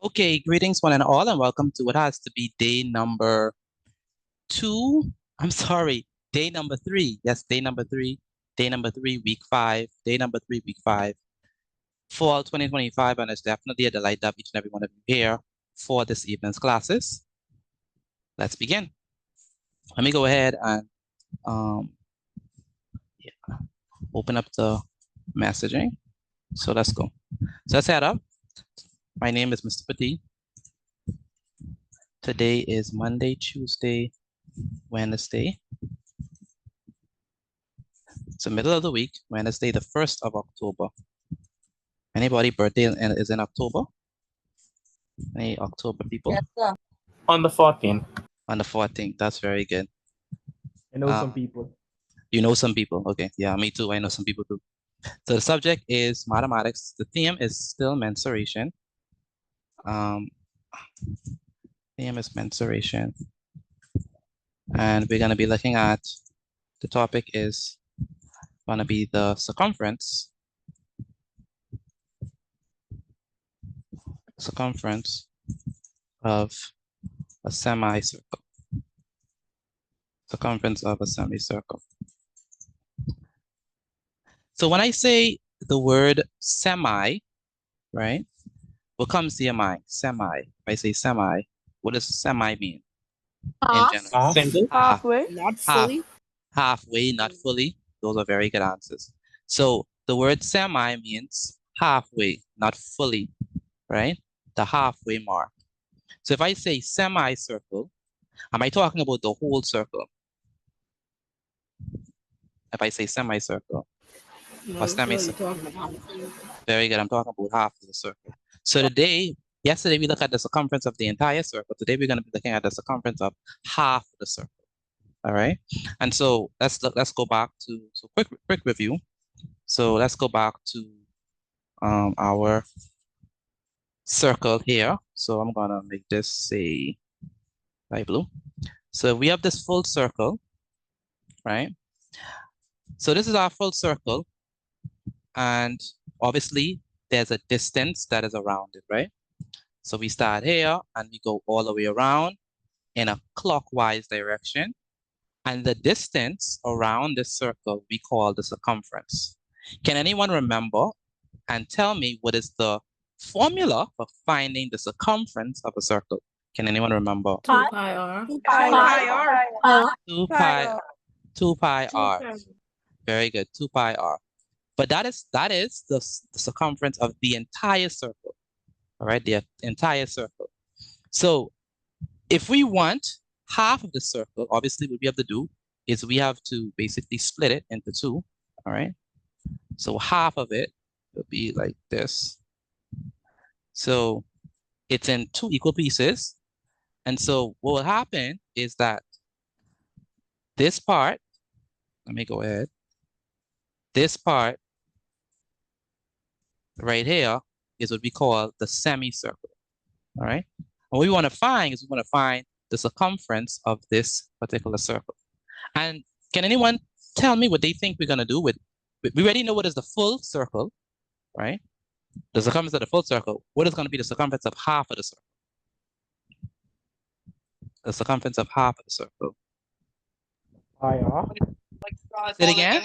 Okay, greetings one and all, and welcome to what has to be day number two. I'm sorry, day number three. Yes, day number three. Day number three, week five. Day number three, week five. Fall 2025, and it's definitely a delight to have each and every one of you here for this evening's classes. Let's begin. Let me go ahead and open up the messaging. So let's go. So let's head up. My name is Mr. Petit. Today is Monday, Tuesday, Wednesday. It's the middle of the week, Wednesday, the 1st of October. Anybody birthday is in October? Any October people? Yes, sir. On the 14th. On the 14th, that's very good. I know some people. You know some people, okay. Yeah, me too, I know some people too. So the subject is mathematics. The theme is still mensuration. Theme is mensuration. And we're gonna be looking at, the topic is gonna be the circumference. Circumference of a semicircle. Circumference of a semicircle. So when I say the word semi, right? What comes to your mind? Semi. If I say semi, what does semi mean? In general. Halfway. Not fully. Halfway, not fully. Those are very good answers. So the word semi means halfway, not fully, right? The halfway mark. So if I say semicircle, am I talking about the whole circle? If I say semicircle, No, or that's what you're semicircle. talking about. Very good. I'm talking about half of the circle. So yesterday we looked at the circumference of the entire circle. Today we're going to be looking at the circumference of half of the circle. All right. And so let's go back to quick review. So let's go back to our circle here. So I'm gonna make this say light blue. So we have this full circle, right? So this is our full circle, and obviously there's a distance that is around it, right? So we start here and we go all the way around in a clockwise direction. And the distance around this circle we call the circumference. Can anyone remember and tell me what is the formula for finding the circumference of a circle? Can anyone remember? 2 pi r. 2 pi r. 2 pi r. Very good, 2 pi r. But that is the circumference of the entire circle. All right, the entire circle. So if we want half of the circle, obviously what we have to do is we have to basically split it into two. All right. So half of it will be like this. So it's in two equal pieces. And so what will happen is that this part, let me go ahead. This part right here is what we call the semicircle. All right. And what we want to find is the circumference of this particular circle. And can anyone tell me what they think we're going to do with, we already know what is the full circle, right? The circumference of the full circle. What is going to be the circumference of half of the circle? The circumference of half of the circle. Pi r. Say it again.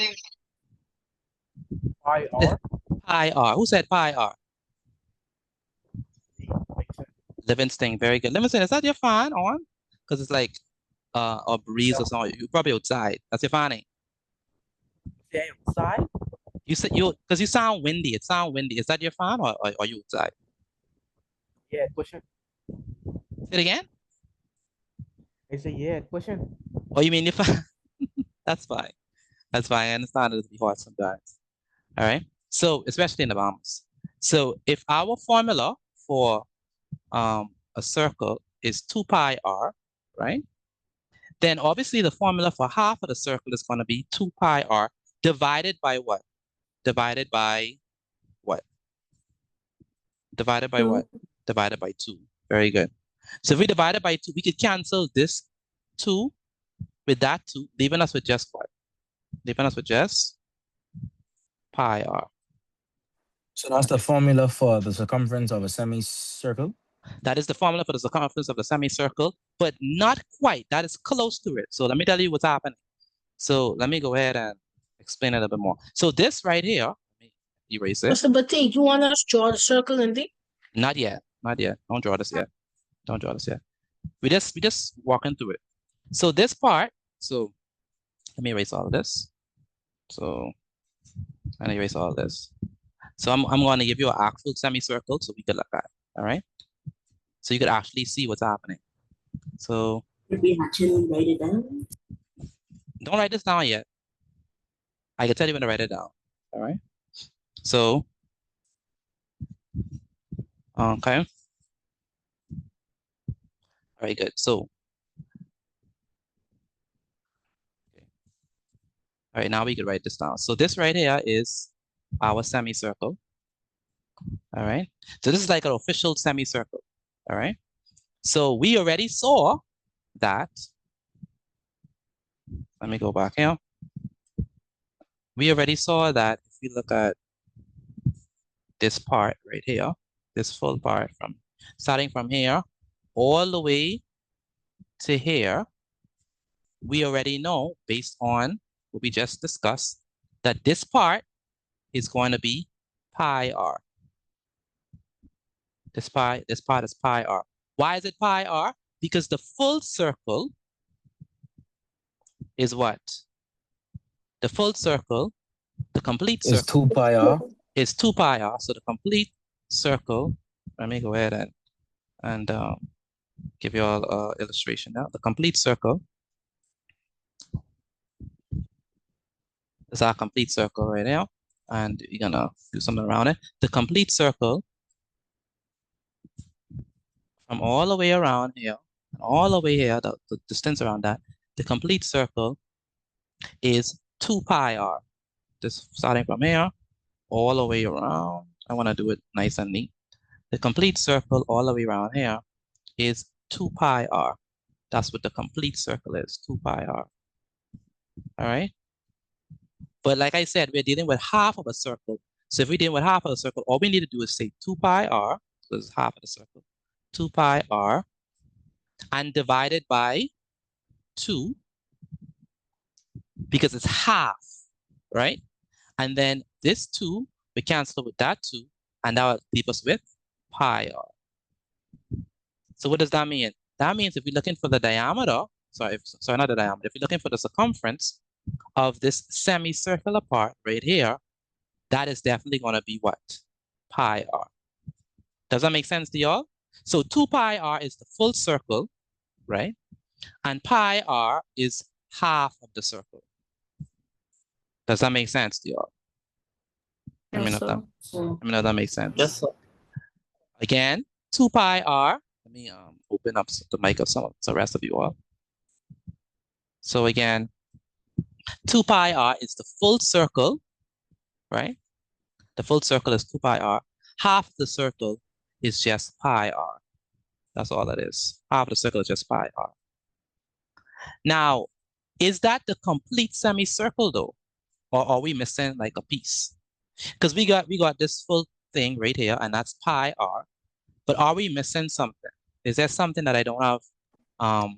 Pi r. Pi r. Who said pi r? Livingston. Very good. Livingston, is that your fan on? Because it's like a breeze or something. You're probably outside. That's your fan. Yeah, outside. You said because you sound windy. It sounds windy. Is that your fan or are you outside? Yeah, pushing. Say it again. I say yeah, pushing. Oh, you mean your fan? That's fine. That's fine. I understand it'll be hard sometimes. All right. So especially in the Bahamas. So if our formula for a circle is 2 pi r, right? Then obviously the formula for half of the circle is going to be 2 pi r divided by what? Divided by what? Divided by what? Divided by 2. Very good. So if we divide it by 2, we could cancel this 2 with that 2, leaving us with just what? Leaving us with just pi r. So that's the formula for the circumference of a semicircle? That is the formula for the circumference of the semicircle, but not quite. That is close to it. So let me tell you what's happening. So let me go ahead and explain it a little bit more. So this right here, let me erase it. Mr. Batik, you want us to draw the circle in D? Not yet. Not yet. Don't draw this yet. Don't draw this yet. We just walking through it. So this part, so let me erase all of this. So I'm gonna erase all of this. So I'm gonna give you an actual semicircle so we can look at it. All right. So you could actually see what's happening. So Did we actually write it down? don't write this down yet. I can tell you when to write it down. All right. So okay. All right, good. So all right, now we can write this down. So this right here is our semicircle. All right. So this is like an official semicircle. All right. So we already saw that. Let me go back here. We already saw that if we look at this part right here, this full part from starting from here all the way to here, we already know based on what we just discussed that this part is going to be pi r. This part is pi r. Why is it pi r? Because the full circle is what? The full circle, the complete circle Is 2 pi r. is 2 pi r. So the complete circle, let me go ahead and give you all an illustration now. The complete circle is our complete circle right now. And you're gonna do something around it. The complete circle from all the way around here, all the way here, the distance around that, the complete circle is 2 pi r. Just starting from here, all the way around. I wanna do it nice and neat. The complete circle all the way around here is 2 pi r. That's what the complete circle is, 2 pi r. All right? But like I said, we're dealing with half of a circle. So if we're dealing with half of a circle, all we need to do is say 2 pi r, so this is half of the circle, 2 pi r, and divided by 2, because it's half, right? And then this 2, we cancel with that 2, and that will leave us with pi r. So what does that mean? That means if we're looking for the diameter, sorry, not the diameter, if you're looking for the circumference of this semicircular part right here, that is definitely going to be what? Pi r. Does that make sense to y'all? So 2 pi r is the full circle, right? And pi r is half of the circle. Does that make sense to y'all? Let me know if that makes sense. Yes, sir. Again, 2 pi r. Let me open up the mic of some of the rest of you all. So again, 2 pi r is the full circle, right? The full circle is 2 pi r. Half the circle is just pi r. That's all it is. Half the circle is just pi r. Now, is that the complete semicircle though? Or are we missing like a piece? Because we got this full thing right here, and that's pi r. But are we missing something? Is there something that I don't have?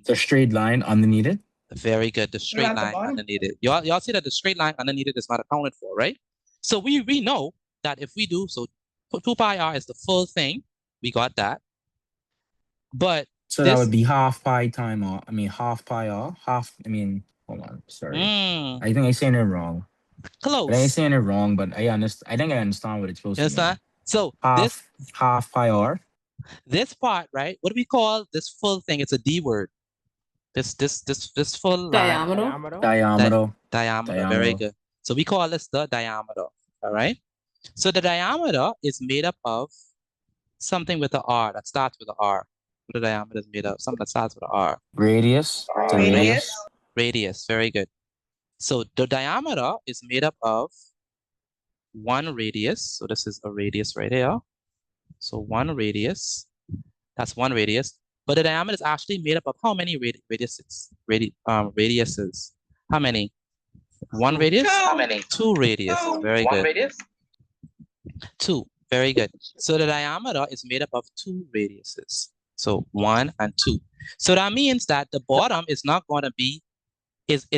The straight line underneath it. Very good. The straight line underneath it. Y'all see that the straight line underneath it is not accounted for, right? So we know that if we do, so 2 pi r is the full thing. We got that. But So that would be half pi time r. I mean, half pi r. Hold on. Sorry. I think I'm saying it wrong. Close. I ain't saying it wrong, but I understand. I think I understand what it's supposed to mean. So half pi r. This part, right? What do we call this full thing? It's a D word. This full Diameter. Diameter. Very good. So we call this the diameter. All right. So the diameter is made up of something with an R that starts with an R. What the diameter is made of? Something that starts with an R. Radius. Radius. Very good. So the diameter is made up of one radius. So this is a radius right here. So one radius. That's one radius. But the diameter is actually made up of how many radiuses? Radiuses. How many? One radius? How many? Two radius. Very good. Two. Very good. So the diameter is made up of two radiuses. So 1 and 2. So that means that the bottom is not going to be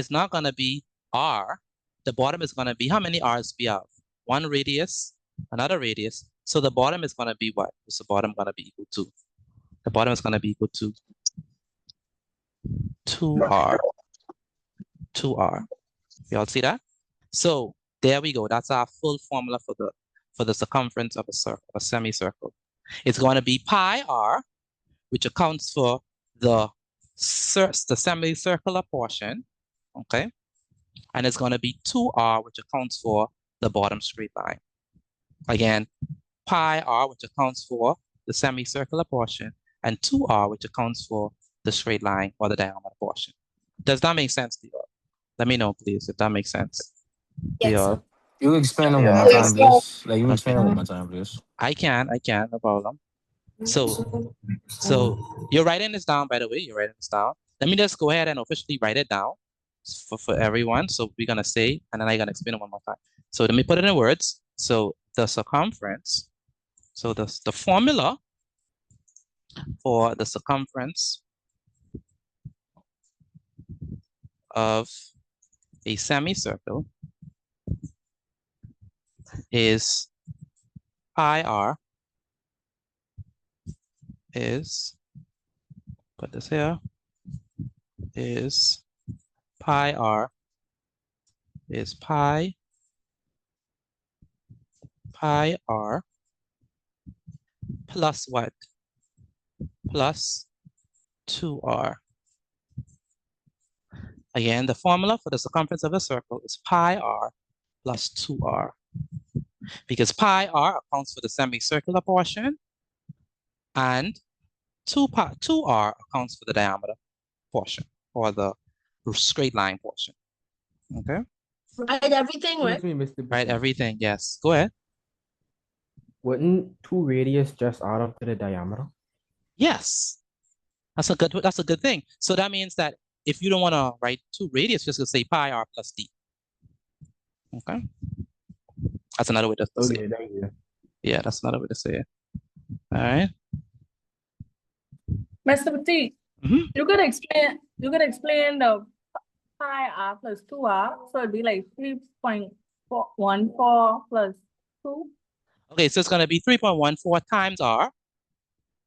not going to be r. The bottom is going to be, how many r's we have? One radius, another radius. So the bottom is going to be what? What's the bottom going to be equal to? The bottom is going to be equal to 2r. 2r. You all see that? So there we go. That's our full formula for the circumference of a circle, a semicircle. It's going to be pi r, which accounts for the semicircular portion, okay? And it's going to be 2r, which accounts for the bottom straight line. Again, pi r, which accounts for the semicircular portion, and 2r, which accounts for the straight line or the diameter portion. Does that make sense to you all? Let me know, please, if that makes sense. Yes, all. sir. You explain it one more time, please. Like you explain it one more time, please. I can, no problem. So you're writing this down, by the way, you're writing this down. Let me just go ahead and officially write it down for everyone. So we're gonna say, and then I'm gonna explain it one more time. So let me put it in words. So the circumference, so the formula for the circumference of a semicircle is pi r is, put this here, is pi r is pi r plus what? Plus 2r. Again, the formula for the circumference of a circle is pi r plus 2r. Because pi r accounts for the semicircular portion, and 2r accounts for the diameter portion, or the straight line portion. Okay? Write everything, right? Excuse me, Mr. Right, Bishop. everything, yes. Go ahead. Wouldn't 2 radius just add up to the diameter? Yes. That's a good thing. So that means that if you don't want to write 2 radius, just gonna say pi r plus d. Okay? That's another way to say it. Okay, thank you. Yeah, that's another way to say it. All right. Mr. Petit, Mhm. you could explain the pi r plus 2r, so it'd be like 3.14 plus 2. Okay, so it's going to be 3.14 times r,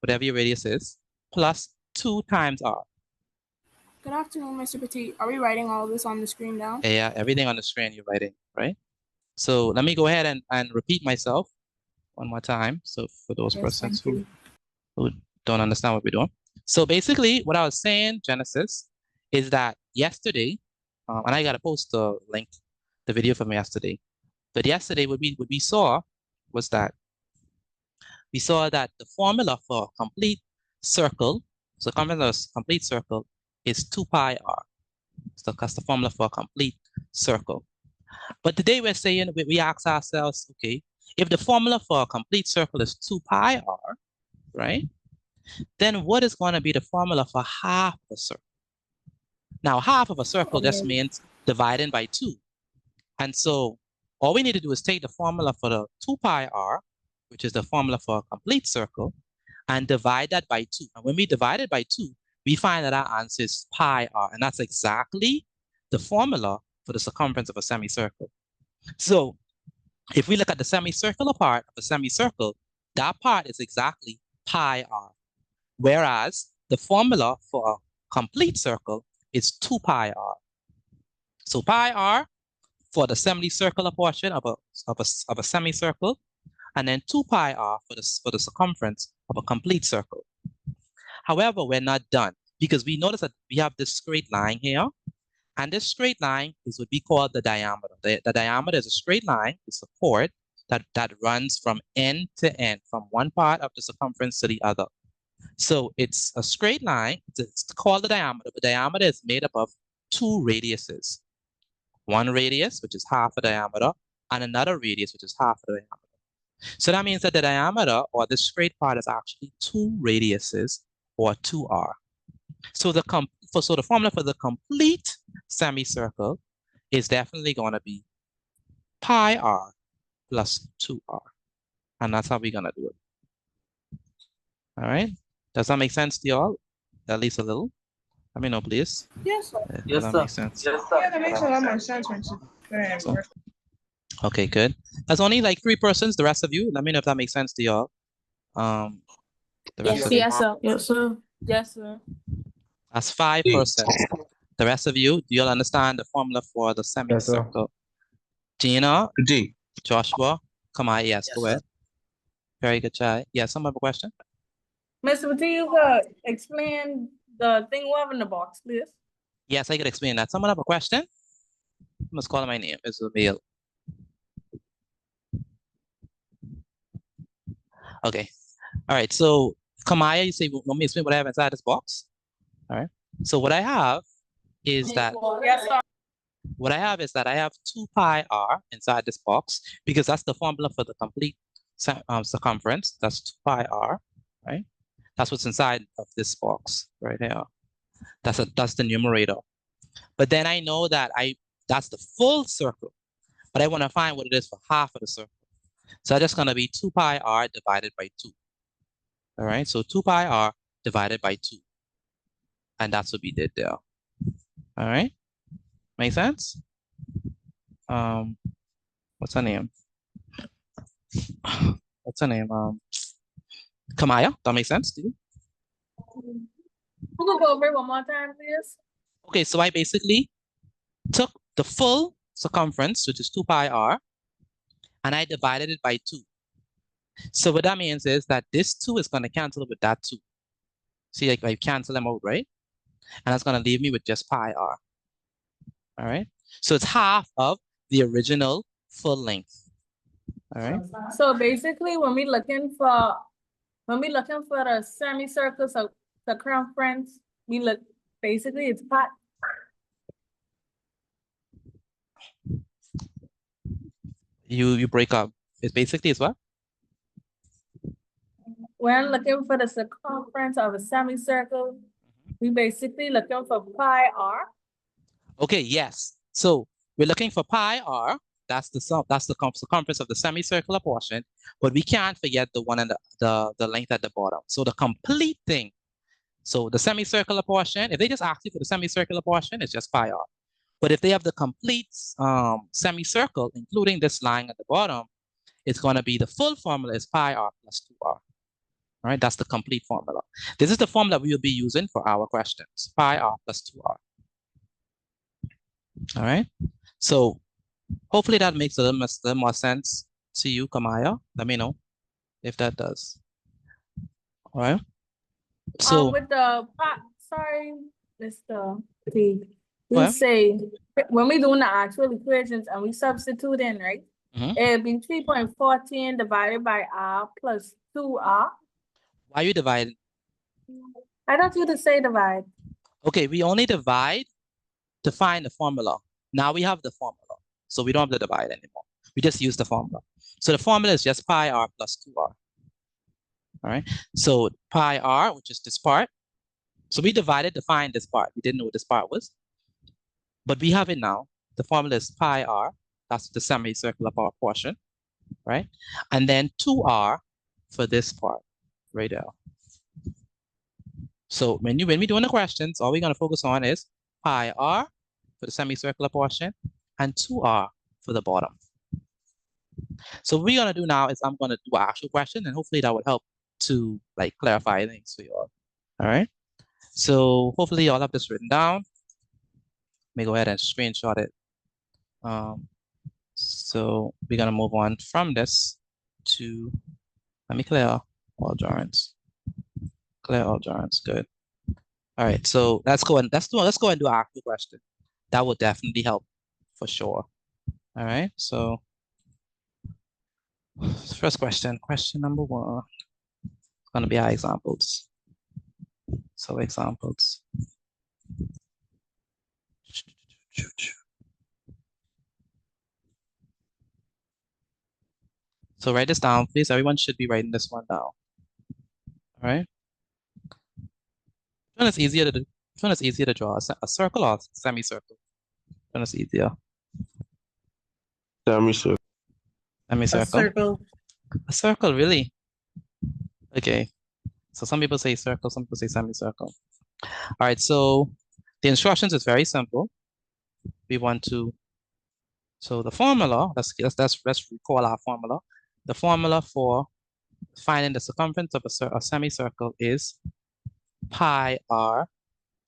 whatever your radius is, plus 2 times r. Good afternoon, Mr. Petit. Are we writing all of this on the screen now? Yeah, everything on the screen you're writing, right? So let me go ahead and repeat myself one more time. So for those Yes, persons thank you. who don't understand what we're doing. So basically what I was saying, Genesis, is that yesterday, and I got to post the link, the video from yesterday. But yesterday what we saw was that the formula for a complete circle, circumference of a complete circle, is 2 pi r. So that's the formula for a complete circle. But today we're saying, we ask ourselves, okay, if the formula for a complete circle is 2 pi r, right? Then what is going to be the formula for half a circle? Now, half of a circle just means dividing by 2. And so all we need to do is take the formula for the 2 pi r, which is the formula for a complete circle, and divide that by 2. And when we divide it by 2, we find that our answer is pi r. And that's exactly the formula for the circumference of a semicircle. So if we look at the semicircular part of a semicircle, that part is exactly pi r. Whereas the formula for a complete circle is 2 pi r. So pi r for the semicircular portion of a semicircle, and then 2 pi r for the circumference of a complete circle. However, we're not done, because we notice that we have this straight line here, and this straight line is what we call the diameter. The diameter is a straight line, it's a chord that runs from end to end, from one part of the circumference to the other. So it's a straight line, it's called the diameter. The diameter is made up of 2 radiuses. One radius, which is half a diameter, and another radius, which is half the diameter. So that means that the diameter, or the straight part, is actually 2 radiuses, or 2r. So the formula for the complete semicircle is definitely going to be pi r plus 2r. And that's how we're gonna do it. All right. Does that make sense to y'all? At least a little? Let me know, please. Yes, sir. Does that make sense? Yeah, that makes a lot more sense when So, okay, good. That's only like 3 persons. The rest of you, let me know if that makes sense to y'all. The rest of you. Yes, sir. Yes, sir. Yes, sir. That's 5 persons. The rest of you, do you all understand the formula for the semicircle? Gina, G. Joshua, come on, yes, go ahead. Very good, Chai. Yeah, some other question? Mr. Petit, you could explain the thing we have in the box, please. Yes, I could explain that. Someone have a question? I must call my name. It's a male. Okay. All right. So, Kamaya, you say, let me explain what I have inside this box. All right. So, what I have is that Yes, sir. what I have is that I have 2 pi r inside this box because that's the formula for the complete circumference. That's 2 pi r, right? That's what's inside of this box right here. That's the numerator. But then I know that that's the full circle, but I want to find what it is for half of the circle. So that's just going to be 2 pi r divided by 2. All right, so 2 pi r divided by 2. And that's what we did there. All right, make sense? What's her name? What's her name? Kamaya, that makes sense to you? We could go over it one more time, please. Okay, so I basically took the full circumference, which is 2 pi r, and I divided it by 2. So what that means is that this 2 is going to cancel with that 2. See, like I cancel them out, right? And that's going to leave me with just pi r. All right. So it's half of the original full length. All right. So basically, when we looking for the semicircle circumference, we look basically it's pi. You break up. It's basically what? When looking for the circumference of a semicircle, we basically looking for pi r. Okay, yes. So we're looking for pi r. That's the circumference of the semicircular portion, but we can't forget the one and the length at the bottom. So the complete thing. So the semicircular portion, if they just ask you for the semicircular portion, it's just pi r. But if they have the complete semicircle, including this line at the bottom, it's going to be the full formula is pi r plus 2r. All right, that's the complete formula. This is the formula we will be using for our questions, pi r plus 2r. All right, so hopefully that makes a little more sense to you, Kamaya. Let me know if that does. All right. So With the sorry, Mr. T. We What? say when we doing the actual equations and we substitute in, right? Mhm. It'd be 3.14 divided by r plus 2r. why you divide? I don't you to say divide. Okay, we only divide to find the formula. Now we have the formula, so we don't have to divide anymore. We just use the formula. So the formula is just pi r plus 2r. All right, so pi r, which is this part. So we divided to find this part. We didn't know what this part was, but we have it now. The formula is pi r, that's the semicircular portion, right? And then 2r for this part right there. So when we're doing the questions, all we're going to focus on is pi r for the semicircular portion and 2r for the bottom. So what we're going to do now is I'm going to do an actual question, and hopefully that would help to like clarify things for you all. All right. So hopefully y'all have this written down. Let me go ahead and screenshot it. So we're going to move on from this to, let me clear all drawings. Clear all drawings. Good. All right. So let's go and do an actual question. That will definitely help for sure. All right. So first question number 1. It's going to be our examples. So examples. So write this down, please. Everyone should be writing this one down. All right. Which one is easier to do? Which one is easier to draw? A circle or semicircle? Which one is easier? Semicircle. Semicircle. Circle. A circle, really? Okay. So some people say circle, some people say semicircle. All right, so the instructions is very simple. We want to, so the formula, let's recall our formula. The formula for finding the circumference of a semicircle is pi r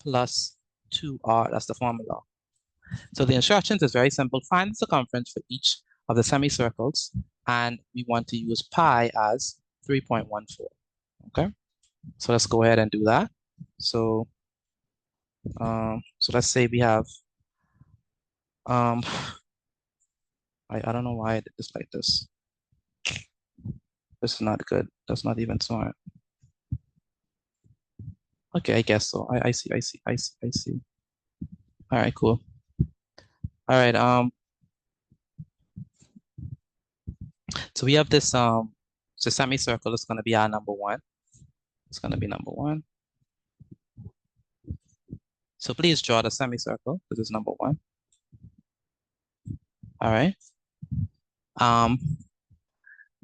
plus 2r. That's the formula. So the instructions is very simple. Find the circumference for each of the semicircles, and we want to use pi as 3.14. Okay, so let's go ahead and do that. So, so let's say we have, I don't know why I did this like this. This is not good. That's not even smart. Okay, I guess so. I see. All right, cool. All right, so we have this, so semicircle is gonna be our number one. It's gonna be number one. So please draw the semicircle. This is number one. All right.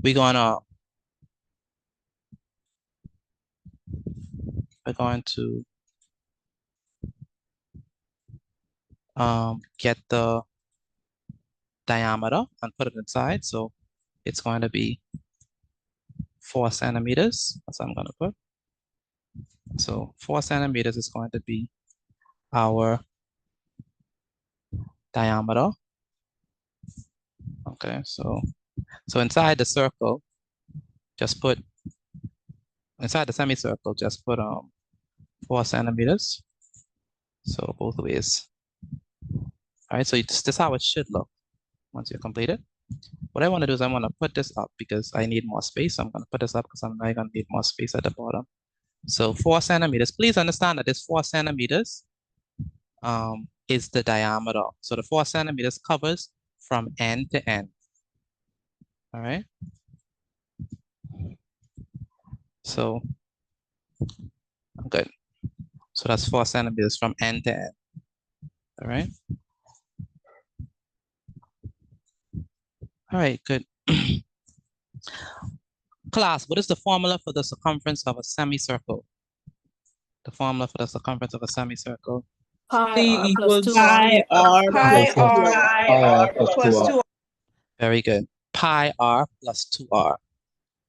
We're going to get the diameter and put it inside. So it's going to be 4 centimeters. That's what I'm going to put. So 4 centimeters is going to be our diameter. Okay, so inside the circle, just put, inside the semicircle, just put 4 centimeters. So both ways. All right, so this is how it should look once you're completed. What I want to do is I want to put this up because I need more space. So I'm going to put this up because I'm not going to need more space at the bottom. So 4 centimeters. Please understand that this 4 centimeters is the diameter. So the 4 centimeters covers from end to end. All right. So I'm good. So that's 4 centimeters from end to end. All right. All right, good. Class, what is the formula for the circumference of a semicircle? The formula for the circumference of a semicircle? Pi r plus 2r. Pi r plus 2r. Very good. Pi r plus 2r.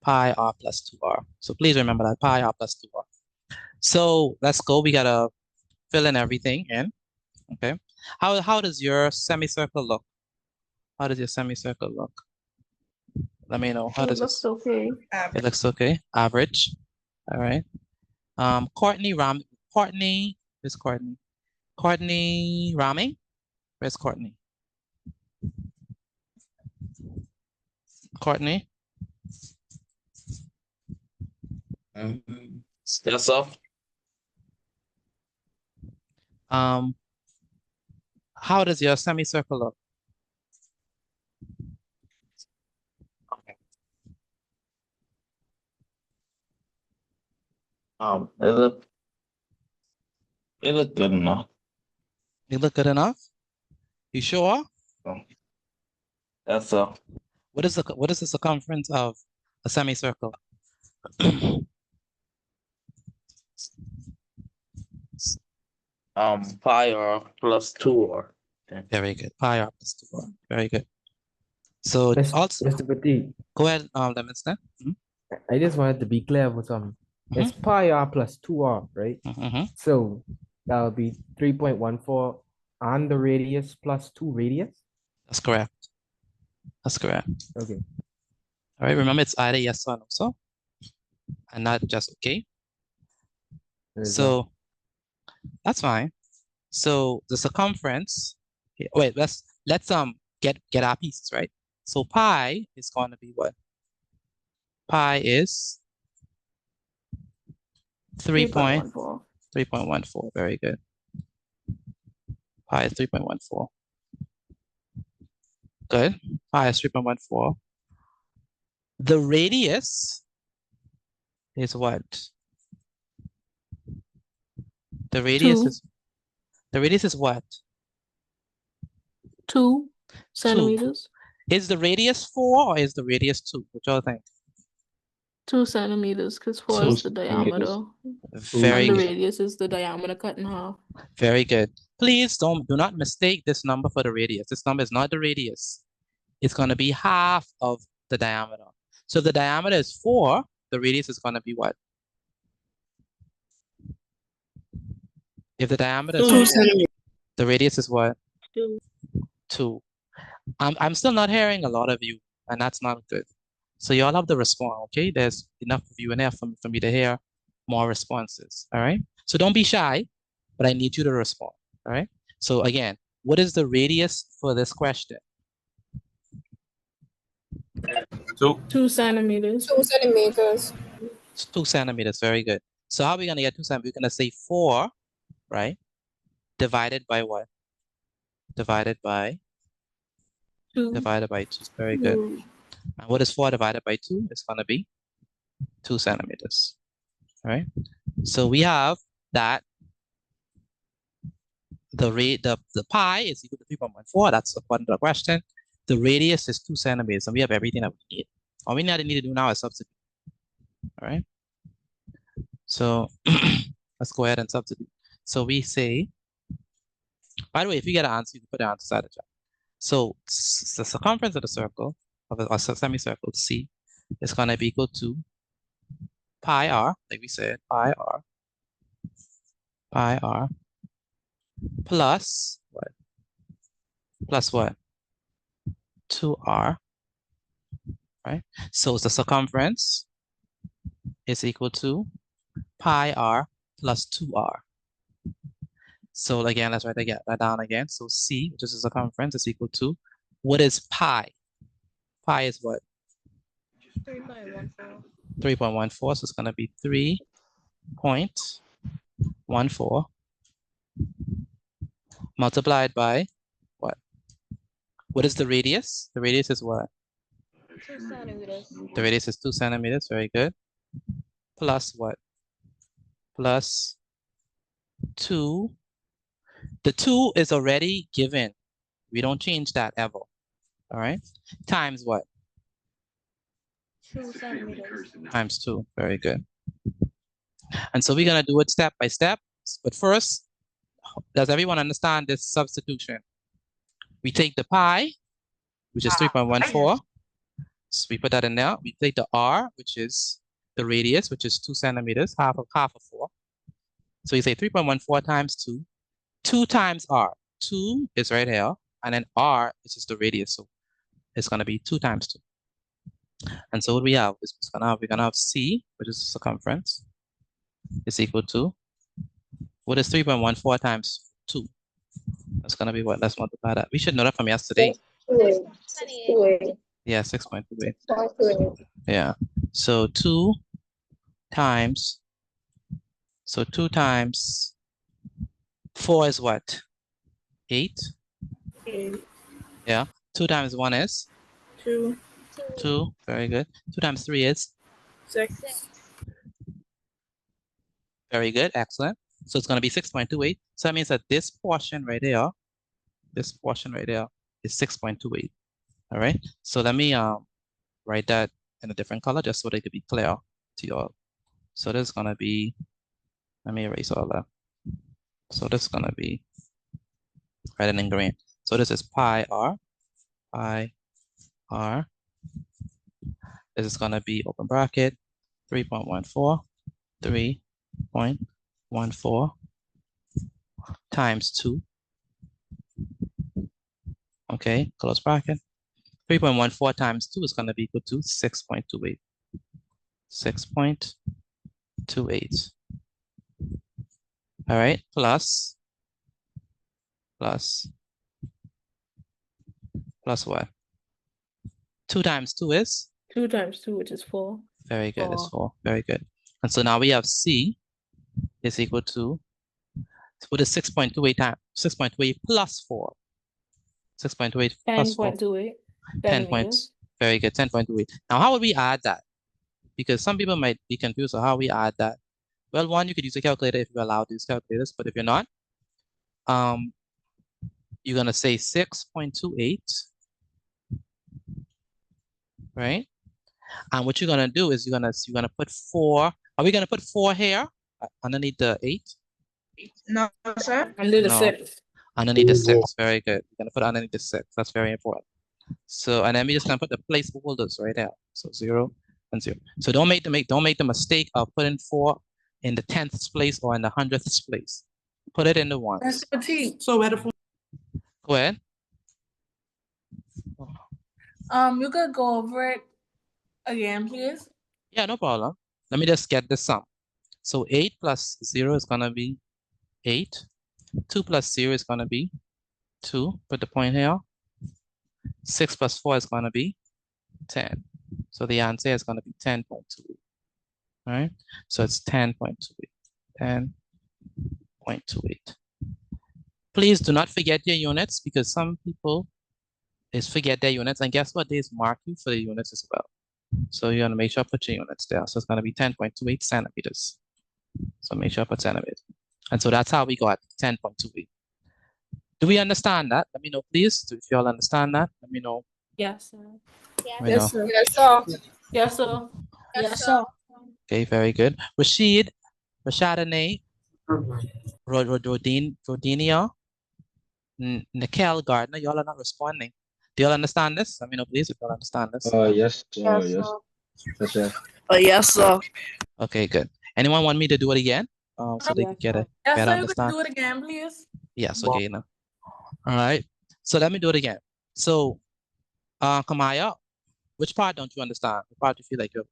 Pi r plus 2r. So please remember that, pi r plus 2r. So let's go. We gotta fill in everything in. Okay. How does your semicircle look? How does your semicircle look? Let me know. How does it looks okay. It looks okay. Average. All right. Courtney, where's Courtney? Courtney Rami? Where's Courtney? Courtney? Yes, sir. How does your semicircle look? It look good enough. You look good enough? You sure? Yes, sir. What is the circumference of a semicircle? Pi r plus 2r. Okay. Very good. Pi r plus 2r. Very good. So also, Mr. Petit, go ahead, Lemonster. I just wanted to be clear with something. It's pi r plus 2r, right? So that'll be 3.14 and the radius plus 2 radius? That's correct. That's correct. Okay. All right, remember it's either yes or no, so, and not just okay. So that's fine. So the circumference, wait, let's get our pieces, right? So pi is going to be what? Pi is 3.14. Very good. Pi is 3.14. Good. Pi is 3.14. The radius is what? The radius is what? 2 centimeters. Is the radius 4 or is the radius 2? What y'all think? 2 centimeters, because 4 2 is the diameter. Very And the good. radius is the diameter cut in half. Very good. Please do not mistake this number for the radius. This number is not the radius. It's going to be half of the diameter. So if the diameter is 4, the radius is going to be what? If the diameter is 2 4, the radius is what? 2. 2. I'm still not hearing a lot of you, and that's not good. So you all have to respond, okay? There's enough of you in there for me to hear more responses, all right? So don't be shy, but I need you to respond, all right? So again, what is the radius for this question? 2 centimeters. 2 centimeters. 2 centimeters, very good. So how are we gonna get 2 centimeters? We're gonna say 4, right? Divided by what? Divided by 2. Divided by 2, very good. And what is 4 divided by 2? It's gonna be 2 centimeters, all right? So we have that the pi is equal to 3.14. That's according to the question. The radius is 2 centimeters, and we have everything that we need. All we need to do now is substitute. All right. So let's go ahead and substitute. So we say, by the way, if you get an answer, you can put the answer inside the chat. So the circumference of the circle, of a semicircle C, is going to be equal to pi r, like we said, pi r plus what? Plus what? 2r, right? So the circumference is equal to pi r plus 2r. So again, let's write that down again. So C, which is the circumference, is equal to, what is pi? Pi is what? 3.14. 3.14, so it's going to be 3.14 multiplied by what? What is the radius? The radius is what? 2 centimeters. The radius is 2 centimeters, very good. Plus what? Plus 2. The 2 is already given. We don't change that ever, all right? Times what? 2 centimeters. Times 2, very good. And so we're gonna do it step by step. But first, does everyone understand this substitution? We take the pi, which is 3.14. So we put that in there. We take the r, which is the radius, which is 2 centimeters, half of 4. So you say 3.14 times 2. 2 times r. 2 is right here, and then r is just the radius, so it's gonna be 2 times 2. And so what we have is we're gonna have C, which is the circumference, is equal to, what is 3.14 times 2? That's gonna be what? Let's multiply that. We should know that from yesterday. 6.28. Yeah, 6.28. 6.28. Yeah. So 2 times 4 is what? 8. 8. Yeah. 2 times 1 is 2. 2. Very good. 2 times 3 is 6. very good. Excellent. So it's going to be 6.28. So that means that this portion right there is 6.28. All right. So let me write that in a different color just so they could be clear to you all. So this is going to be, let me erase all that. So this is going to be red and in green. So this is pi r. This is going to be open bracket 3.14 times 2. Okay, close bracket. 3.14 times 2 is going to be equal to 6.28. 6.28. All right, plus what? 2 times 2 is? 2 times 2, which is 4. Very good, it's 4. Very good. And so now we have C is equal to, what is 6.28 times? 6.28 plus 4. 6.28 plus 4. 10.28. 10 points. Very good, 10.28. Now, how would we add that? Because some people might be confused on how we add that. Well, one, you could use a calculator if you're allowed to use calculators, but if you're not, you're gonna say 6.28, right? And what you're gonna do is you're gonna put 4. Are we gonna put 4 here underneath the 8? No, sir. Under the No. 6. Underneath the 6. Very good. You're gonna put underneath the 6. That's very important. So, and then we're just gonna put the placeholders right there. So 0 and 0. So don't make the mistake of putting 4 in the 10th place or in the 100th place. Put it in the ones. Mr. Petit, So where the Go ahead. you could go over it again, please. Yeah, no problem. Let me just get the sum. So 8 plus 0 is gonna be 8. 2 plus 0 is gonna be 2. Put the point here. 6 plus 4 is gonna be 10. So the answer is gonna be 10.28. All right. So it's 10.28. 10.28. Please do not forget your units because some people forget their units, and guess what? They mark you for the units as well. So you're gonna make sure I put your units there. So it's gonna be 10.28 centimeters. So make sure I put centimeters. And so that's how we got 10.28. Do we understand that? Let me know, please. If you all understand that, let me know. Yes, sir. Let me know. sir. Yes, sir. Yes, sir. Yes, sir. Okay, very good. Rashadane, Rodinia, Nikel Gardner, y'all are not responding. Do y'all understand this? Let me know, please, if y'all understand this. Yes, Yes, yes. sir. Yes, sir. Yes, sir. Okay, good. Anyone want me to do it again? So they can get a Yes, better sir. You could understand. do it again, please. Yes, okay, now. All right. So let me do it again. So, Kamaya, which part don't you understand? What part do you feel like you have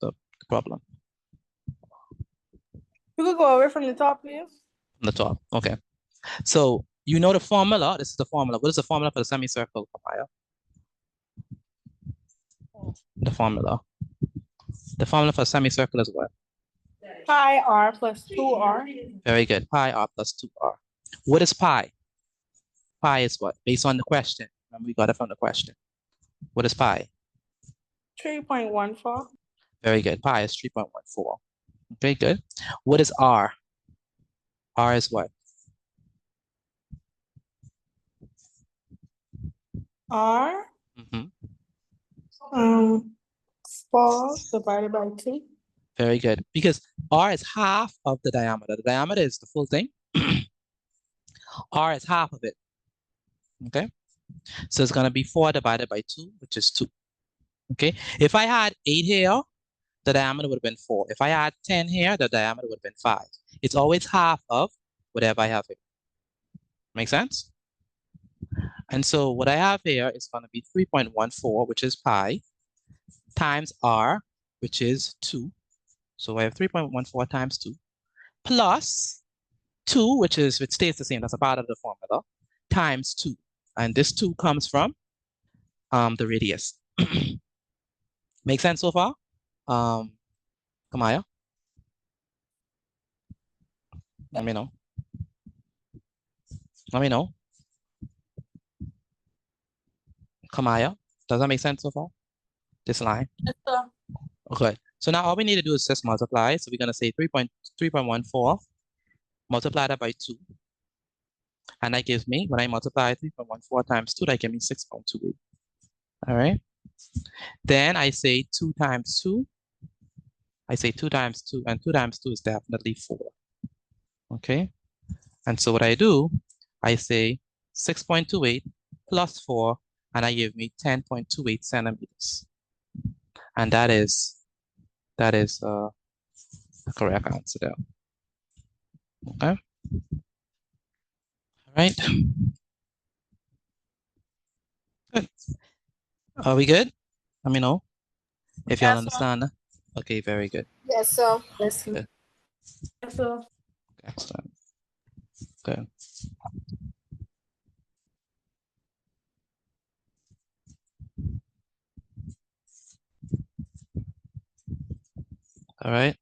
the problem? You could go over from the top, please. On the top. Okay. So you know the formula. This is the formula. What is the formula for the semicircle, Kamaya? The formula. The formula for a semicircle is what? Pi r plus 2r. Very good. Pi r plus 2r. What is pi? Pi is what? Based on the question. Remember, we got it from the question. What is pi? 3.14. Very good. Pi is 3.14. Okay, good. What is r? R is what? R. 4 divided by 2. Very good. Because r is half of the diameter. The diameter is the full thing. R is half of it. Okay. So it's going to be 4 divided by 2, which is 2. Okay. If I had 8 here, the diameter would have been 4. If I had 10 here, the diameter would have been 5. It's always half of whatever I have here. Make sense? And so what I have here is going to be 3.14, which is pi, times r, which is 2. So I have 3.14 times 2, plus 2, which stays the same. That's a part of the formula, times 2. And this 2 comes from the radius. Make sense so far? Kamaya? Let me know. Let me know. Kamaya, does that make sense so far? This line? Yes, sir. Okay. So now all we need to do is just multiply. So we're going to say 3.14, multiply that by 2. And that gives me, when I multiply 3.14 times 2, that gives me 6.28. All right. Then I say 2 times 2. I say 2 times 2, and 2 times 2 is definitely 4. Okay. And so what I do, I say 6.28 plus 4, and that gives me 10.28 centimeters. And that is the correct answer there. Okay. All right. Good. Are we good? Let me know if y'all understand. Okay, very good. Yes, sir. Yes, sir. Yes, sir. Excellent. Good. All right.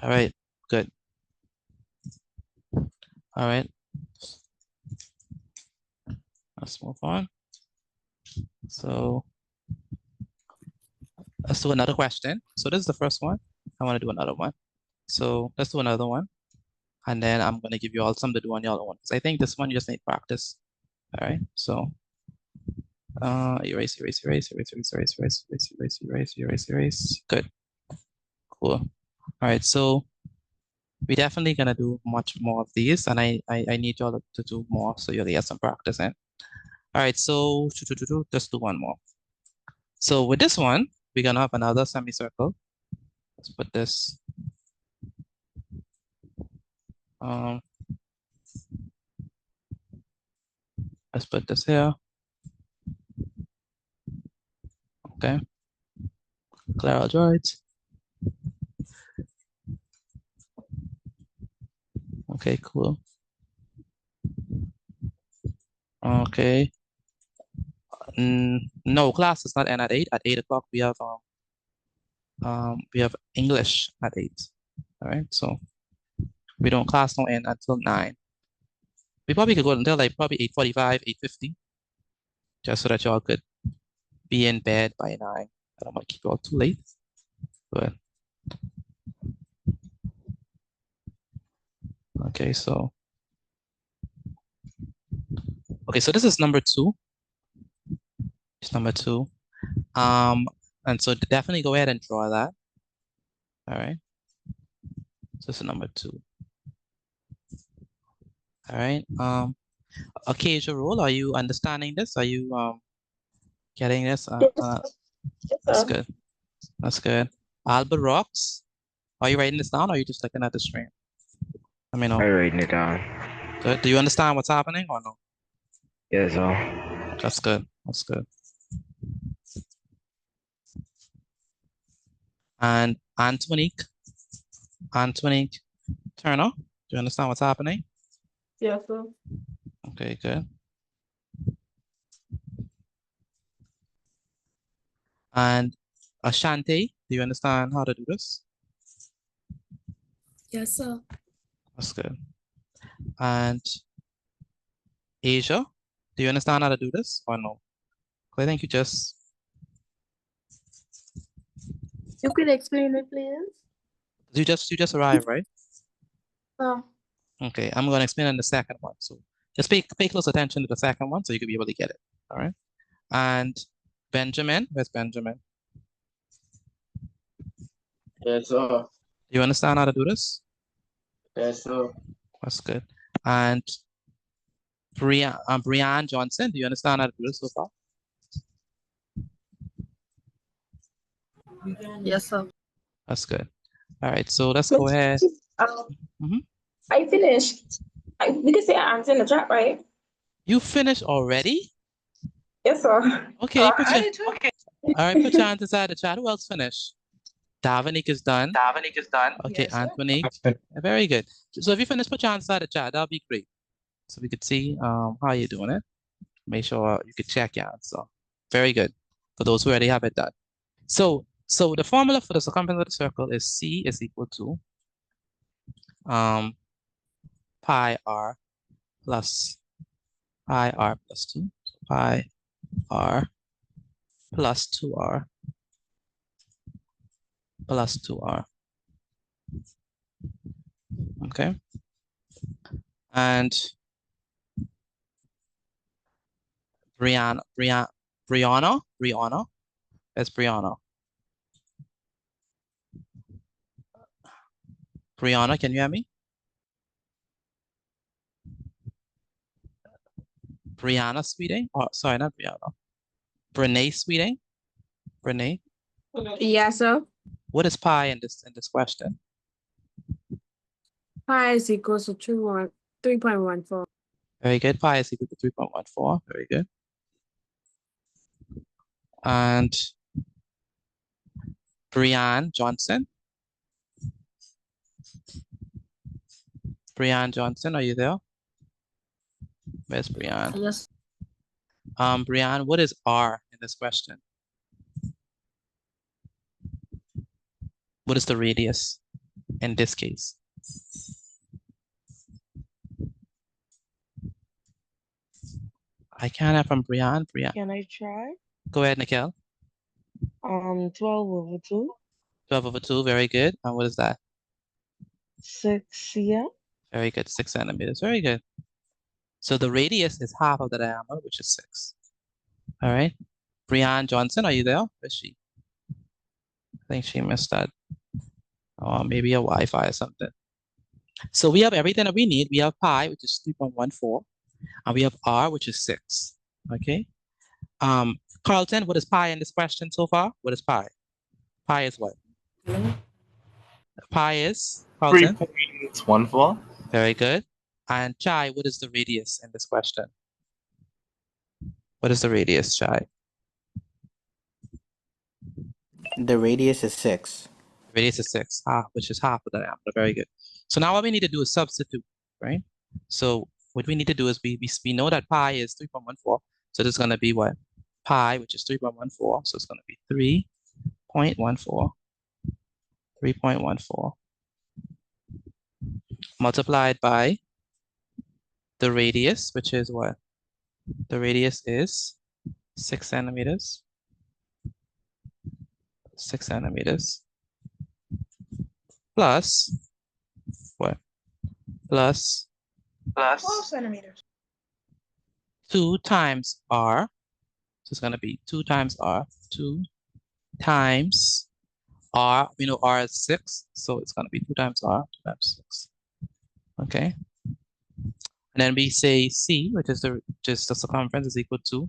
All right, good. All right. Let's move on. So let's do another question. So this is the first one. I want to do another one. So let's do another one. And then I'm going to give you all some to do on your own. Because I think this one you just need practice. All right. So erase. Good. Cool. All right. So we're definitely gonna do much more of these, and I need y'all to do more so you'll get some practice in. All right. So just do one more. So with this one, we're gonna have another semicircle. Let's put this. Let's put this here. Okay. Clear all droids. Okay, cool. Okay. No, class is not end at 8. At 8 o'clock we have English at 8. All right, so we don't class don't end until 9. We probably could go until like probably 8:45, 8:50, just so that y'all could be in bed by 9. I don't want to keep y'all too late, but okay, so this is number 2. It's number 2. And so definitely go ahead and draw that. All right. So this is number 2. All right. Occasional rule. Are you understanding this? Are you getting this? That's good. That's good. Albert Rocks. Are you writing this down or are you just looking at the screen? I mean, I'm writing it down. Good. Do you understand what's happening or no? Yes, sir. That's good. That's good. And Antonique Turner. Do you understand what's happening? Yes, sir. Okay, good. And Ashante, do you understand how to do this? Yes, sir. That's good. And Asia, do you understand how to do this or no? I think you just... You could explain it, please? You just arrived, right? Oh. Okay, I'm going to explain in the second one. So just pay close attention to the second one so you can be able to get it. All right. And Benjamin, where's Benjamin? Yes, sir. You understand how to do this? Yes, sir. That's good. And Brian Johnson, do you understand how to do this so far? Yes, sir. That's good. All right, so let's go ahead. I finished. We can say I answered in the chat, right? You finished already? Yes, sir. Okay, all right, put your hands inside the chat. Who else finished? Davinique is done. Okay, Yes, sir. Anthony. Very good. So if you finish, put your hands inside the chat. That'll be great. So we could see how you're doing it. Make sure you could check your answer. Very good. For those who already have it done. So the formula for the circumference of the circle is C is equal to pi r plus 2. So pi r plus 2r plus 2r. Okay. And Brianna. That's Brianna. Brianna, can you hear me? Brianna Sweeting? Oh, sorry, not Brianna. Brene Sweeting? Brene? Yes, sir. What is pi in this question? Pi is equals to 3.14. Very good. Pi is equal to 3.14. Very good. And Brianne Johnson. Brianne Johnson, are you there? Where's Brianne? Yes. Brianne, what is R in this question? What is the radius in this case? I can't have from Brianne. Can I try? Go ahead, Nikhil. 12/2. 12/2, very good. And what is that? 6, yeah. Very good, 6 centimeters. Very good. So the radius is half of the diameter, which is 6. All right. Brianne Johnson, are you there? Where's she? I think she missed that. Or maybe a Wi-Fi or something. So we have everything that we need. We have pi, which is 3.14, and we have r, which is 6. Okay. Carlton, what is pi in this question so far? What is pi? Pi is what? Pi is Carlton. 3.14. Very good. And Chai, what is the radius in this question? What is the radius, Chai? The radius is 6. Radius is 6, which is half of the diameter. Very good. So now what we need to do is substitute, right? So what we need to do is we know that pi is 3.14. So this is going to be what? Pi, which is 3.14. So it's going to be 3.14. 3.14 multiplied by the radius, which is what? The radius is 6 centimeters. 6 centimeters. Plus what? Plus 12 centimeters. 2 times r. So it's going to be 2 times r. 2 times r. We know r is 6. So it's going to be 2 times r. 2 times 6. Okay. And then we say c, which is just the circumference, is equal to,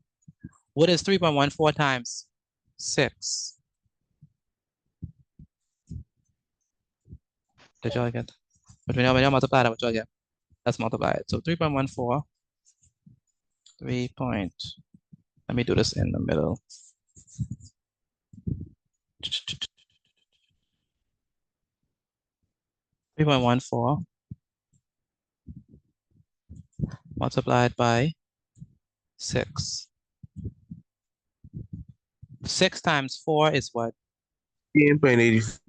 what is 3.14 times 6? Did y'all get? But when y'all multiply that, what y'all get? Let's multiply it. So 3.14, let me do this in the middle. 3.14 multiplied by 6. 6 times 4 is what? 18.80.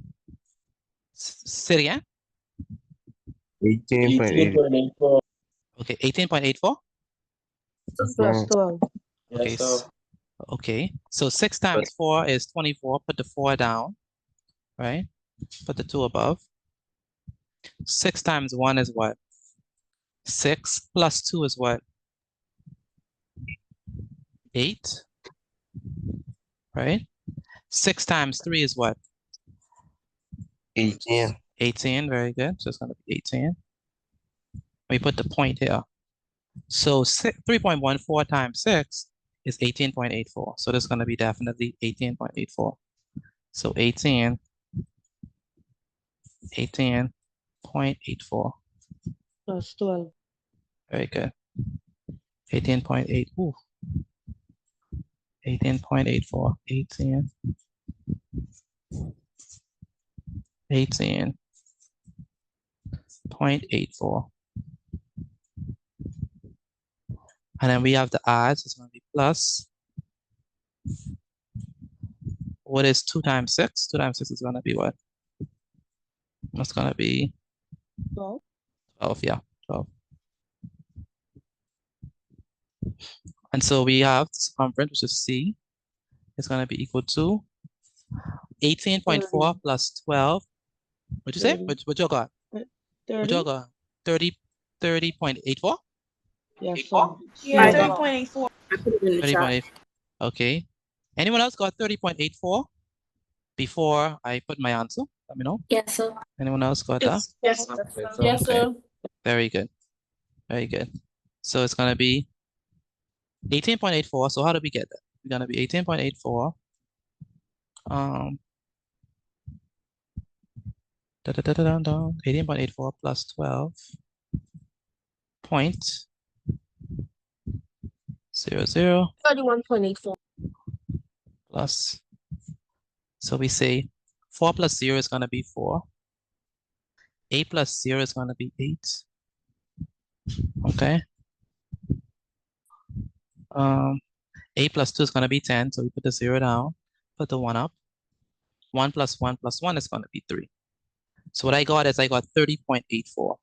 Say it again? 18.84. Okay, 18.84? Plus 12. Okay, Yes, sir. okay. So 6 times 4 is 24. Put the 4 down, right? Put the 2 above. 6 times 1 is what? 6 plus 2 is what? 8, right? 6 times 3 is what? 18. 18, very good. So it's going to be 18. We put the point here. So 3.14 times 6 is 18.84. So this is going to be definitely 18.84. So 18.84. Plus 12. Very good. 18.8. Ooh. 18.84. 18.84. And then we have the odds. It's going to be plus. What is 2 times 6? 2 times 6 is going to be what? It's going to be 12. 12, yeah, 12. And so we have the circumference, which is C, is going to be equal to 18.4 plus 12. What'd you say? What you got? 30. What you got? 30.84? Yes, sir. Yeah, 30.84. 30.84. Okay. Anyone else got 30.84 before I put my answer? Let me know. Yes, sir. Anyone else got that? Yes, Yes, sir. Very good. Very good. So it's going to be 18.84. So how do we get that? We're going to be 18.84. 18.84 plus 12. 0.00 31.84. plus. So we say 4 plus 0 is going to be 4. 8 plus 0 is going to be 8. Okay. 8 plus 2 is going to be 10. So we put the 0 down, put the 1 up. 1 plus 1 plus 1 is going to be 3. So what I got is I got 30.84.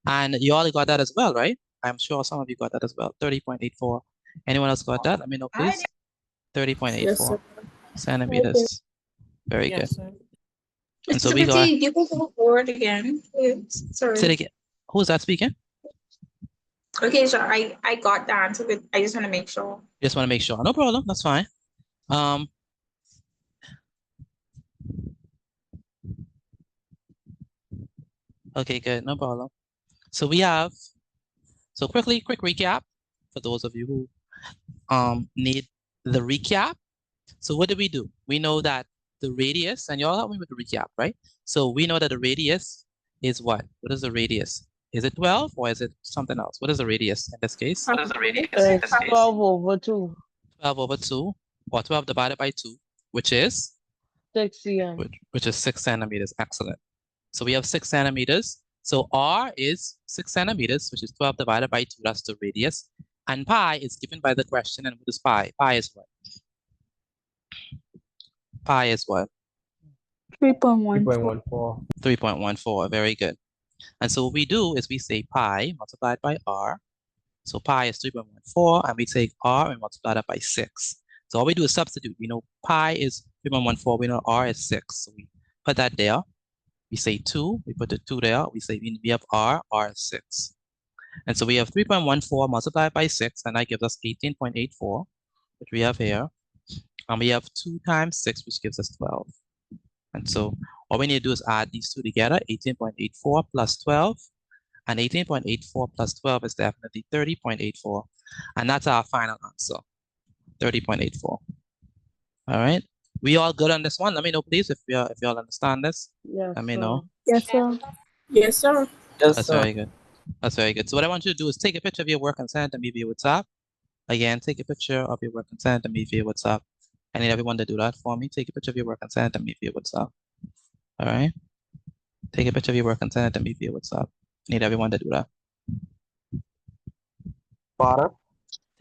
And you all got that as well, right? I'm sure some of you got that as well. 30.84. Anyone else got that? Let me know, please. 30.84 centimeters. Very good. And so we got. You can go forward again. Sorry. Say it again. Who's that speaking? Okay, sure. I got the answer, but I just want to make sure. Just want to make sure. No problem. That's fine. Okay, good. No problem. So we have, so quick recap for those of you who need the recap. So what did we do? We know that the radius, and y'all help me with the recap, right? So we know that the radius is what? What is the radius? Is it 12 or is it something else? What is the radius in this case? What is the radius in this case? 12 over 2. 12 over 2, or 12 divided by 2, which is? 6 cm. Which is 6 centimeters. Excellent. So we have 6 centimeters. So R is 6 centimeters, which is 12 divided by 2. That's the radius. And pi is given by the question. And what is pi? Pi is what? Pi is what? 3.14. 3.14. Very good. And so what we do is we say pi multiplied by R. So pi is 3.14, and we take R and multiply that by 6. So all we do is substitute. We know pi is 3.14. We know R is 6. So we put that there. We say 2. We put the 2 there. We say we have R is 6. And so we have 3.14 multiplied by 6, and that gives us 18.84, which we have here. And we have 2 times 6, which gives us 12. And so all we need to do is add these two together, 18.84 plus 12. And 18.84 plus 12 is definitely 30.84. And that's our final answer, 30.84. All right. We all good on this one? Let me know, please, if y'all understand this. Yes, Let me know. Yes, sir. Yes, sir. That's very good. That's very good. So what I want you to do is take a picture of your work and send it to me via WhatsApp. Again, take a picture of your work and send it to me via WhatsApp. I need everyone to do that for me. Take a picture of your work and send it to me via WhatsApp. All right. Take a picture of your work and send it to me via WhatsApp. I need everyone to do that.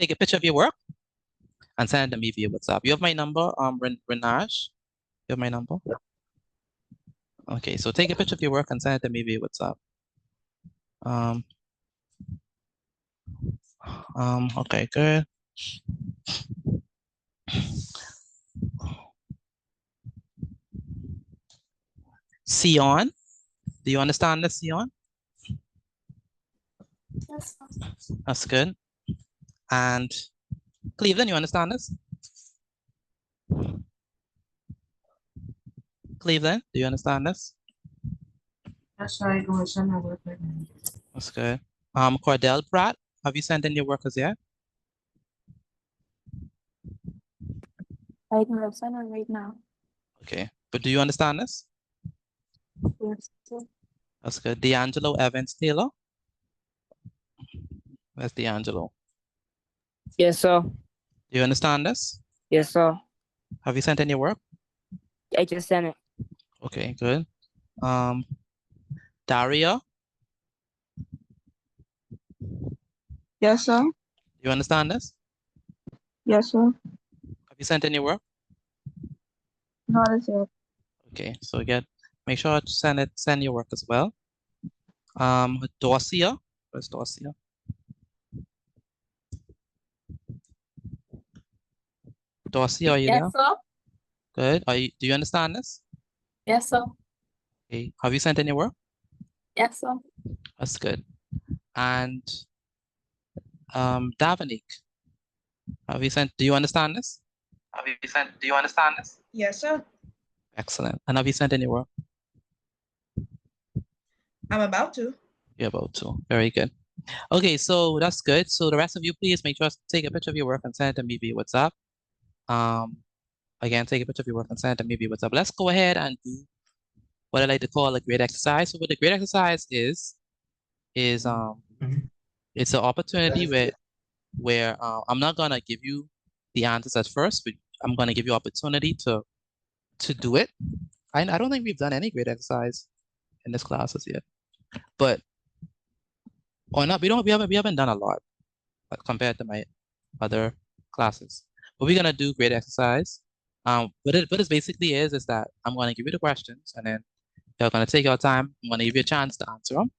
Take a picture of your work and send it to me via WhatsApp. You have my number, Renaj? You have my number? Yeah. Okay, so take a picture of your work and send it to me via WhatsApp. Okay, good. Sion, do you understand this, Sion? Yes, sir. That's good. And Cleveland, you understand this? Cleveland, do you understand this? That's right. Going to send my work right now. That's good. Cordell Pratt, have you sent in your workers yet? I can send it right now. Okay, but do you understand this? Yes, sir. That's good. D'Angelo Evans Taylor. Where's D'Angelo? Yes, sir. Do you understand this? Yes, sir. Have you sent in your work? I just sent it. Okay, good. Daria, Yes, sir. do you understand this? Yes, sir. Have you sent in your work? Not as yet. Okay, so make sure to send your work as well. Dorcia, where's Dorcia? Dorcia, are you there? Yes, sir. Good. Do you understand this? Yes, sir. Okay. Have you sent in your work? Yes, sir. That's good. And Davinique, do you understand this? Do you understand this? Yes, sir. Excellent. And have you sent any work? I'm about to. You're about to. Very good. Okay, so that's good. So the rest of you, please make sure to take a picture of your work and send it to me via WhatsApp. Again, take a picture of your work and send it to me via WhatsApp. Let's go ahead and do what I like to call a grade exercise. So what the grade exercise is it's an opportunity where I'm not gonna give you the answers at first, but I'm gonna give you opportunity to do it. I don't think we've done any grade exercise in this classes yet, but or not. We haven't done a lot compared to my other classes. But we're gonna do grade exercise. What it basically is that I'm gonna give you the questions, and then you're gonna take your time. I'm gonna give you a chance to answer them.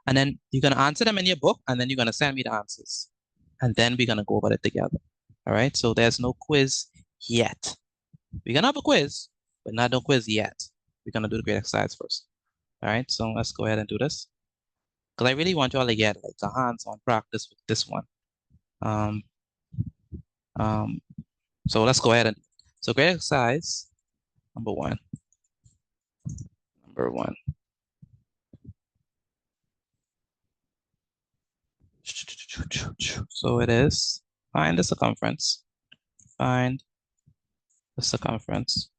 And then you're gonna answer them in your book, and then you're gonna send me the answers. And then we're gonna go over it together. All right, so there's no quiz yet. We're gonna have a quiz, but no quiz yet. We're gonna do the grade exercise first. All right, so let's go ahead and do this. because I really want y'all to get like a hands-on practice with this one. So let's go ahead and, so great exercise number one. So it is, find the circumference. Find the circumference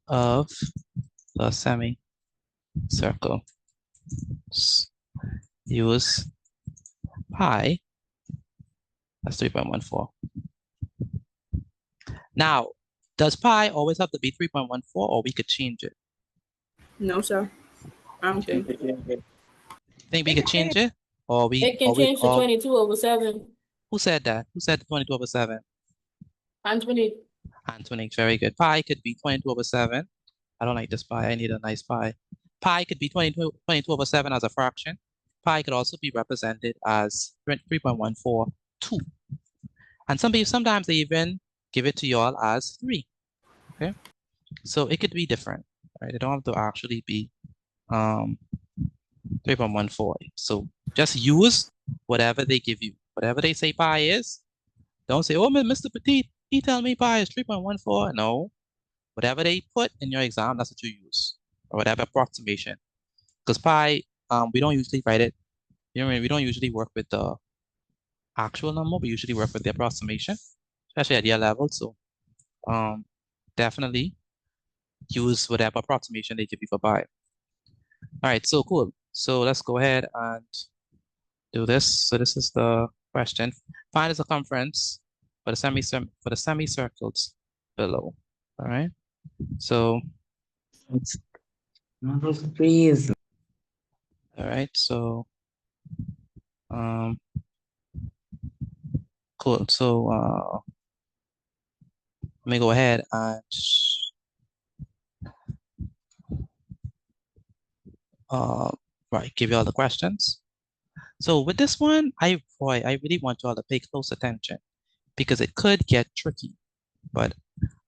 of the semicircle. Use pi, that's 3.14. Now, does pi always have to be 3.14, or we could change it? No, sir. I don't think. Think we could change it? Or we It can change to 22/7. Who said that? Who said 22/7? Anthony. Anthony, very good. Pi could be 22/7. I don't like this pi. I need a nice pi. Pi could be 22/7 as a fraction. Pi could also be represented as 3.142. And sometimes they even give it to y'all as 3. Okay, so it could be different, right? It don't have to actually be 3.14. So just use whatever they give you. Whatever they say pi is, don't say, oh, Mr. Petit, he tell me pi is 3.14. No, whatever they put in your exam, that's what you use, or whatever approximation. Because pi, we don't usually write it, you know, we don't usually work with the actual number, we usually work with the approximation, especially at year level. So definitely use whatever approximation they give you for pi. All right, so cool. So let's go ahead and do this. So this is the question. Find the circumference for the semicircles below. All right. So it's Please. all right. So cool. So let me go ahead and right, give you all the questions. So with this one, I really want you all to pay close attention because it could get tricky. But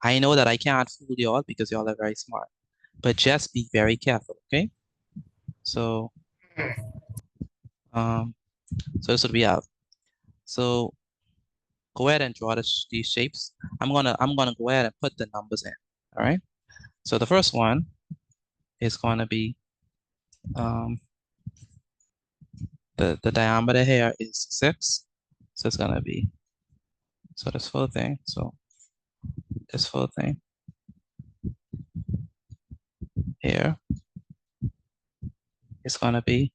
I know that I can't fool you all because you all are very smart. But just be very careful, okay? So so this is what we have. So go ahead and draw these shapes. I'm gonna go ahead and put the numbers in. All right. So the first one is gonna be the diameter here is 6. So it's gonna be this full thing. So this full thing here is gonna be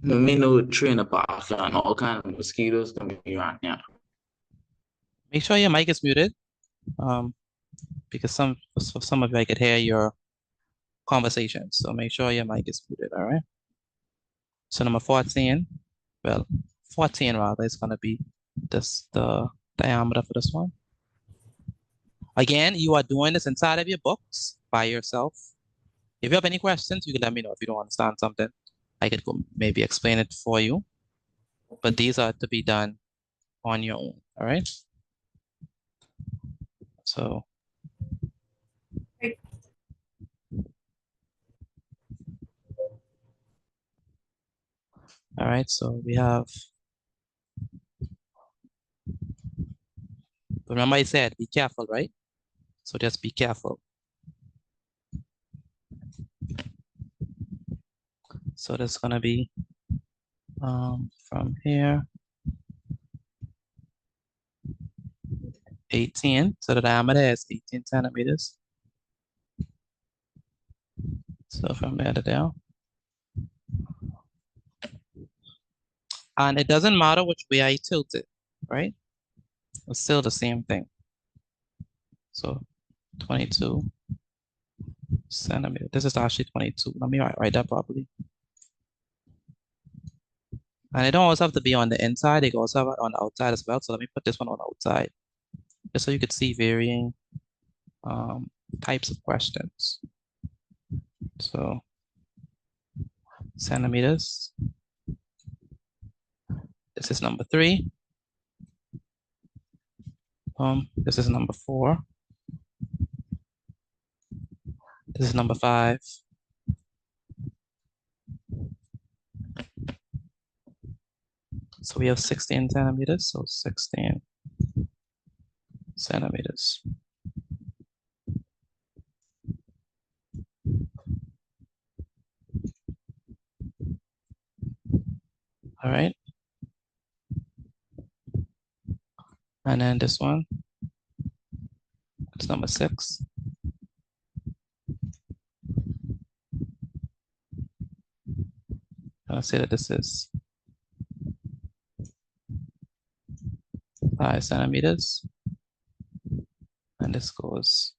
Me know tree in the park and all kind of mosquitoes can be around here. Make sure your mic is muted. Because for some of you I could hear your conversation. So make sure your mic is muted, all right? So number 14, well, 14 rather is gonna be the diameter for this one. Again, you are doing this inside of your books by yourself. If you have any questions, you can let me know. If you don't understand something, I could go maybe explain it for you. But these are to be done on your own, all right? So. All right, so we have, remember I said, be careful, right? So just be careful. So that's gonna be from here, 18. So the diameter is 18 centimeters. So from there to there. And it doesn't matter which way I tilt it, right? It's still the same thing. So 22 centimeters. This is actually 22. Let me write that properly. And it don't always have to be on the inside. It can also have it on the outside as well. So let me put this one on the outside, just so you could see varying types of questions. So centimeters. This is number 3. This is number 4. This is number 5. So we have 16 centimeters, so 16 centimeters. All right. And then this one, it's number 6. I'll say that this is 5 centimeters. And this goes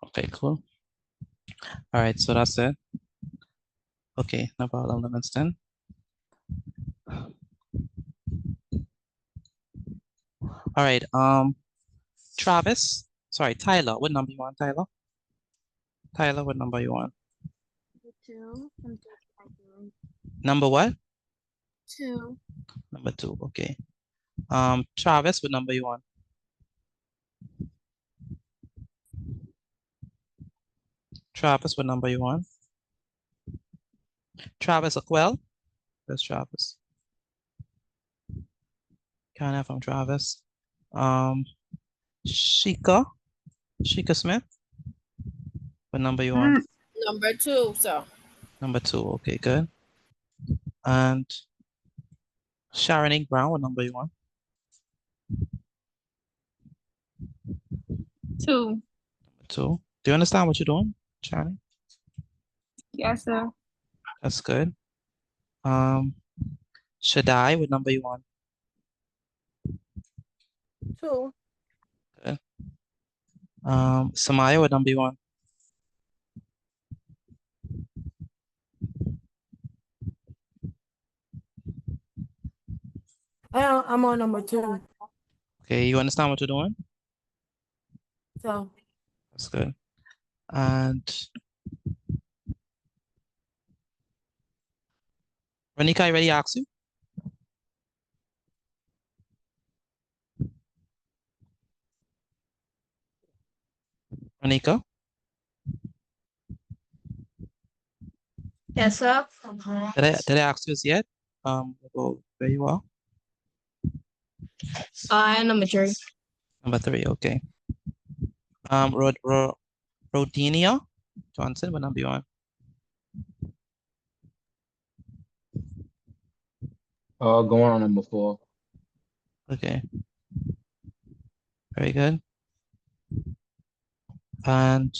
okay, cool. All right, so that's it. Okay, no problem, limits then. All right, Tyler, what number you want, Tyler? Tyler, what number you want? 2. Number what? 2. Number 2, okay. Travis, what number you want? Travis, what number you want? Travis Aquel? Where's Travis? Can't have from Travis. Shika Smith. What number you want? Number 2, sir. Number 2, okay, good. And Sharon Brown, what number you want? 2. Number 2. Do you understand what you're doing, Sharon? Yes, sir. That's good. Shaddai, what number you want? 2. Good. Samaya, what number you want? I'm on number 2. Okay, you understand what you're doing? So That's good. And Renika, I already asked you? Renika? Yes, sir. Did I ask you this yet? Go where you are? Number 3. Number 3, okay. Rodinia Johnson, what number you want? Going on number 4. Okay. Very good. And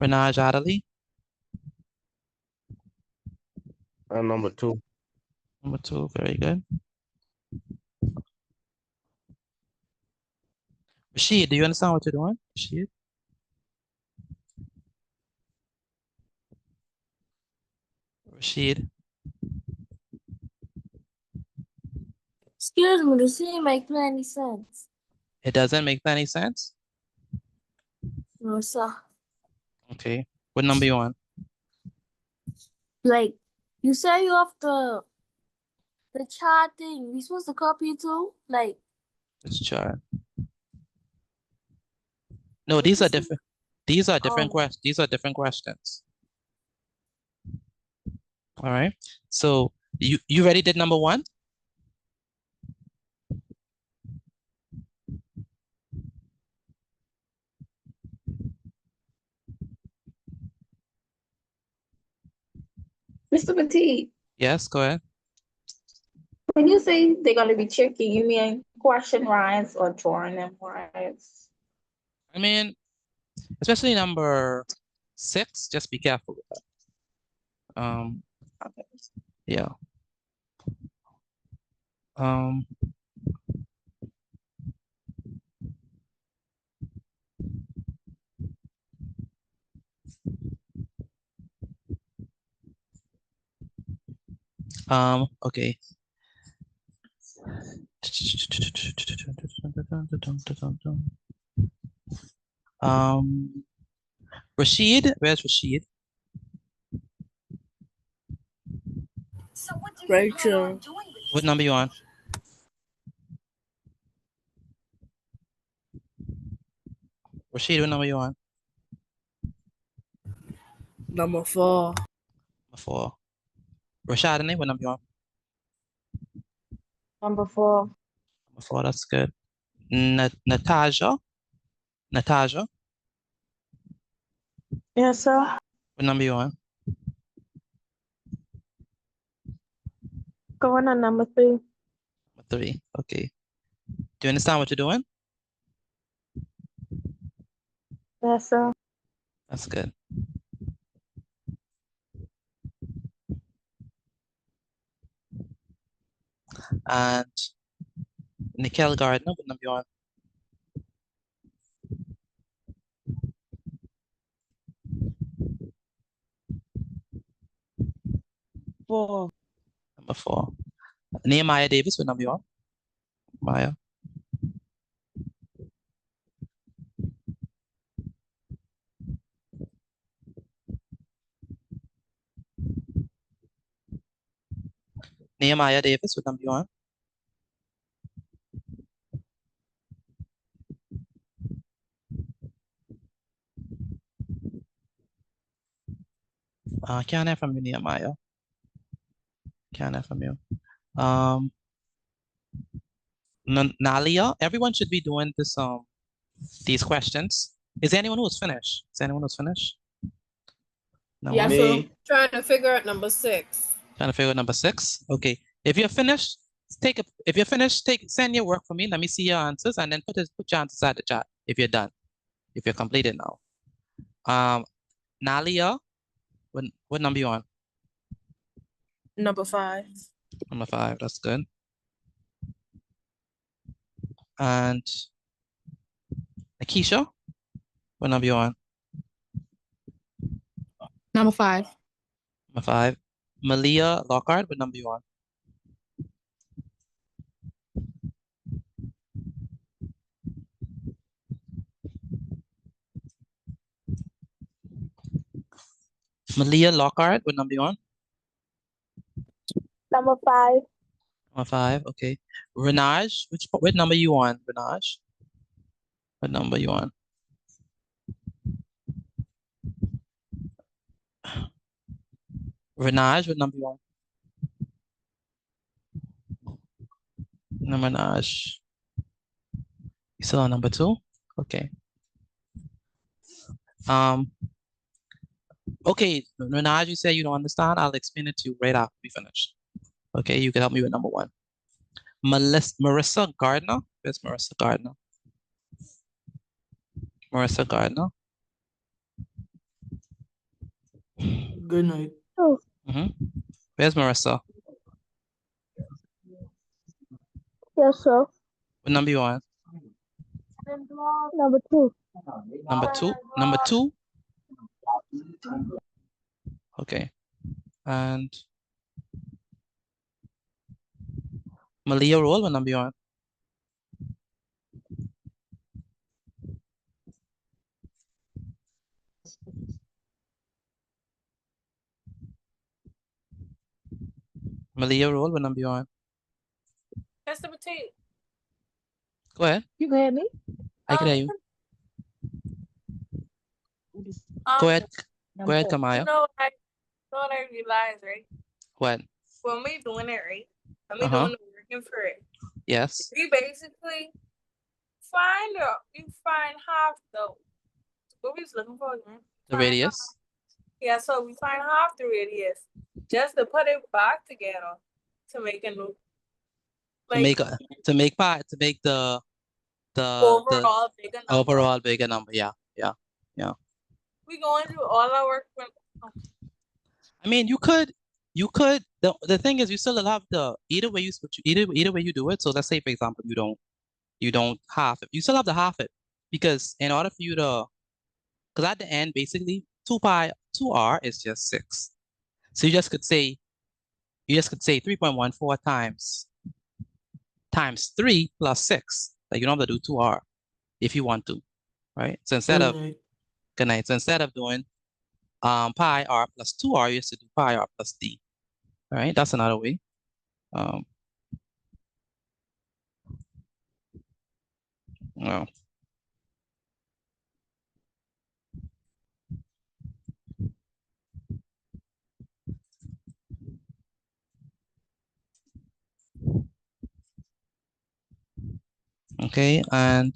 Renaj Adderley, Number 2. number 2, very good. Rashid, do you understand what you're doing? Rashid? Rashid? Excuse me, this didn't make any sense. It doesn't make any sense? No, sir. Okay. What number you want? Like, you say you have the chart thing. We supposed to copy it too? Like, This chart. No, these are different. These are different questions. These are different questions. All right. So you already did number 1? Mr. Petit, Yes, go ahead. when you say they're going to be tricky, you mean question wise or drawing them wise? I mean, especially number 6, just be careful with that. Okay. Yeah. Okay. Rashid, where's Rashid? Rachel. What number you on? Rashid, what number you on? Number 4. Number 4. Rashad, what number you on? Number 4. Number 4, that's good. Natasha? Natasha? Yes, sir. What number you on? Going on number 3. Number 3, okay. Do you understand what you're doing? Yes, sir. That's good. And Nikhil Gardner, what number you on? Number 4. Nehemiah Davis, what number you on? Maya. Nehemiah Davis, what number you on? Can't hear from you, Nehemiah. Can't hear from you. Nalia, everyone should be doing this these questions. Is there anyone who's finished? Is there anyone who's finished? No Yeah, one? so trying to figure out number 6. Trying to figure out number 6. Okay. If you're finished, send your work for me. Let me see your answers and then put your answers at the chat if you're done. If you're completed now. Nalia, what number you on? Number 5. Number 5, that's good. And Akisha, what number you on? Number 5. Number 5. Malia Lockhart, what number you on? Malia Lockhart, what number you on? Number 5. Number 5, okay. Renaj, what number you on, Renaj? What number you on? Renaj, what number you on? Number Renaj. You still on number 2? Okay. Okay, Renaj, you say you don't understand. I'll explain it to you right after we finish. Okay, you can help me with number 1. Marissa Gardner. Where's Marissa Gardner? Marissa Gardner. Good night. Where's Marissa? Yes, sir. What number you on? Number 2. Number 2? Number 2? Okay. And Malia Roll, what number you on? Malia Roll, what number you on? That's number 2. Go ahead. You can hear me? I can hear you. Go ahead. Go ahead, Kamaya. You know what I realized, right? What? When we doing it, right? When we doing the working for it, Yes. we basically find half though. What we was looking for again? The radius. Yeah, so we find half the radius just to put it back together to make a new. To make the overall bigger number. Overall bigger number. Yeah. We going through all our work. I mean, you could. The thing is, you still have either way you do it. So let's say, for example, you don't half it. You still have to half it because in order for you to, because at the end, basically 2r is just 6. So you just could say 3.14 times 3 plus 6. Like you don't have to do 2r if you want to, right? So instead of good night. So instead of doing pi r plus 2r, you used to do pi r plus d. All right, that's another way. No. Okay, and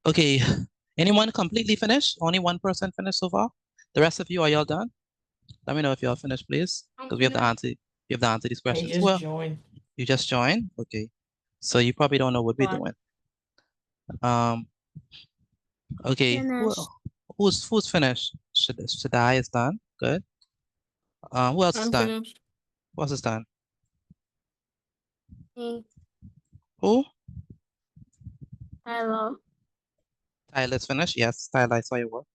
okay, anyone completely finished? Only one person finished so far? The rest of you, are y'all done? Let me know if y'all finished, please. Because we have to answer these questions. just Well, joined. you just joined? Okay. So you probably don't know what we're doing. Okay, Finished. who's finished? Shaddai is done. Good. Who else is I'm done? finished. Who else is done? Me. Who? Hello. Tyler's finished. Yes, Tyler, I saw your work.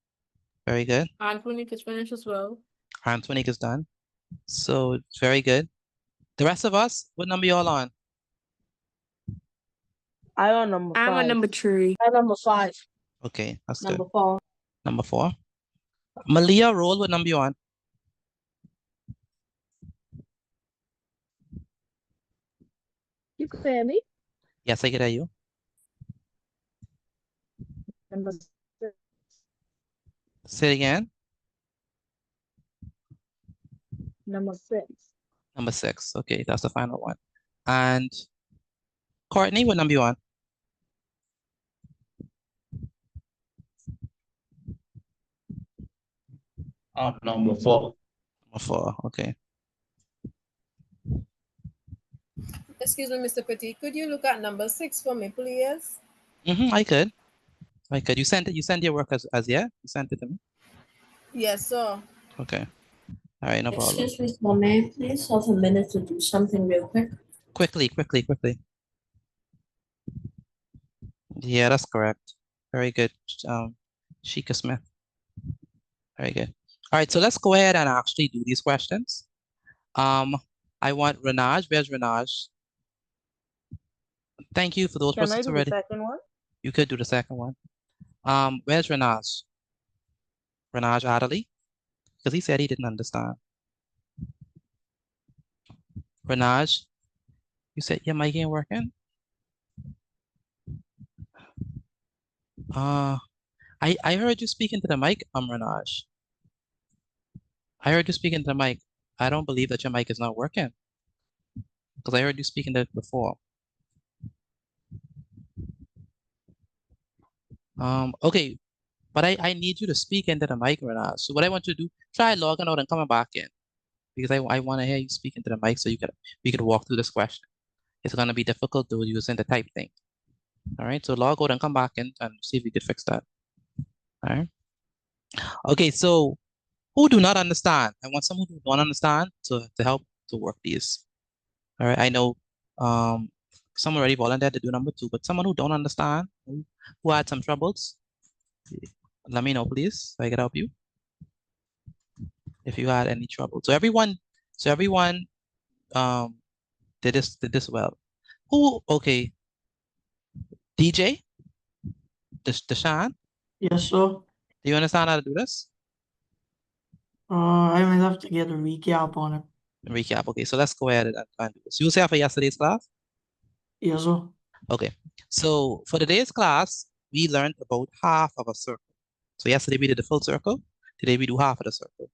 Very good. Antonique is finished as well. Antonique is done. So very good. The rest of us, what number y'all on? I'm on number 5. I'm on number 3. I'm number 5. Okay, that's Number good. 4. Number 4. Malia, roll, what number you on? You can hear me? Yes, I can hear you. Number 6. Say it again. Number 6. Number 6. Okay, that's the final one. And Courtney, what number you on? Number 4. Number 4. Okay. Excuse me, Mr. Petit, could you look at number 6 for me, please? I could. You sent it. You sent your work as yet? You sent it to me? Yes, sir. Okay. All right, no problem. Excuse me, Mommy, please have a minute to do something real quick. Quickly. Yeah, that's correct. Very good. Sheikah Smith. Very good. All right, so let's go ahead and actually do these questions. I want Renaj. Where's Renaj? Thank you for those Can I persons do already. the second one? You could do the second one. Where's Renaj? Renaj Adderley? Because he said he didn't understand. Renaj, you said your mic ain't working? I heard you speaking to the mic, Renaj. I heard you speaking to the mic. I don't believe that your mic is not working. Because I heard you speaking to it before. Okay, but I need you to speak into the mic, Renaj. So what I want you to do, try logging out and coming back in. Because I want to hear you speak into the mic so we could walk through this question. It's gonna be difficult to using the type thing. All right, so log out and come back in and see if we could fix that. All right. Okay, so who do not understand? I want someone who don't understand to help to work these. All right, I know someone already volunteered to do number 2, but someone who don't understand, who had some troubles, let me know, please, so I can help you. If you had any trouble. So everyone did this well. Who, okay. DJ? Deshaun? Yes, sir. Do you understand how to do this? I might have to get a recap on it. Recap. Okay, so let's go ahead and do this. You was here for yesterday's class? Yes, sir. Okay, so for today's class, we learned about half of a circle. So yesterday we did the full circle. Today we do half of the circle.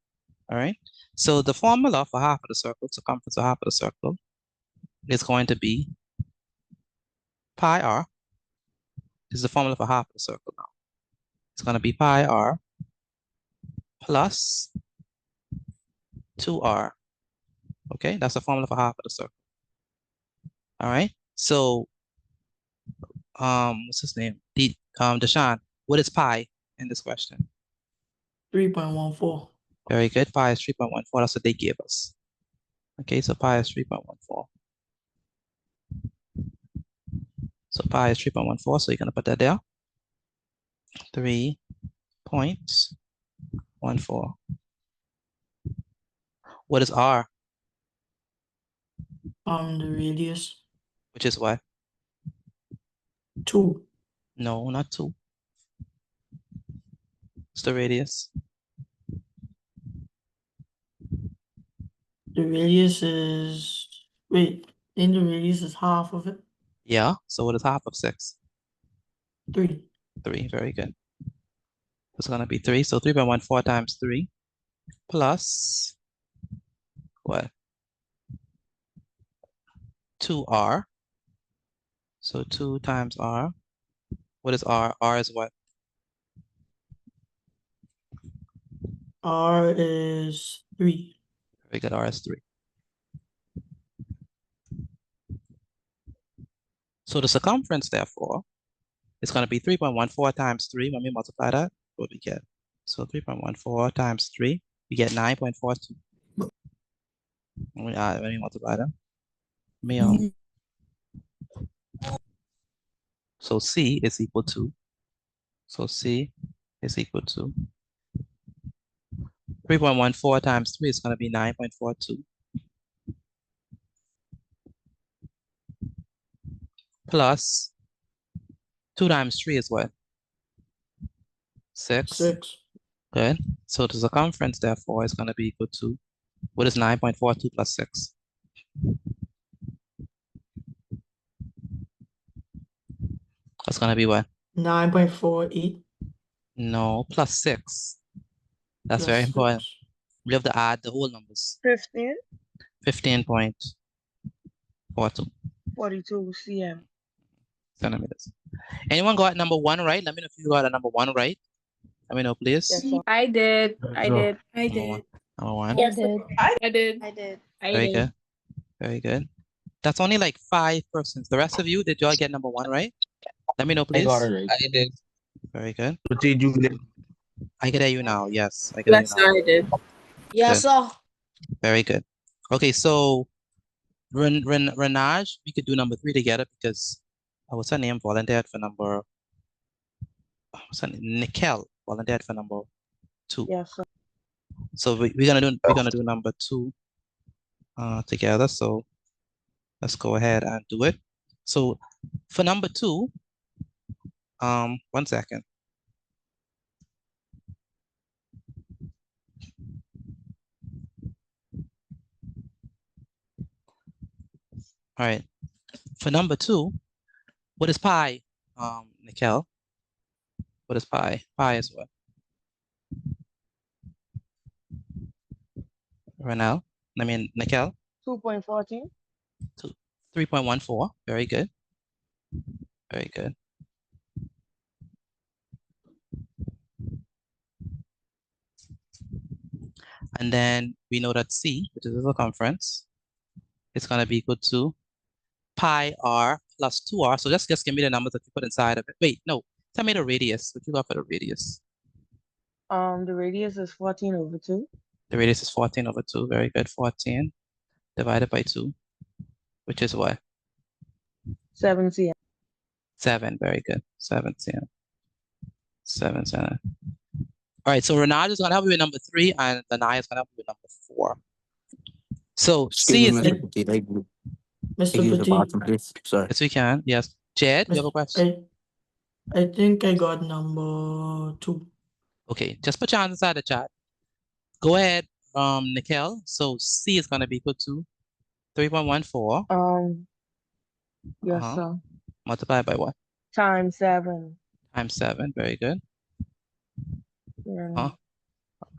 All right. So the formula for half of the circle, circumference of half of the circle, is going to be pi r. This is the formula for half of the circle now. It's going to be pi r plus 2r. Okay, that's the formula for half of the circle. All right. So, what's his name? Deshaun, what is pi in this question? 3.14. Very good. Pi is 3.14. That's what they gave us. Okay, so pi is 3.14. So pi is 3.14. So you're gonna put that there. 3.14. What is r? The radius. Which is what? 2. No, not 2. It's the radius. The radius is, wait, then the radius is half of it. Yeah, so what is half of 6? 3. 3, very good. It's gonna be 3, so 3.14 times 3 plus what? 2r. So 2 times r. What is r? R is what? R is 3. Very good, r is 3. So the circumference, therefore, is going to be 3.14 times 3. When we multiply that, what we get? So 3.14 times 3, we get 9.42. When we multiply that. So C is equal to, so C is equal to 3.14 times 3 is going to be 9.42 plus 2 times 3 is what? 6. 6. Good. So the circumference, therefore, is going to be equal to, what is 9.42 plus 6? That's going to be what? 9.48. No, plus 6. That's plus very 6. important. We have to add the whole numbers. 15. 15.42 42 cm. centimeters. Anyone got number 1 right? Let me know if you got a number 1 right. Let me know, please. I did. I No. did. I Number 1. did. Number 1. I did. I did. I did. Very good. Very good. That's only like 5 persons. The rest of you, did y'all get number 1 right? Let me know, I please. got it right. I did. Very good. What did you get? I can hear you now. Yes, I can hear you Yes, now. I did. Yes, sir. Very good. Okay, so Renage, we could do number 3 together because what's her name? Volunteered for number. What's her name? Nikel volunteered for number 2. Yes, sir. So we're gonna do number 2 together. So let's go ahead and do it. So for number 2, 1 second. All right. For number 2, what is pi? Nikel. What is pi? Pi is what? Nikel. 2.14. 3.14. Very good. Very good. And then we know that C, which is the circumference, is going to be equal to pi r plus 2r. So just give me the numbers that you put inside of it. Wait, no. Tell me the radius. What you got for the radius? The radius is 14 over 2. The radius is 14 over 2. Very good. 14 divided by 2, which is what? 7 cm. 7. Very good. 7 cm. 7 cm. All right, so Renard is going to help you with number 3, and Danai is going to help you with number 4. So C is... Mr. Petit, I use the Mr. bottom, Petit, please. Sorry. Yes, we can. Yes. Jed, you have a question? I think I got number 2. Okay, just put your hands inside the chat. Go ahead, Nikhil. So C is going to be equal to 3.14. Yes, sir. Multiplied by what? Times 7. Times 7. Very good.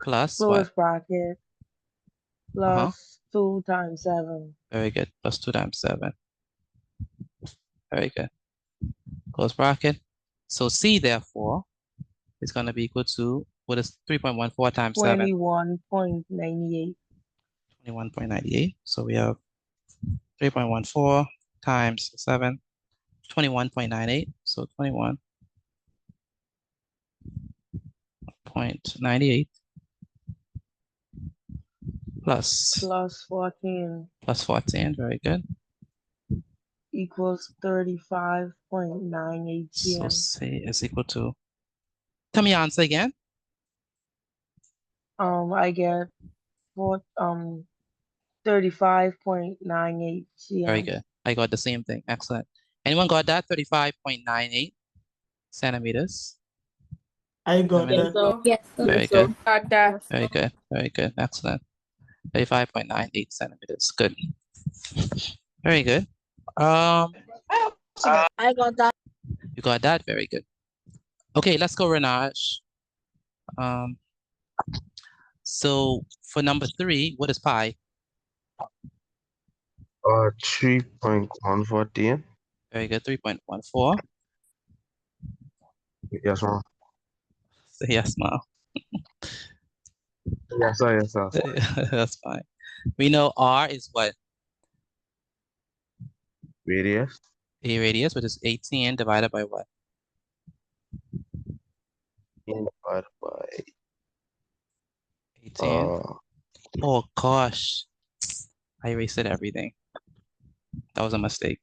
Plus Close what? bracket. Plus 2 times 7. Very good. Plus 2 times 7. Very good. Close bracket. So C, therefore, is going to be equal to, what is 3.14 times 7? 21.98. 21.98. So we have 3.14 times 7, 21.98. So 21.98 plus 14. Plus 14. Very good. Equals 35.98 So cm. C is equal to, tell me your answer again. I get 35.98 cm. Very good. I got the same thing. Excellent. Anyone got that? 35.98 centimeters. I got Centimeters. that. So, Yes. Very so good. got that. Very good. Very good. Excellent. 35.98 centimeters. Good. Very good. I got that. You got that? Very good. Okay, let's go, Renaj. So for number 3, what is pi? 3.114. Very good. 3.14. Yes, ma'am. Say yes, ma'am. Yes, sir. Yes, sir. That's fine. We know r is what? Radius. A radius, which is 18 divided by what? Divided by 18. Oh gosh, I erased everything. That was a mistake.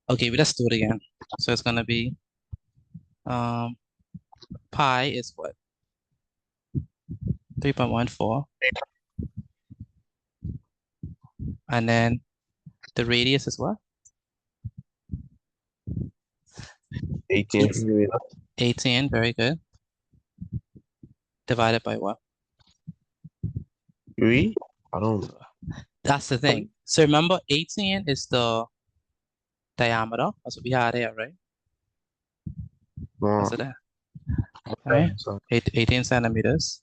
Okay, but let's do it again. So it's gonna be pi is what? 3.14. And then the radius is what? 18. 18, very good. Divided by what? 3. I don't. That's the thing. So remember, 18 is the diameter. That's what we had here, right? That's it there. Right? 18 centimeters.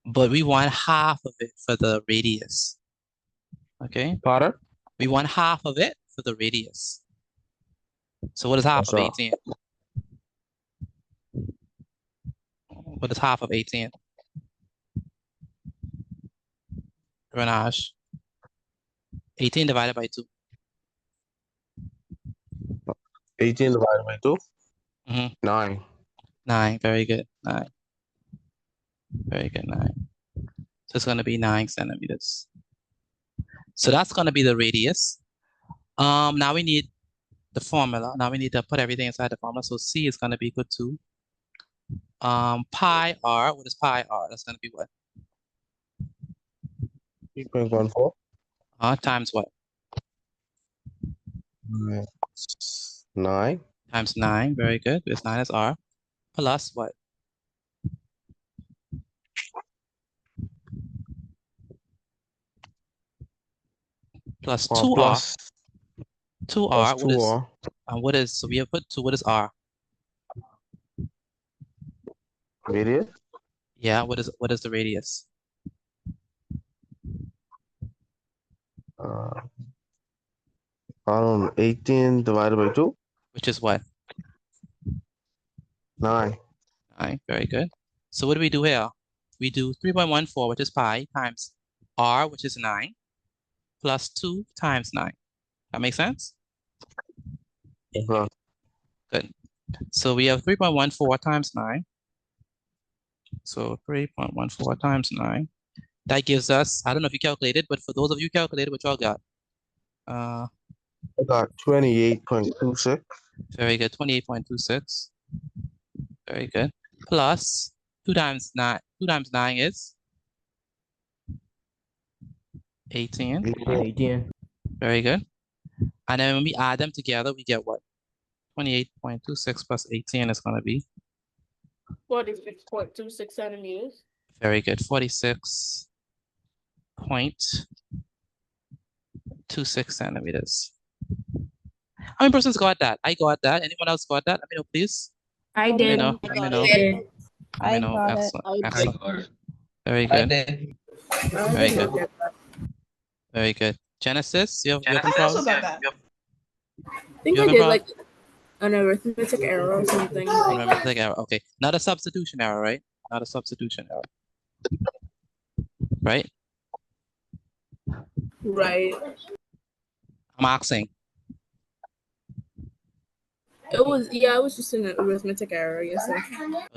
But we want half of it for the radius. Okay? Pardon? We want half of it for the radius. So what is half of 18? What is half of 18? Renaj. 18 divided by 2. 18 divided by 2? 9. 9, very good. 9. Very good, 9. So it's going to be 9 centimeters. So that's going to be the radius. Now we need the formula. Now we need to put everything inside the formula. So C is going to be equal to pi r. What is pi r? That's going to be what? 3.14. Times what? 9. Times 9. Very good. Because 9 is r. Plus what? Plus 2r. Plus 2r. plus What is 2r. and what is, so we have put 2. What is r? Radius? Yeah, what is the radius? I don't know, 18 divided by 2? Which is what? 9. 9, very good. So what do we do here? We do 3.14, which is pi, times r, which is 9, plus 2 times 9. That makes sense? Good. So we have 3.14 times 9. So 3.14 times 9. That gives us, I don't know if you calculated, but for those of you calculated, what y'all got? I got 28.26. Very good, 28.26. Very good. Plus 2 times 9. 2 times 9 is 18. 18. Very good. And then when we add them together, we get what? 28.26 plus 18 is going to be? 46.26 centimeters. Very good. 46.26 centimeters. How many persons got that? I got that. Anyone else got that? Let me know, please. I Let me did. know. Let me know. Let me know. Excellent. Excellent. Very good. Very good. Very good. Genesis, you have a problem? I think You I have a did problem? like an arithmetic error or something. Arithmetic error. Okay. Not a substitution error, right? Not a substitution error. Right? Right. I'm asking. It was just an arithmetic error, yes sir.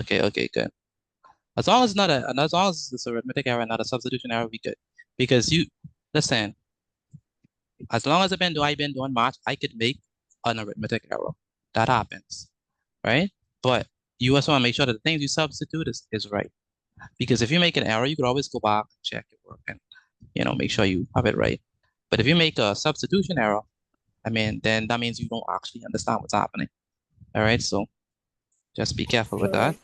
Okay, okay, good. As long as it's arithmetic error, not a substitution error, we good. Because listen, as long as I've been doing math, I could make an arithmetic error. That happens, right? But you also want to make sure that the things you substitute is right. Because if you make an error, you could always go back and check your work and make sure you have it right. But if you make a substitution error, I mean, then that means you don't actually understand what's happening. All right, so just be careful with that.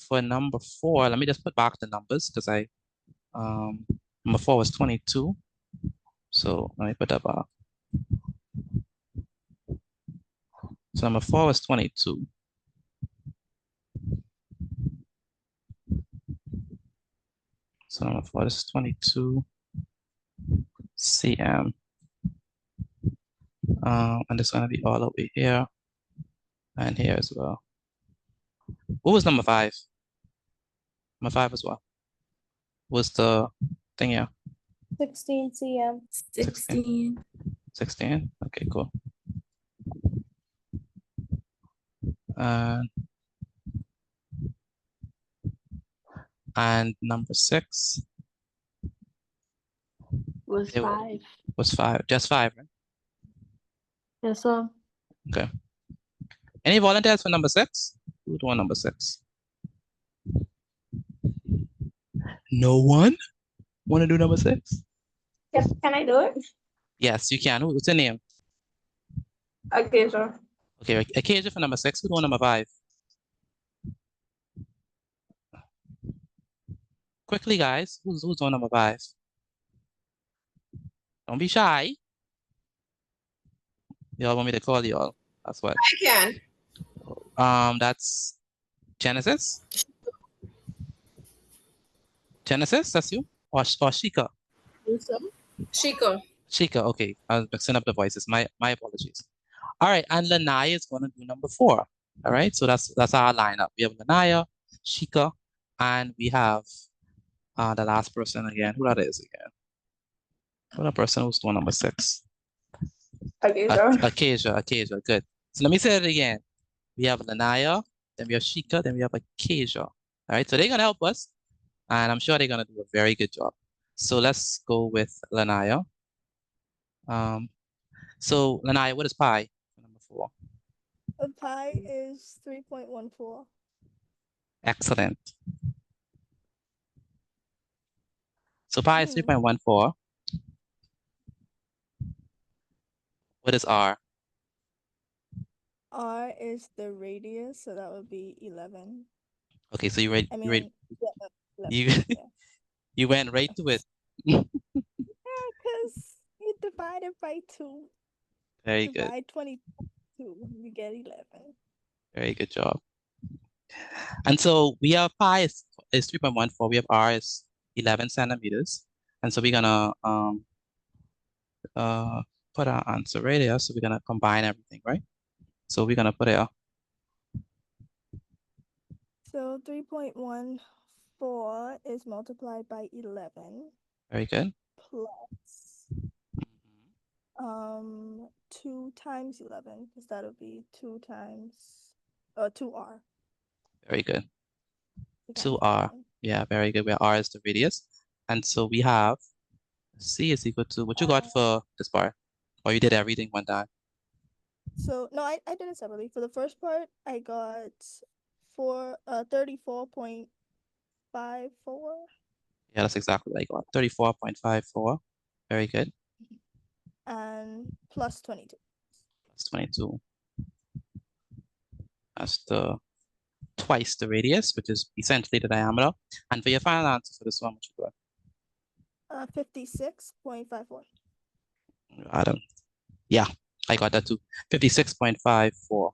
For number 4, let me just put back the numbers because number 4 was 22. So let me put that back. So number 4 was 22. So number 4 is 22 cm. And it's gonna be all over here and here as well. What was number 5? Number 5 as well. Was the thing here? 16 cm. 16. 16. Okay, cool. And number 6 Was 5. Was 5. Just 5, right? Yes, sir. Okay. Any volunteers for number 6? Who's doing number 6? No one want to do number 6? Can I do it? Yes, you can. What's your name? Okay, sure. Okay, Acacia for number 6. Who's doing number 5? Quickly, guys. Who's on number 5? Don't be shy. Y'all want me to call y'all? That's what. I can. That's Genesis. Genesis, that's you? Or Shika? Shiko. Shika, okay. I was mixing up the voices. My apologies. All right, and Lanaya is going to do number 4. All right, so that's our lineup. We have Lanaya, Shika, and we have the last person again. Who that is again? Who the person who's doing number 6? Acacia, good. So let me say it again. We have Lanaya, then we have Shika, then we have Acacia. All right, so they're going to help us, and I'm sure they're going to do a very good job. So let's go with Lanaya. So Lanaya, what is pi for number 4? Pi is 3.14. Excellent. So pi is 3.14. What is r? R is the radius, so that would be 11. Okay, so you read. You you went right to it. Yeah, because you divide it by 2. Very good. Divide 22, you get 11. Very good job. And so we have pi is 3.14. We have r is 11 centimeters. And so we're gonna put our answer right here. So we're gonna combine everything, right? So we're gonna put it. So 3.14 is multiplied by 11. Very good. Plus 2 times 11, because that'll be 2r. Very good. 2r. Yeah, very good. Where r is the radius. And so we have c is equal to what you got for this part? Or you did everything one time? So no, I did it separately. For the first part, I got 34.54. Yeah, that's exactly what I got. 34.54. Very good. And plus 22. Plus 22. That's twice the radius, which is essentially the diameter. And for your final answer for this one, what you got? 56.54. Adam. Yeah, I got that too. 56.54.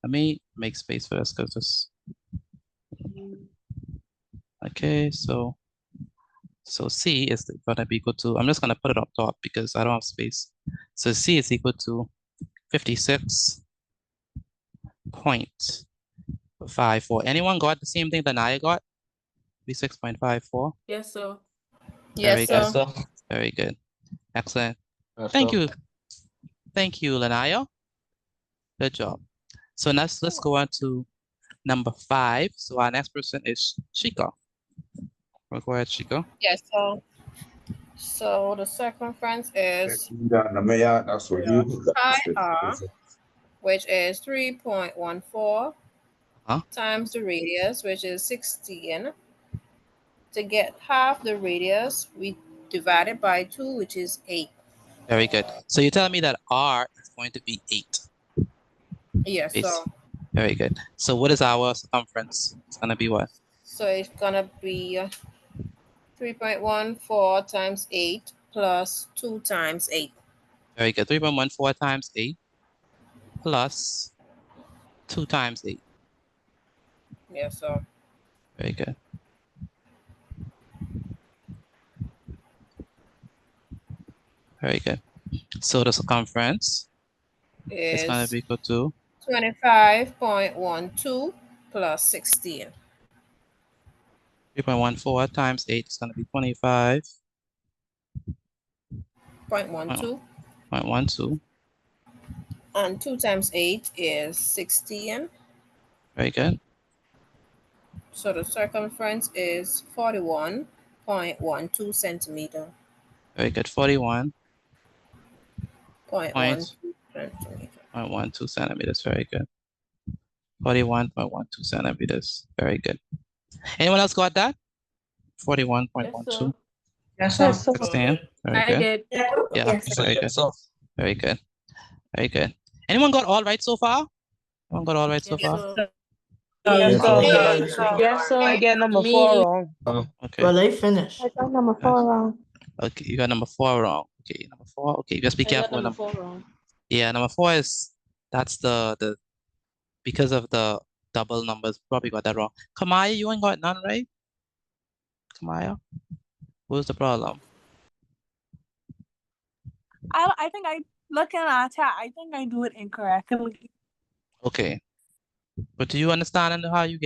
Let me make space for this because this. Okay, so C is gonna be equal to, I'm just gonna put it up top because I don't have space. So C is equal to 56.54. Anyone got the same thing that I got? 56.54. Yes, sir. Very Yes, good. sir. Very good. Excellent. Yes, Thank sir. you. Thank you, Lanaya. Good job. So let's go on to number 5. So our next person is Shika. Well, go ahead, Shika. Yes, so the circumference is pi r, which is 3.14 times the radius, which is 16. To get half the radius, we divide it by 2, which is 8. Very good. So you tell me that R is going to be 8. Yes, so very good. So what is our circumference? It's gonna be what? So it's gonna be 3.14 times 8 plus 2 times 8. Very good. 3.14 times 8 plus 2 times 8. Yeah, so Very good. Very good. So the circumference is going to is be equal to 25.12 plus 16. 3.14 times 8 is going to be 25. 0.12. 0.12. And 2 times 8 is 16. Very good. So the circumference is 41.12 centimeter. Very good. 41. 0.12 centimeter. 0.12 centimeters. Very good. 41.12 centimeters. Very good. Anyone else got that? 41.12. Yes, sir. 16. Very I good. did. Yeah. Yes, Very good. Very good. Very good. Anyone got all right so far? Anyone got all right so far? Yes, sir. Yes, sir. I get number Me. 4 wrong. Okay. Well, I finished. I got number 4 wrong. Okay, you got number 4 wrong. Okay, number 4. Okay, just be careful. Number 4 wrong. Yeah, number 4 is that's the because of the double numbers, probably got that wrong. Kamaya, you ain't got none, right? Kamaya, what's the problem? I think I looking at it. I think I do it incorrectly. Okay, but do you understand and how we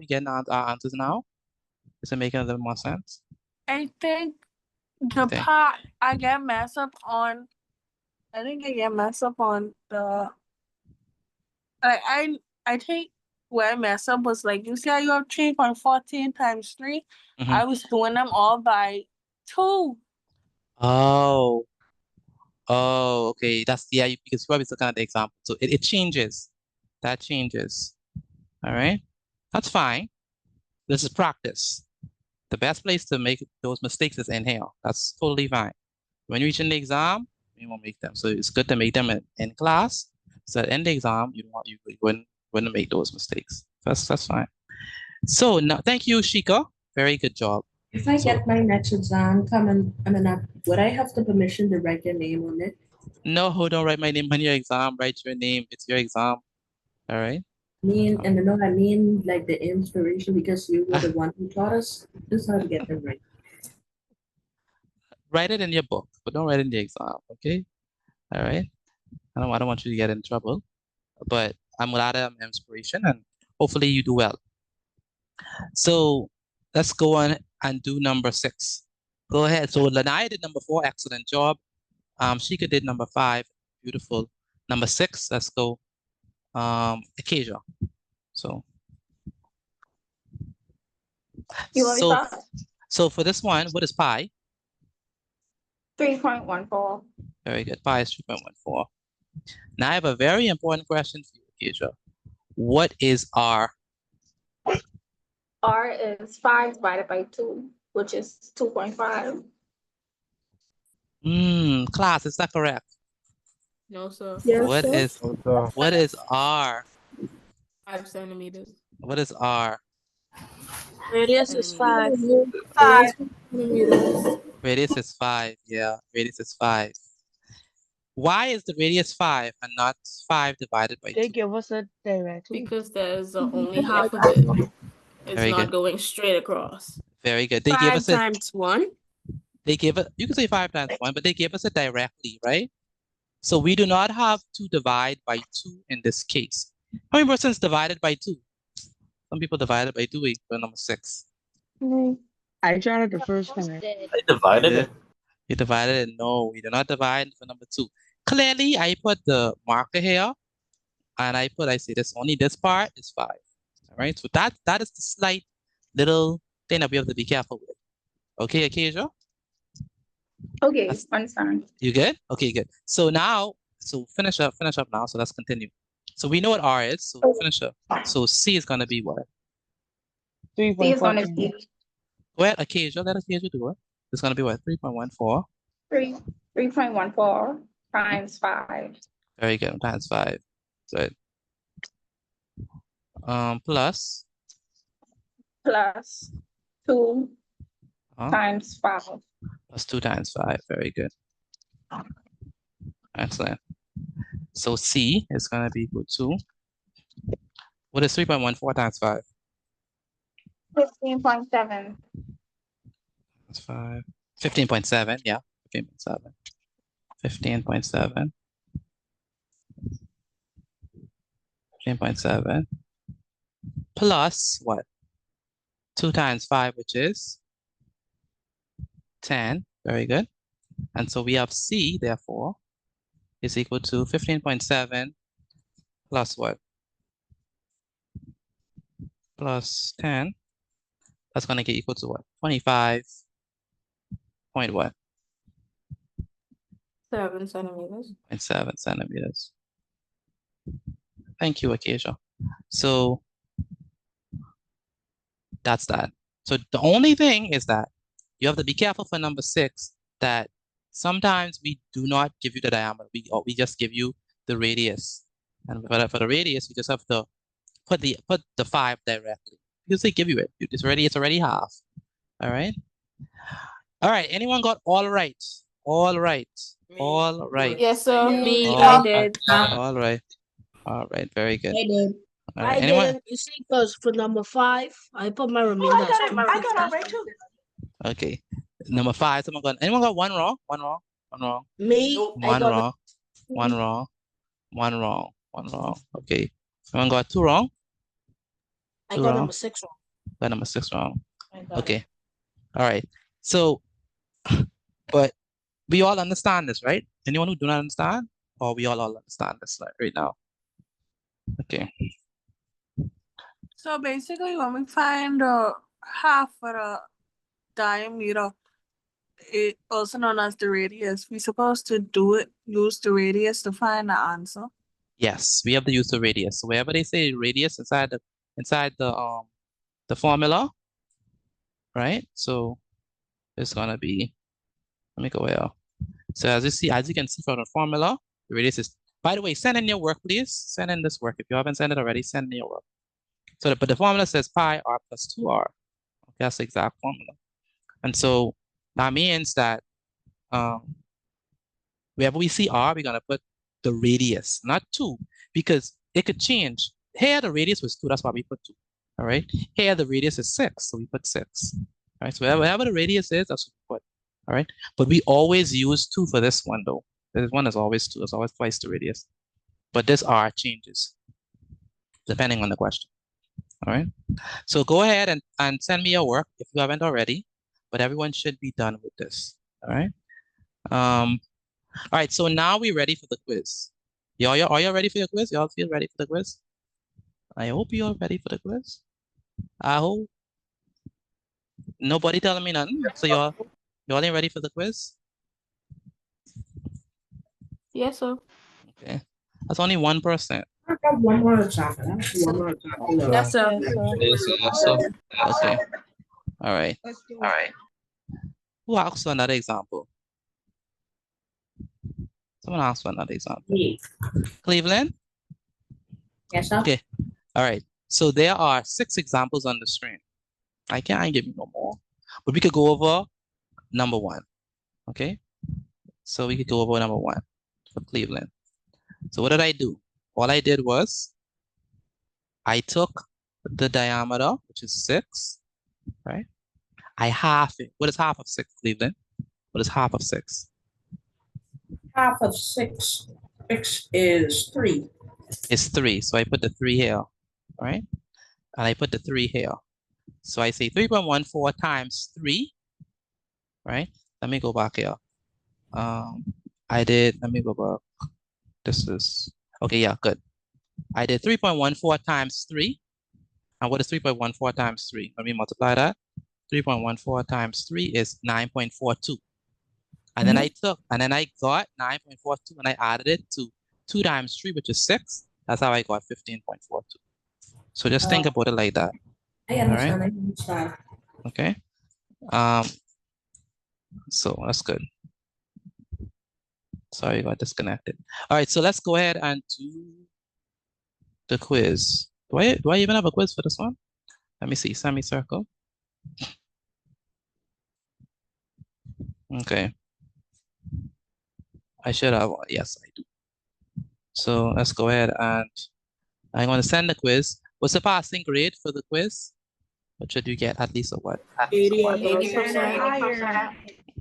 get our answers now? Is it making a little more sense? I think the Okay. part I get messed up on. I think I get messed up on the. I think where I messed up was like you see how you have 3.14 times 3. I was doing them all by 2. Oh, okay. That's because you're probably looking at the example. So it changes. That changes. All right. That's fine. This is practice. The best place to make those mistakes is in here. That's totally fine. When you reach in the exam, you won't make them. So it's good to make them in class. So that in the exam, you wouldn't make those mistakes. That's fine. So now, thank you, Shika. Very good job. If I get my next exam would I have the permission to write your name on it? No, don't write my name on your exam. Write your name. It's your exam. All right. I mean like the inspiration because you were the one who taught us just how to get them right. Write it in your book, but don't write it in the exam. Okay. All right. I don't want you to get in trouble, but I'm glad I'm inspiration and hopefully you do well. So let's go on and do number 6. Go ahead. So Lanaya did number 4, excellent job. Shika did number 5, beautiful. Number 6, let's go. Acacia. So so for this one, what is pi? 3.14. Very good. Pi is 3.14. Now I have a very important question for you, Acacia. What is R? R is 5 divided by 2, which is 2.5. Class, is that correct? No, sir. Yes, What sir. is R? 5 centimeters. What is R? Radius is 5. 5 centimeters. Radius is 5. Yeah, radius is 5. Why is the radius 5 and not 5 divided by 2? They give us a directly. Because there's only half of it. It's Very not good. going straight across. Very good. They gave us 5 times 1. They gave it. You can say 5 times 1, but they gave us it directly, right? So we do not have to divide by 2 in this case. How many persons divided by 2? Some people divided by 2 equal number 6. I tried it the first time. I divided it. You divided it? No, we do not divide for number 2. Clearly, I put the marker here, and I say this only this part is 5. All right, so that is the slight little thing that we have to be careful with. Okay, Acacia? Okay, understand. You good? Okay, good. So now, finish up now. So let's continue. So we know what R is. So finish up. So C is gonna be what? C is gonna be Go ahead, Acacia. Let Acacia do it. It's gonna be what? 3.14. 3. 3.14 times 5. Very good. Times 5. Good. Plus 2 huh? times 5. Plus 2 times 5. Very good. Excellent. So C is going to be equal to, what is 3.14 times 5? 15.7. That's 5. 15.7. Yeah. 15.7. 15.7. 15.7. Plus what? 2 times 5, which is 10. Very good. And so we have C, therefore, is equal to 15.7 plus what? Plus 10. That's going to get equal to what? 25 point what? 7 centimeters. 0.7 centimeters. Thank you, Acacia. So that's that. So the only thing is that you have to be careful for number 6 that sometimes we do not give you the diameter. We just give you the radius. And for the radius, we just have to put the 5 directly. Because they give you it. It's already half. All right. All right. Anyone got all right? All right. All right. Yes, sir. Me, All I right. did. All right. All right. Very good. I did. All right. I Anyone? didn't. You see, because for number 5, I put my remainder. I got all right too. Okay. Number 5. Anyone got one wrong? One wrong. One wrong. Me, I One got wrong. One wrong. One wrong. One wrong. Okay. Someone got 2 wrong? I 2 got wrong. number 6 wrong. Got number 6 wrong. I got Okay. it. All right. So, but we all understand this, right? Anyone who do not understand? Or we all understand this right now? Okay. So basically, when we find half for the diameter, it also known as the radius, we're supposed to use the radius to find the answer. Yes, we have to use the radius. So wherever they say radius inside the formula, right? So it's gonna be, let me go here. So as you can see from the formula, the radius is, by the way, send in your work, please. Send in this work. If you haven't sent it already, send in your work. So but the formula says pi r plus 2r. Okay, that's the exact formula. And so that means that wherever we see r, we're gonna put the radius, not 2, because it could change. Here the radius was 2, that's why we put 2. All right. Here the radius is 6, so we put 6. All right. So wherever the radius is, that's what we put. All right. But we always use 2 for this one though. This one is always 2. It's always twice the radius. But this r changes depending on the question. All right. So go ahead and send me your work if you haven't already. But everyone should be done with this. All right. All right. So now we're ready for the quiz. Are y'all ready for your quiz? Y'all feel ready for the quiz? I hope you're ready for the quiz. I hope. Nobody telling me nothing. So y'all ain't ready for the quiz? Yes, sir. Okay. That's only 1%. I got one more example. One more example. Yes, sir. Yes, sir. Okay. All right. All right. Who asked for another example? Someone asked for another example. Me. Cleveland? Yes, sir. Okay. All right. So there are 6 examples on the screen. I can't give you no more. But we could go over number 1. Okay. So we could go over number 1 for Cleveland. So what did I do? All I did was I took the diameter, which is 6, right? I half it. What is half of 6, Cleveland? What is half of 6? Half of 6. 6 is 3. It's 3. So I put the 3 here, right? And I put the 3 here. So I say 3.14 times 3, right? Let me go back here. Let me go back. This is, okay, yeah, good. I did 3.14 times 3. And what is 3.14 times 3? Let me multiply that. 3.14 times 3 is 9.42. And then I got 9.42 and I added it to 2 times 3, which is 6. That's how I got 15.42. So just think about it like that. I understand. I understand. Okay. So that's good. Sorry, got disconnected. All right, so let's go ahead and do the quiz. Do I even have a quiz for this one? Let me see, semicircle. Okay. I should have one. Yes, I do. So let's go ahead and I'm going to send the quiz. What's the passing grade for the quiz? What should you get? At least a what? 80%.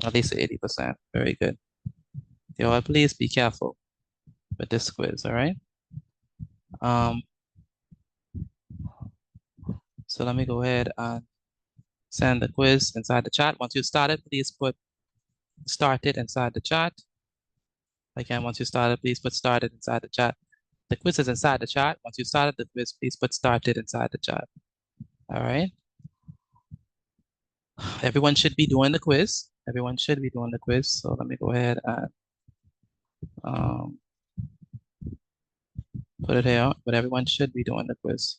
At least 80%. Very good. Y'all, please be careful with this quiz, all right? So let me go ahead and send the quiz inside the chat. Once you start it, please put started inside the chat. Again, once you started, please put started inside the chat. The quiz is inside the chat. Once you started the quiz, please put started inside the chat. All right. Everyone should be doing the quiz. Everyone should be doing the quiz. So let me go ahead and put it here, but everyone should be doing the quiz.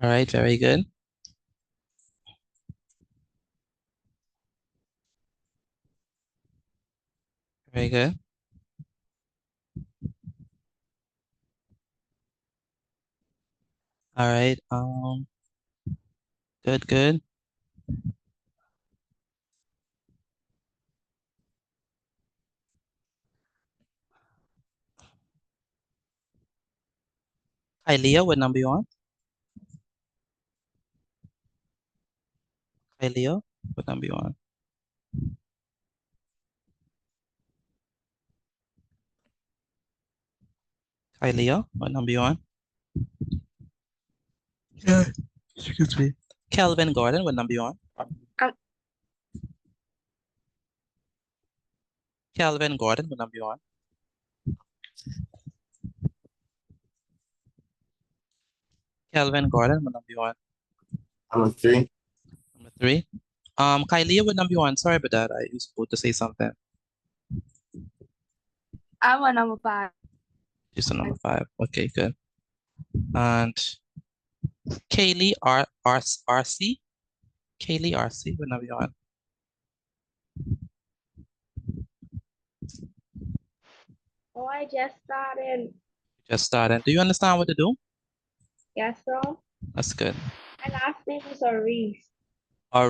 All right, very good. Very good. All right. Good. Hi, Leah, what number you on? Hi, Leo, what number you on? Hi, Leo, what number you on? Yeah, excuse me. Kelvin Gordon, what number you on? Kelvin Gordon, what number you on? Kelvin Gordon, what number you on? Number 3. Number 3. Kylie, what number you on? Sorry about that. I was supposed to say something. I'm on number 5. Just a number 5. Okay, good. And Kaylee RC. Kaylee RC, what number you on? Oh, I just started. Just started. Do you understand what to do? Yes, sir. That's good. My last name is Aris.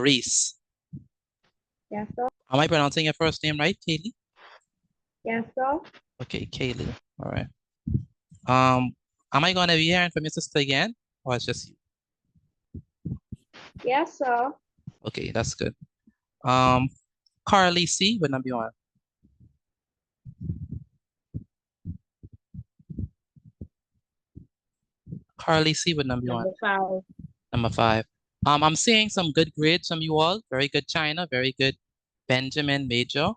Reese. Yes, sir. Am I pronouncing your first name right, Kaylee? Yes, sir. Okay, Kaylee. All right. Am I gonna be hearing from your sister again, or it's just you? Yes, sir. Okay, that's good. Carly C, what number you on? Carly C, what number you on? Number 5. Number 5. I'm seeing some good grades from you all. Very good, China. Very good, Benjamin Major.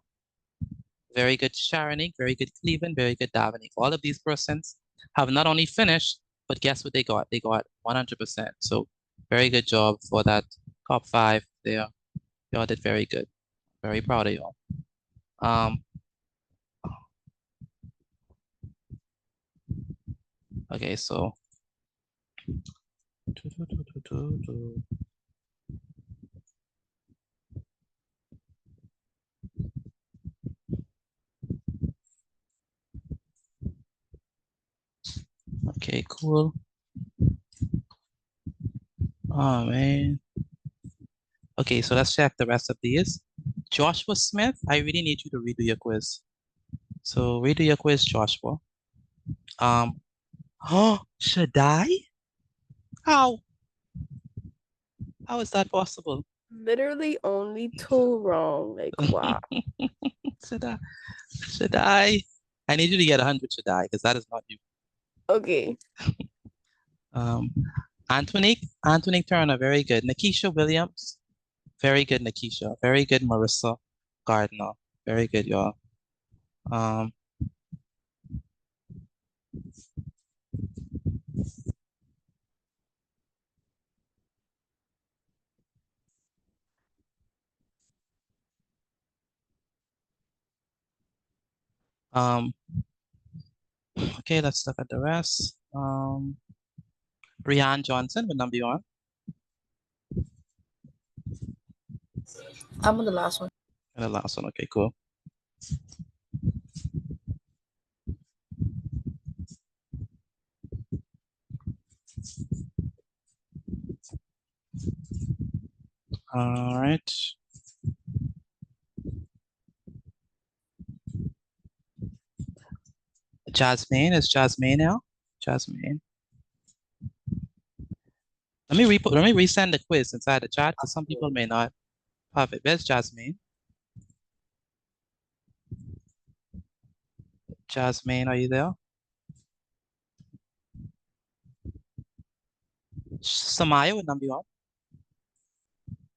Very good, Sharonique. Very good, Cleveland. Very good, Dominic. All of these persons have not only finished, but guess what they got? They got 100%. So very good job for that top 5 there. Y'all did very good. Very proud of y'all. Okay, so okay, cool. Oh man. Okay, so let's check the rest of these. Joshua Smith, I really need you to redo your quiz. So redo your quiz, Joshua. Should I? How? How is that possible? Literally only 2 wrong. Like, wow. Should I? I need you to get 100, should I? Because that is not you. Okay. Anthony Turner, very good. Nikisha Williams, Very good, Nikisha. Very good, Marissa Gardner. Very good, y'all. Okay, let's look at the rest. Brianne Johnson, what number you on? I'm on the last one. And the last one, okay, cool. All right. Jasmine, is Jasmine now? Jasmine. Let me resend the quiz inside the chat because some people may not have it. Where's Jasmine? Jasmine, are you there? Samaya, what number you on?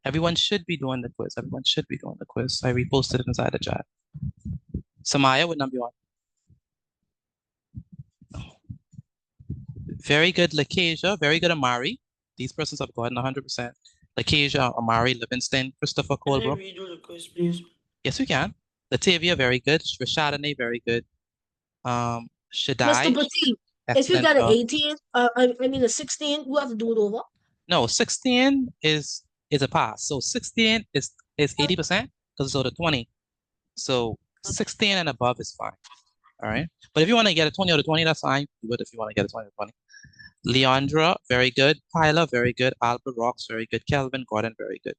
Everyone should be doing the quiz. Everyone should be doing the quiz. I reposted it inside the chat. Samaya, what number you on? Very good, Lakesia. Very good, Amari. These persons have gotten 100%. Lakesia, Amari, Livingston, Christopher Can I Colebrook. redo the quiz, please? Yes, we can. Latavia, very good. Rashadane, very good. Mr. Shaddai, Petit, if you excellent got an job. 18, I mean a 16, you have to do it over. No, 16 is a pass. So 16 is 80% because it's over 20. So 16 and above is fine. All right. But if you want to get a 20 out of 20, that's fine. Do it if you want to get a 20 out of 20. Leandra, very good. Tyler, very good. Albert Rocks, very good. Kelvin Gordon, very good.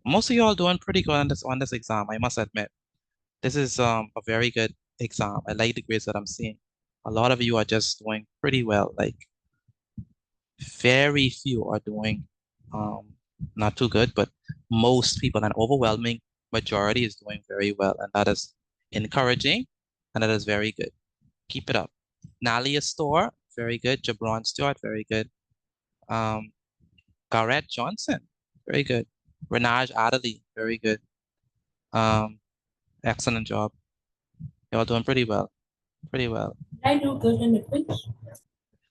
Most of you all doing pretty good on this exam, I must admit. This is a very good exam. I like the grades that I'm seeing. A lot of you are just doing pretty well. Like very few are doing not too good, but most people, an overwhelming majority is doing very well. And that is encouraging and that is very good. Keep it up. Nalia Store, very good. Jabron Stewart, very good. Garrett Johnson, very good. Renaj Adderley, very good. Excellent job. You're doing pretty well. Pretty well. I do good in the quiz.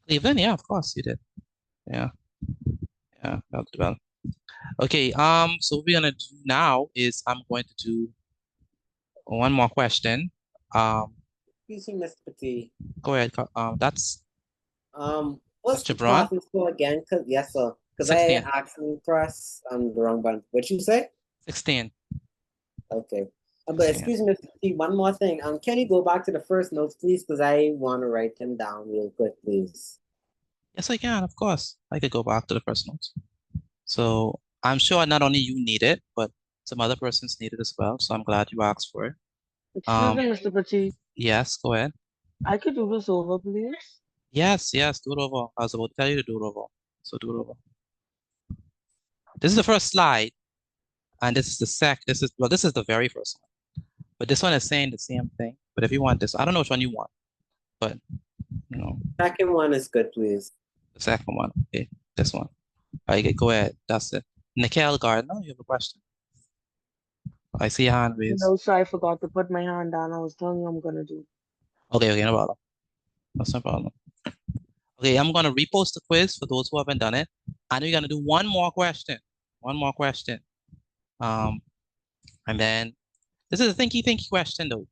Cleveland, yeah, of course you did. Yeah. Yeah, that did well. Okay, so what we're gonna do now is I'm going to do one more question. Excuse me, Mr. Petit. Go ahead. That's what's the Jabron? process for again? Cause yes, sir. Because I 16. actually pressed the wrong button. What you say? 16. Okay. But excuse me, Mr. T, one more thing. Can you go back to the first notes, please? Because I want to write them down real quick, please. Yes, I can, of course. I could go back to the first notes. So I'm sure not only you need it, but some other persons need it as well. So I'm glad you asked for it. Excuse me, Mr. Petit. Yes, go ahead. I could do this over, please. Yes, do it over. I was about to tell you to do it over. So do it over. This is the first slide. And this is this is the very first one. But this one is saying the same thing. But if you want this, I don't know which one you want. But you know. Second one is good, please. The second one. Okay. This one. Okay, go ahead. That's it. Nikhil Gardner, you have a question? I see your hand raised. No, sir, I forgot to put my hand down. I was telling you I'm gonna do. Okay, no problem. That's no problem. Okay, I'm gonna repost the quiz for those who haven't done it. And we're gonna do one more question. One more question. And then this is a thinky question though.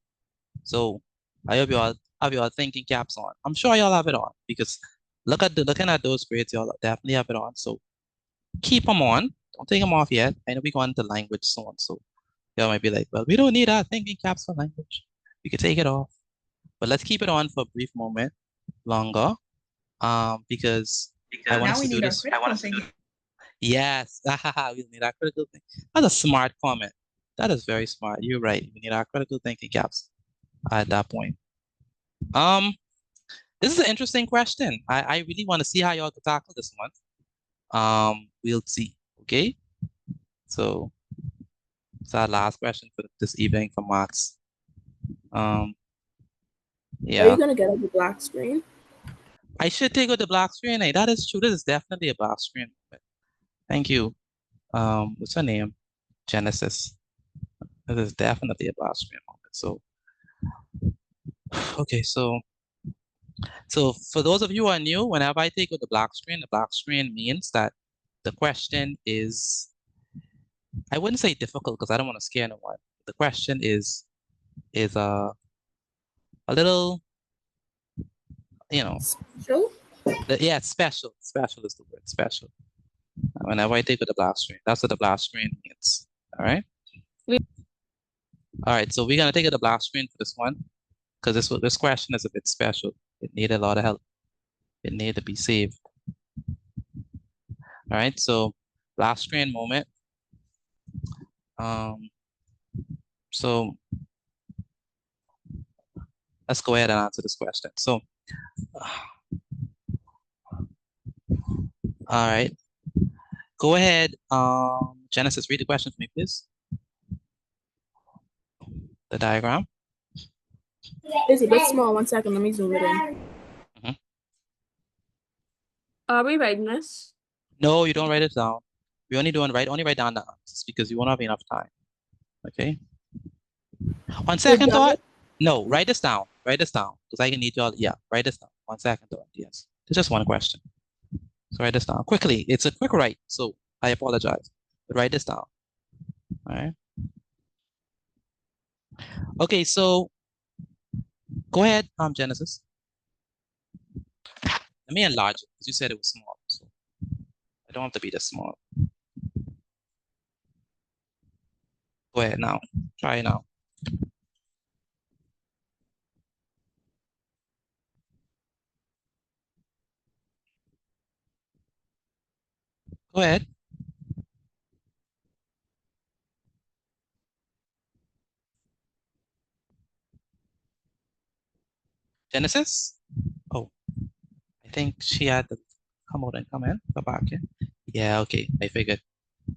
So I hope you all have your thinking caps on. I'm sure y'all have it on because looking at those grades, y'all definitely have it on. So keep them on. Don't take them off yet. I know we go into language soon. So y'all might be like, well, we don't need our thinking caps for language. We could take it off. But let's keep it on for a brief moment longer. Because I want us to do this. Yes, we need our critical thinking. That's a smart comment. That is very smart. You're right. We need our critical thinking caps at that point. This is an interesting question. I really want to see how y'all can tackle this one. We'll see. Okay. So it's our last question for this evening for Max. Yeah. Are you gonna get up the black screen? I should take out the black screen. That is true. This is definitely a black screen. Thank you. What's her name? Genesis. This is definitely a black screen moment. So, okay, so for those of you who are new, whenever I take out the black screen means that the question is, I wouldn't say difficult because I don't want to scare no one. The question is a little, you know, Special? yeah, special. Special is the word, special. Whenever I take out the black screen, that's what the black screen means. All right. All right, so we're gonna take out the black screen for this one because this question is a bit special. It needed a lot of help. It needed to be saved. All right, so last screen moment. So let's go ahead and answer this question. So, all right, go ahead. Genesis, read the question for me, please. The diagram. It's a bit small. 1 second. Let me zoom it in. Are we writing this? No, you don't write it down. We only write down the answers because you won't have enough time. Okay. On second thought, no, write this down. Write this down because I can need you all. Yeah, write this down. On second thought, yes. It's just one question. So write this down quickly. It's a quick write, so I apologize. But write this down. All right. Okay, so go ahead, Genesis. Let me enlarge it because you said it was small, so I don't have to be this small. Go ahead now. Try it now. Go ahead. Genesis? Oh, I think she had to come out and come in. Go back in. Yeah, okay. I figured.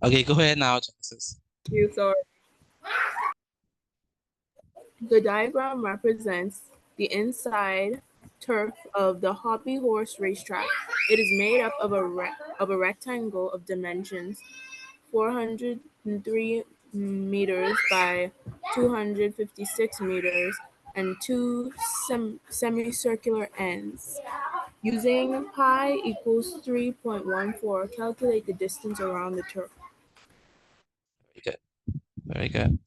Okay, go ahead now, Genesis. You sorry. The diagram represents the inside turf of the Hobby Horse racetrack. It is made up of a rectangle of dimensions 403 meters by 256 meters and two semicircular ends. Using pi equals 3.14, calculate the distance around the turf. Very good. Very good.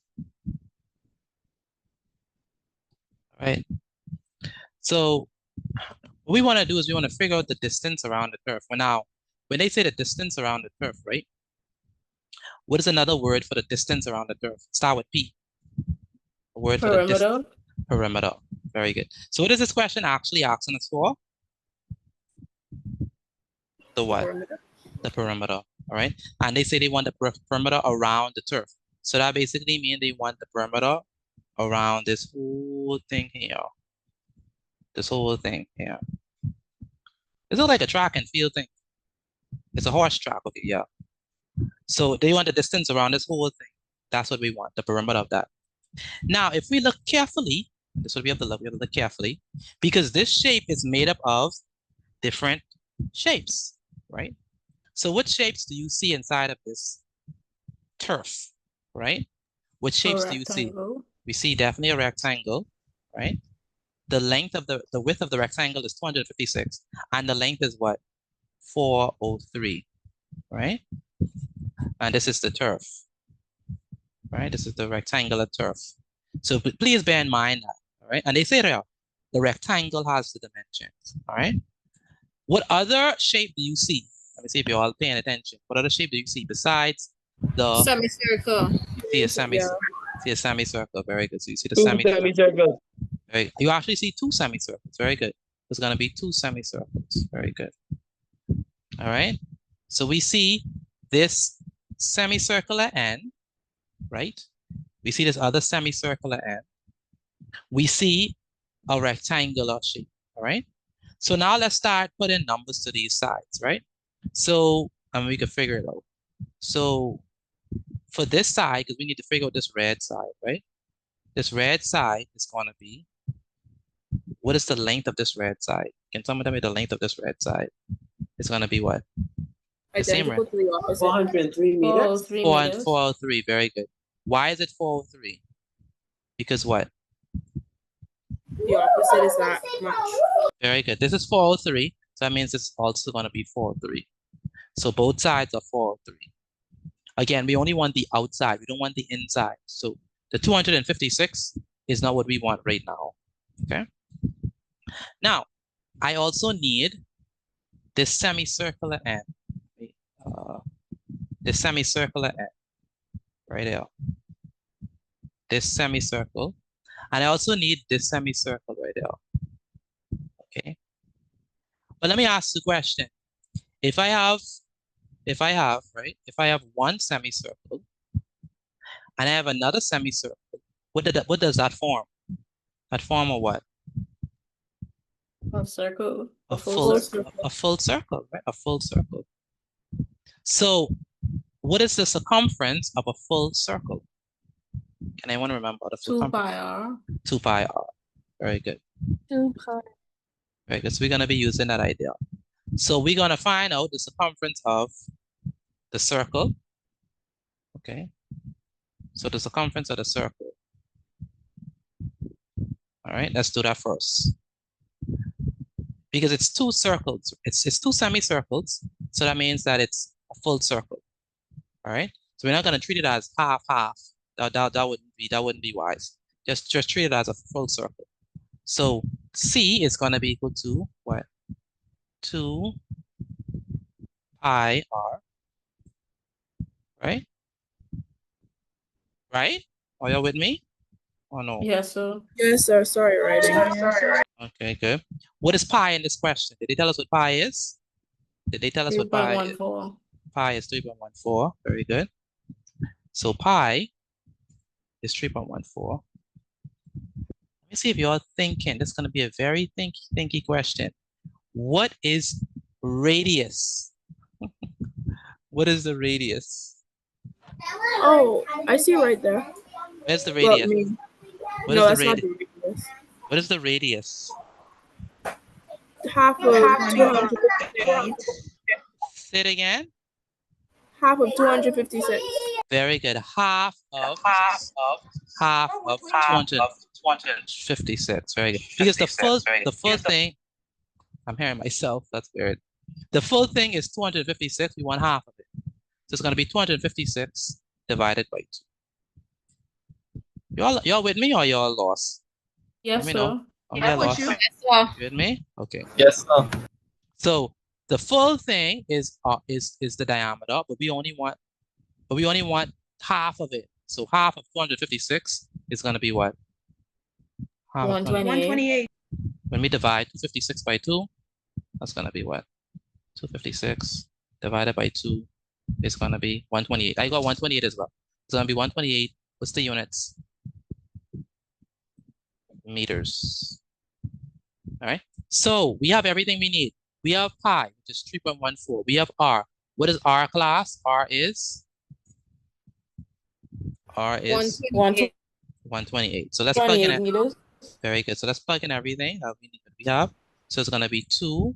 All right. So what we want to do is we want to figure out the distance around the turf. Well, now, when they say the distance around the turf, right? What is another word for the distance around the turf? Start with P. A word for the distance. Perimeter. Very good. So what is this question actually asking us for? The what? The perimeter. All right. And they say they want the perimeter around the turf. So that basically means they want the perimeter around this whole thing here. This whole thing here. Is it like a track and field thing? It's a horse track. Okay, yeah. So they want the distance around this whole thing. That's what we want, the perimeter of that. Now, if we look carefully, this is what we have to look. We have to look carefully because this shape is made up of different shapes, right? So what shapes do you see inside of this turf, right? What shapes do you see? We see definitely a rectangle, right? The length of the width of the rectangle is 256, and the length is what? 403, right? And this is the turf, right? This is the rectangular turf. So please bear in mind that, all right? And they say there, the rectangle has the dimensions, all right? What other shape do you see? Let me see if you're all paying attention. What other shape do you see besides the semicircle? See a semicircle. Very good. So you see the semicircle. Very, you actually see two semicircles. Very good. There's going to be two semicircles. Very good. All right. So we see this semicircular end, right? We see this other semicircular end. We see a rectangular shape. All right. So now let's start putting numbers to these sides, right? So, we can figure it out. So for this side, because we need to figure out this red side, right? This red side is going to be, what is the length of this red side? Can someone tell me the length of this red side? It's going to be what? The same, right? Identical to the opposite. 403 meters. 403 meters. 403, very good. Why is it 403? Because what? The opposite is that much. Very good. This is 403, so that means it's also going to be 403. So both sides are 403. Again, we only want the outside. We don't want the inside. So the 256 is not what we want right now. Okay. Now, I also need this semicircular end. This semicircular end right there. This semicircle. And I also need this semicircle right there. Okay. But let me ask the question. If I have one semicircle and I have another semicircle, what does that form? That form a what? A circle. A full circle, right? A full circle. So what is the circumference of a full circle? Can anyone remember the 2 circumference? pi r. 2 pi r. Very good. 2 pi. Very good. So we're going to be using that idea. So we're going to find out the circumference of the circle. Okay. So the circumference of the circle. All right, let's do that first. Because it's two circles, it's two semicircles, so that means that it's a full circle. All right, so we're not going to treat it as half. That wouldn't be wise. Just treat it as a full circle. So C is going to be equal to what? 2 pi r. Right? Right? Are you with me? Or no? Yes, sir. Yes, sir. Sorry, writing. Okay, good. What is pi in this question? Did they tell us what pi is? Did they tell us what pi is? 3.14. Pi is 3.14. Very good. So pi is 3.14. Let me see if you're thinking. This is going to be a very thinky question. What is radius? What is the radius? Oh, I see right there. Where's the radius? Well, no, that's not the radius. What is the radius? Half of 258. Say it again. Half of 256. Very good. Half of 256. Very good. Because the full thing, I'm hearing myself. That's weird. The full thing is 256. We want half of it. So it's going to be 256 divided by 2. Y'all with me or y'all lost? Yes, sir. I'm lost. Yes, sir. You with me? Okay. Yes, sir. So the full thing is the diameter, but we only want half of it. So half of 256 is going to be what? 128. When we divide 256 by 2, that's going to be what? 256 divided by 2 is going to be 128. I got 128 as well. It's going to be 128. What's the units? Meters. All right. So we have everything we need. We have pi, which is 3.14. We have r. What is r class? R is 128. So let's plug in it. Meters. Very good. So let's plug in everything that we have. So it's going to be 2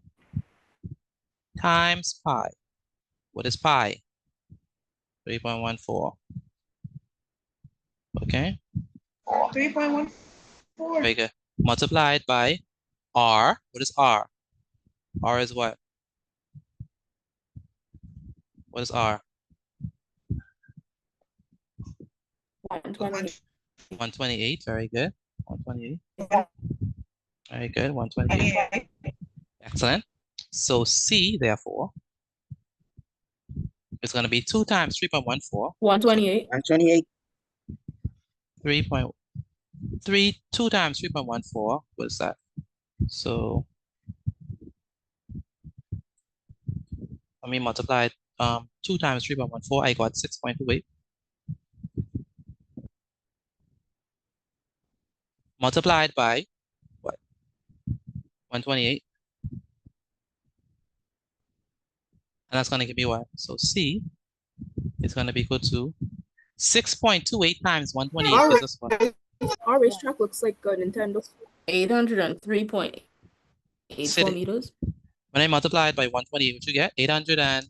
times pi. What is pi? 3.14. Okay. 3.14. Very good. Multiplied by r. What is r? R is what? What is r? 128. 128. Very good. 128. Very good. 128. Excellent. So C, therefore, is going to be 2 times 3.14. 128. 128. 2 times 3.14. What is that? So let me multiply 2 times 3.14. I got 6.28. Multiplied by what? 128. And that's going to give me what? So C is going to be equal to 6.28 times 128 gives us what? Our racetrack looks like a Nintendo. 803.84 meters. When I multiply it by 128, what you get? 800 and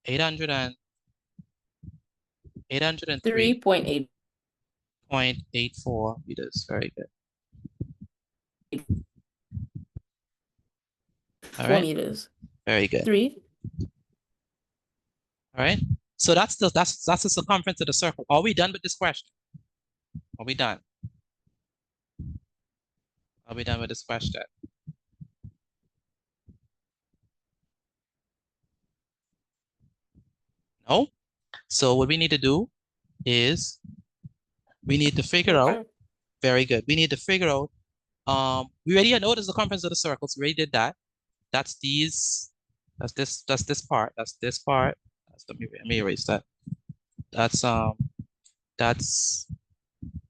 3.8. 0.84 meters. Very good. All 4 right. meters. Very good. 3. All right. So that's the circumference of the circle. Are we done with this question? Are we done? Are we done with this question? No. So what we need to do is we need to figure out. Very good. We need to figure out. We already know the circumference of the circles. We already did that. That's these. That's this. That's this part. That's this part. Let me erase that. That's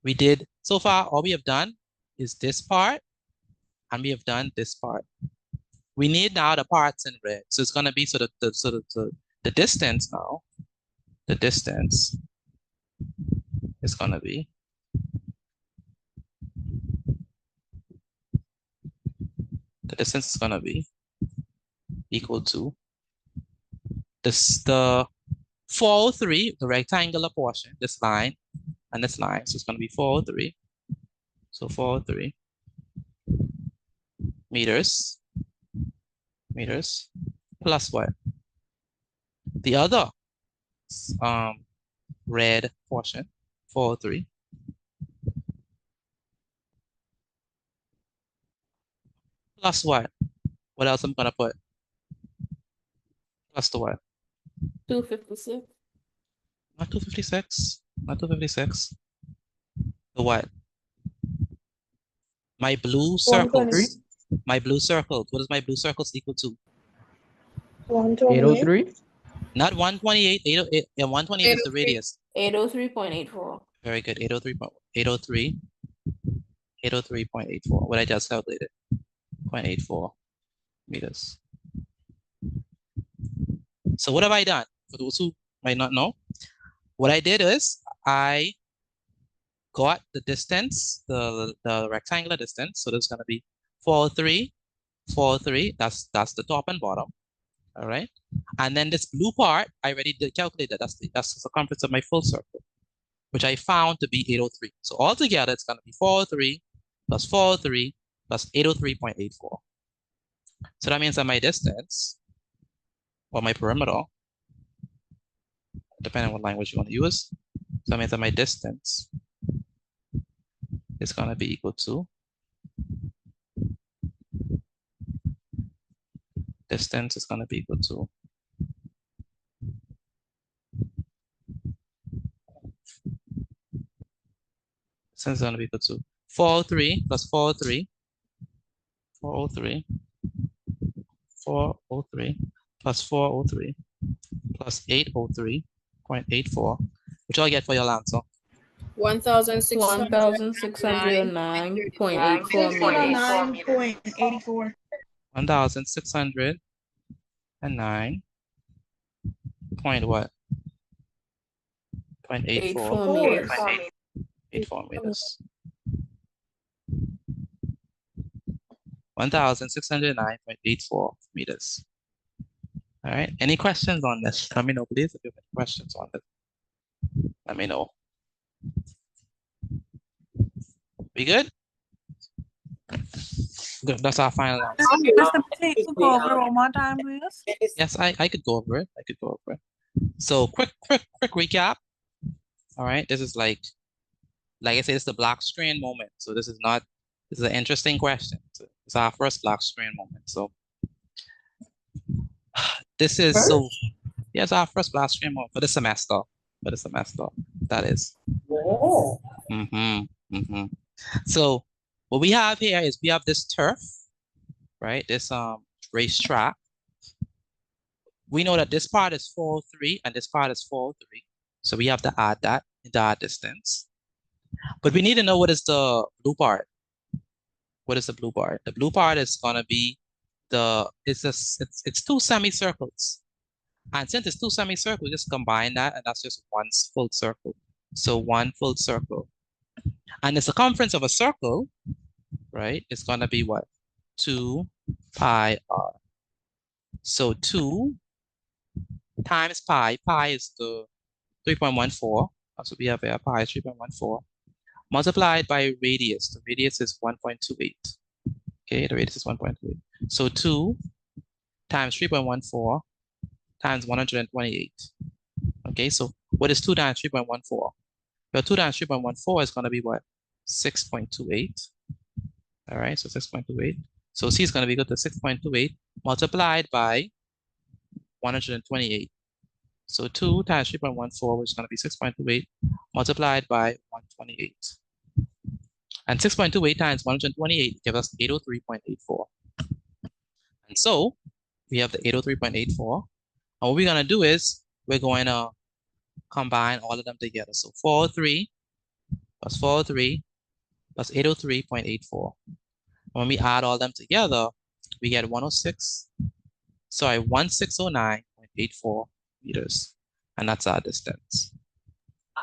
we did so far. All we have done is this part, and we have done this part. We need now the parts in red. So it's gonna be the distance now. The distance is gonna be equal to the 403, the rectangular portion, this line and this line. So it's gonna be 403. So 403 meters plus what? The other red portion, 403. Plus what? What else I'm gonna put? Plus the what? 256. Not 256. Not 256. The what? My blue circles. My blue circles. What is my blue circles equal to? 803. Not 128. 808. Yeah, 128 is the radius. 803.84. Very good. 803.84. What I just calculated. 0.84 meters. So what have I done? For those who might not know, what I did is I got the distance, the rectangular distance. So there's gonna be 403. That's the top and bottom. All right. And then this blue part, I already did calculate that. That's the circumference of my full circle, which I found to be 803. So altogether, it's gonna be 403 plus 403 plus 803.84. So that means that my distance, or my perimeter, depending on what language you want to use, so that means that my distance is gonna be equal to distance is gonna be equal to distance is gonna be equal to 403 plus 403 plus 403 plus 803.84, which I'll get for your answer. 1,609.84 meters. 9.84. 1,609 point what? 0.84 meters. 84 meters. 1,609.84 meters. All right. Any questions on this? Let me know, please. If you have any questions on this, let me know. We good? Good. That's our final answer. Mr. Petit, you go over one more time, please. Yes, I could go over it. So quick recap. All right. This is like I said, it's the black screen moment. So this is an interesting question. It's our first black screen moment. So this is yes, our first black screen moment for the semester. That is. Oh. So what we have here is we have this turf, right? This racetrack. We know that this part is 403 and this part is 403. So we have to add that into our distance. But we need to know what is the blue part. What is the blue part? The blue part is gonna be it's two semicircles. And since it's two semicircles, just combine that and that's just one full circle. So one full circle. And the circumference of a circle, right, is gonna be what? 2 pi r. So 2 times pi. Pi is the 3.14. So we have here pi is 3.14. Multiplied by radius. The radius is 1.28. Okay, the radius is 1.28. So 2 times 3.14 times 128. Okay, so what is 2 times 3.14? Well, 2 times 3.14 is going to be what? 6.28. All right, so 6.28. So C is going to be equal to 6.28 multiplied by 128. So 2 times 3.14, which is going to be 6.28 multiplied by 128. And 6.28 times 128 gives us 803.84. And so we have the 803.84. And what we're going to do is we're going to combine all of them together. So 403 plus 403 plus 803.84. When we add all them together, we get 1609.84 meters. And that's our distance.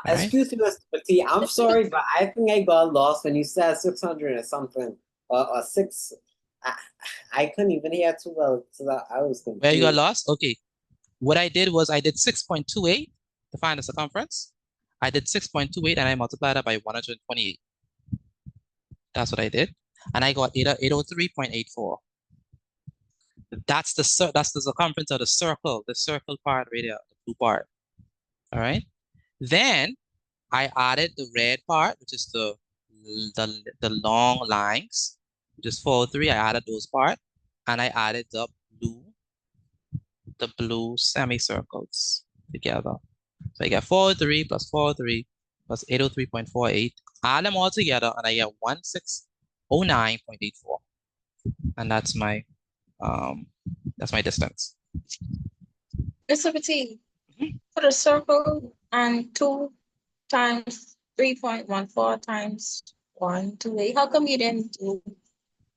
All right? Excuse me, Mr. Petit. I'm sorry, but I think I got lost when you said 600 or something. Or 6. I couldn't even hear too well. So I was confused. Where you got lost? Okay. What I did was I did 6.28 to find the circumference. I did 6.28 and I multiplied it by 128. That's what I did. And I got 803.84. That's the circumference of the circle part right there, the blue part. All right. Then I added the red part, which is the long lines, which is 403. I added those parts, and I added the blue semicircles together. So I get 403 plus 403 plus 803.48. Add them all together, and I get 1609.84. And that's my distance. Mr. Petit, for the circle and 2 times 3.14 times 128, how come you didn't do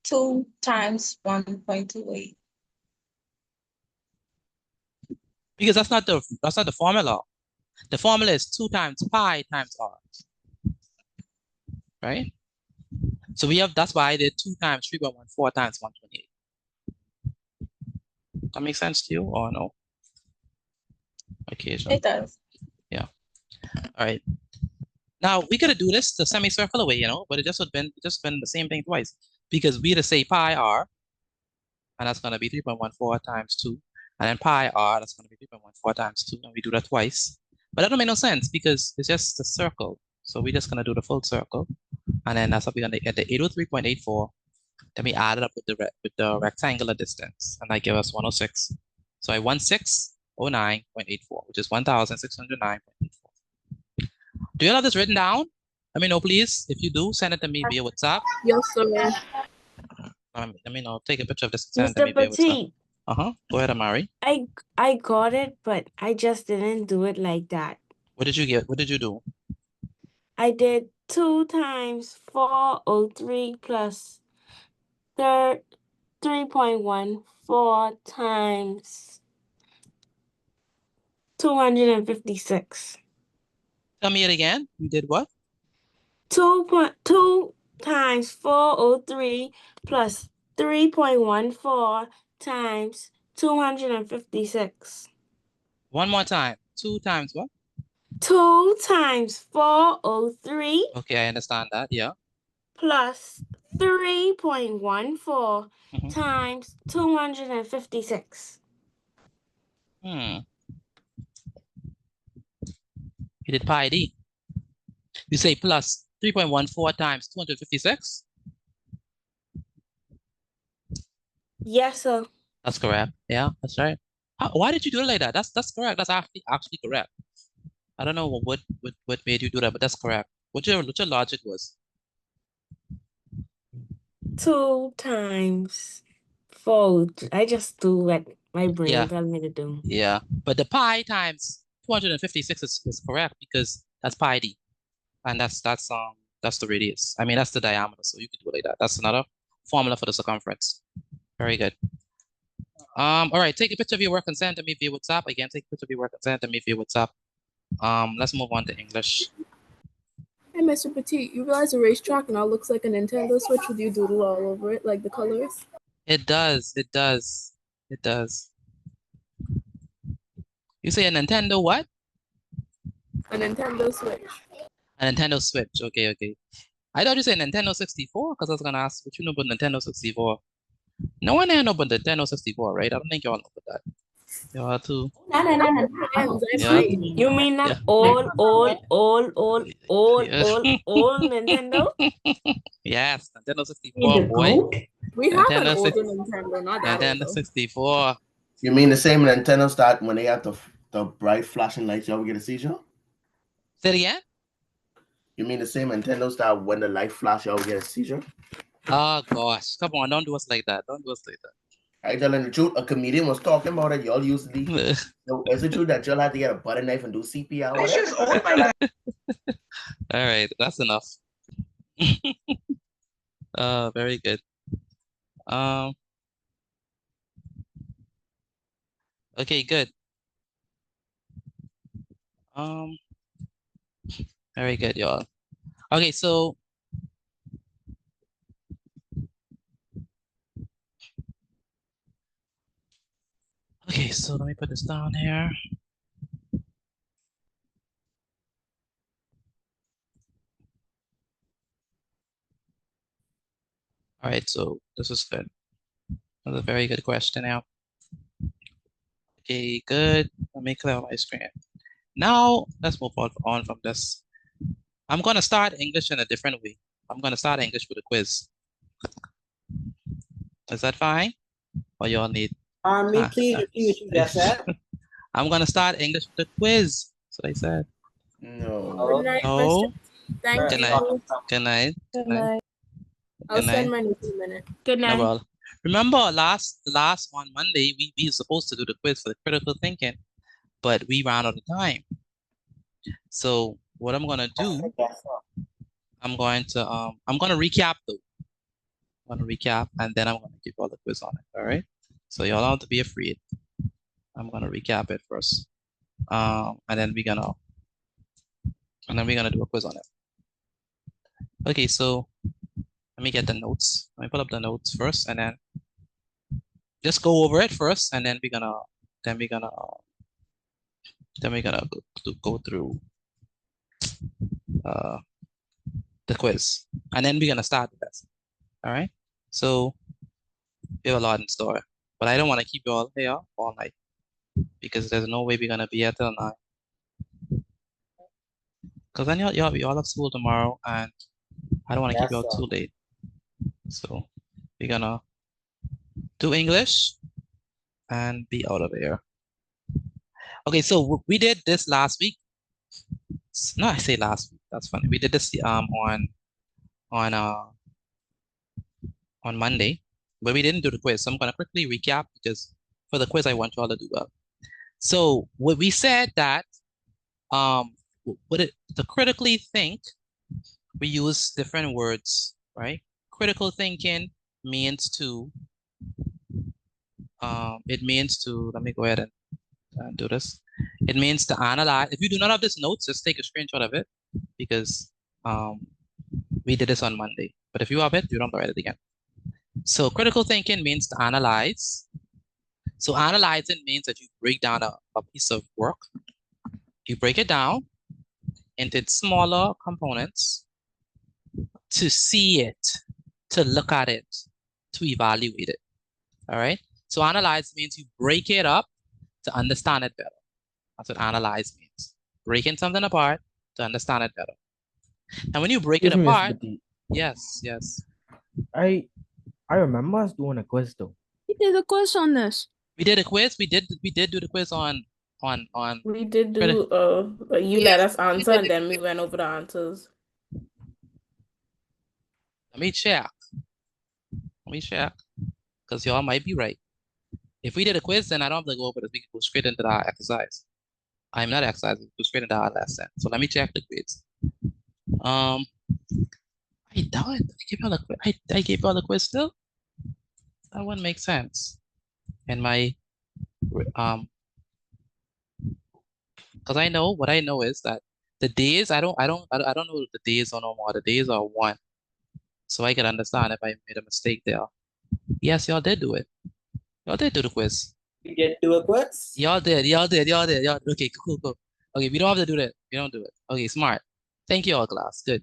2 times 1.28? Because that's not the formula. The formula is 2 times pi times r. Right? So that's why I did 2 times 3.14 times 128. That makes sense to you or no? Occasionally. It does. Yeah. All right. Now we could do this the semicircular way, but it just would been the same thing twice. Because we just say pi r, and that's gonna be 3.14 times 2. And then pi r, that's gonna be 3.14 times 2. And we do that twice. But that don't make no sense because it's just a circle. So we're just gonna do the full circle. And then that's what we're gonna get the 803.84. Then we add it up with the rectangular distance, and that gives us 106. So I 1609.84, which is 1609.84. Do you have this written down? Let me know, please. If you do, send it to me via WhatsApp. Yes, sir. Let me know. Take a picture of this and send it to me via WhatsApp. Go ahead, Amari. I got it, but I just didn't do it like that. What did you get? What did you do? I did 2 times 403 plus 3.14 times 256. Tell me it again. You did what? 2 times 403 plus 3.14 times 256. One more time. 2 times what? 2 times 403. Okay, I understand that. Yeah. Plus 3.14 times 256. You did pi d. You say plus 3.14 times 256? Yes, sir. That's correct. Yeah, that's right. Why did you do it like that? That's correct. That's actually correct. I don't know what made you do that, but that's correct. What your logic was? 2 times 4. I just do what my brain tells me to do. Yeah, but the pi times 256 is correct because that's pi d, and that's the radius. I mean that's the diameter, so you could do it like that. That's another formula for the circumference. Very good. All right, take a picture of your work and send it to me via WhatsApp. Again, take a picture of your work and send it to me via WhatsApp. Let's move on to English. Hey, Mr. Petit, you realize the racetrack now looks like a Nintendo Switch with you doodle all over it, like the colors? It does. It does. It does. You say a Nintendo what? A Nintendo Switch. A Nintendo Switch. Okay, okay. I thought you said Nintendo 64 because I was gonna ask what you know about Nintendo 64. No one here know about Nintendo 64, right? I don't think y'all know about that. Y'all too. You mean not Yeah. old Nintendo? Yes, Nintendo 64, boy. We have an Nintendo older Nintendo, not that Nintendo old. 64. You mean the same Nintendos that when they have the bright flashing lights, y'all get a seizure? Say it again? You mean the same Nintendos that when the light flash, y'all get a seizure? Oh gosh, come on, don't do us like that. Don't do us like that. I telling the truth, a comedian was talking about it. Y'all usually so is it true that y'all had to get a butter knife and do CPR? All right, that's enough. Very good. Okay, good. Very good, y'all. Okay, so let me put this down here. All right, so this is good. That's a very good question now. Okay, good. Let me clear my screen. Now, let's move on from this. I'm going to start English in a different way. I'm going to start English with a quiz. Is that fine? Or y'all need? Me, please repeat what you just said. I'm going to start English with a quiz. That's what I said. No. Good night, No. Thank Good you. night. Good night. Good night. I'll Good send night. my notes in a minute. Good No night. problem. Remember last on Monday, we were supposed to do the quiz for the critical thinking, but we ran out of time. So what I'm gonna do, I'm gonna recap though. I'm gonna recap and then I'm gonna give all the quiz on it. All right. So y'all don't have to be afraid. I'm gonna recap it first. And then we're gonna do a quiz on it. Okay, so let me get the notes. Let me pull up the notes first and then just go over it first and then we're gonna go through the quiz and then we're gonna start the lesson. All right, so we have a lot in store, but I don't want to keep you all here all night because there's no way we're gonna be here till 9 because then y'all have school tomorrow and I don't want to keep you all too late. So we're gonna do English and be out of here. Okay, so we did this last week. No, I say last week. That's funny. We did this on Monday, but we didn't do the quiz. So I'm gonna quickly recap because for the quiz I want you all to do well. So what we said that to critically think, we use different words, right? Critical thinking means to let me go ahead and do this. It means to analyze. If you do not have this notes, just take a screenshot of it because we did this on Monday. But if you have it, you don't have to write it again. So critical thinking means to analyze. So analyzing means that you break down a piece of work. You break it down into its smaller components to see it, to look at it, to evaluate it. All right. So analyze means you break it up to understand it better. That's what analyze means. Breaking something apart to understand it better. And when you break it apart, yes. I remember us doing a quiz though. We did a quiz on this. We did a quiz. We did do the quiz on. We did do you let us answer and then we went over the answers. Let me check. Because y'all might be right. If we did a quiz, then I don't have to go over this. We can go straight into our exercise. I'm not exercising, go straight into our lesson. So let me check the grades. I doubt it. I gave y'all the quiz still? That wouldn't make sense. And my because I know what I know is that the days I don't know the days are no more. The days are 1. So I can understand if I made a mistake there. Yes, y'all did do it. Y'all did do the quiz. We did do it quits? Y'all did. Okay, cool. Okay, we don't have to do that. We don't do it. Okay, smart. Thank you all, class. Good.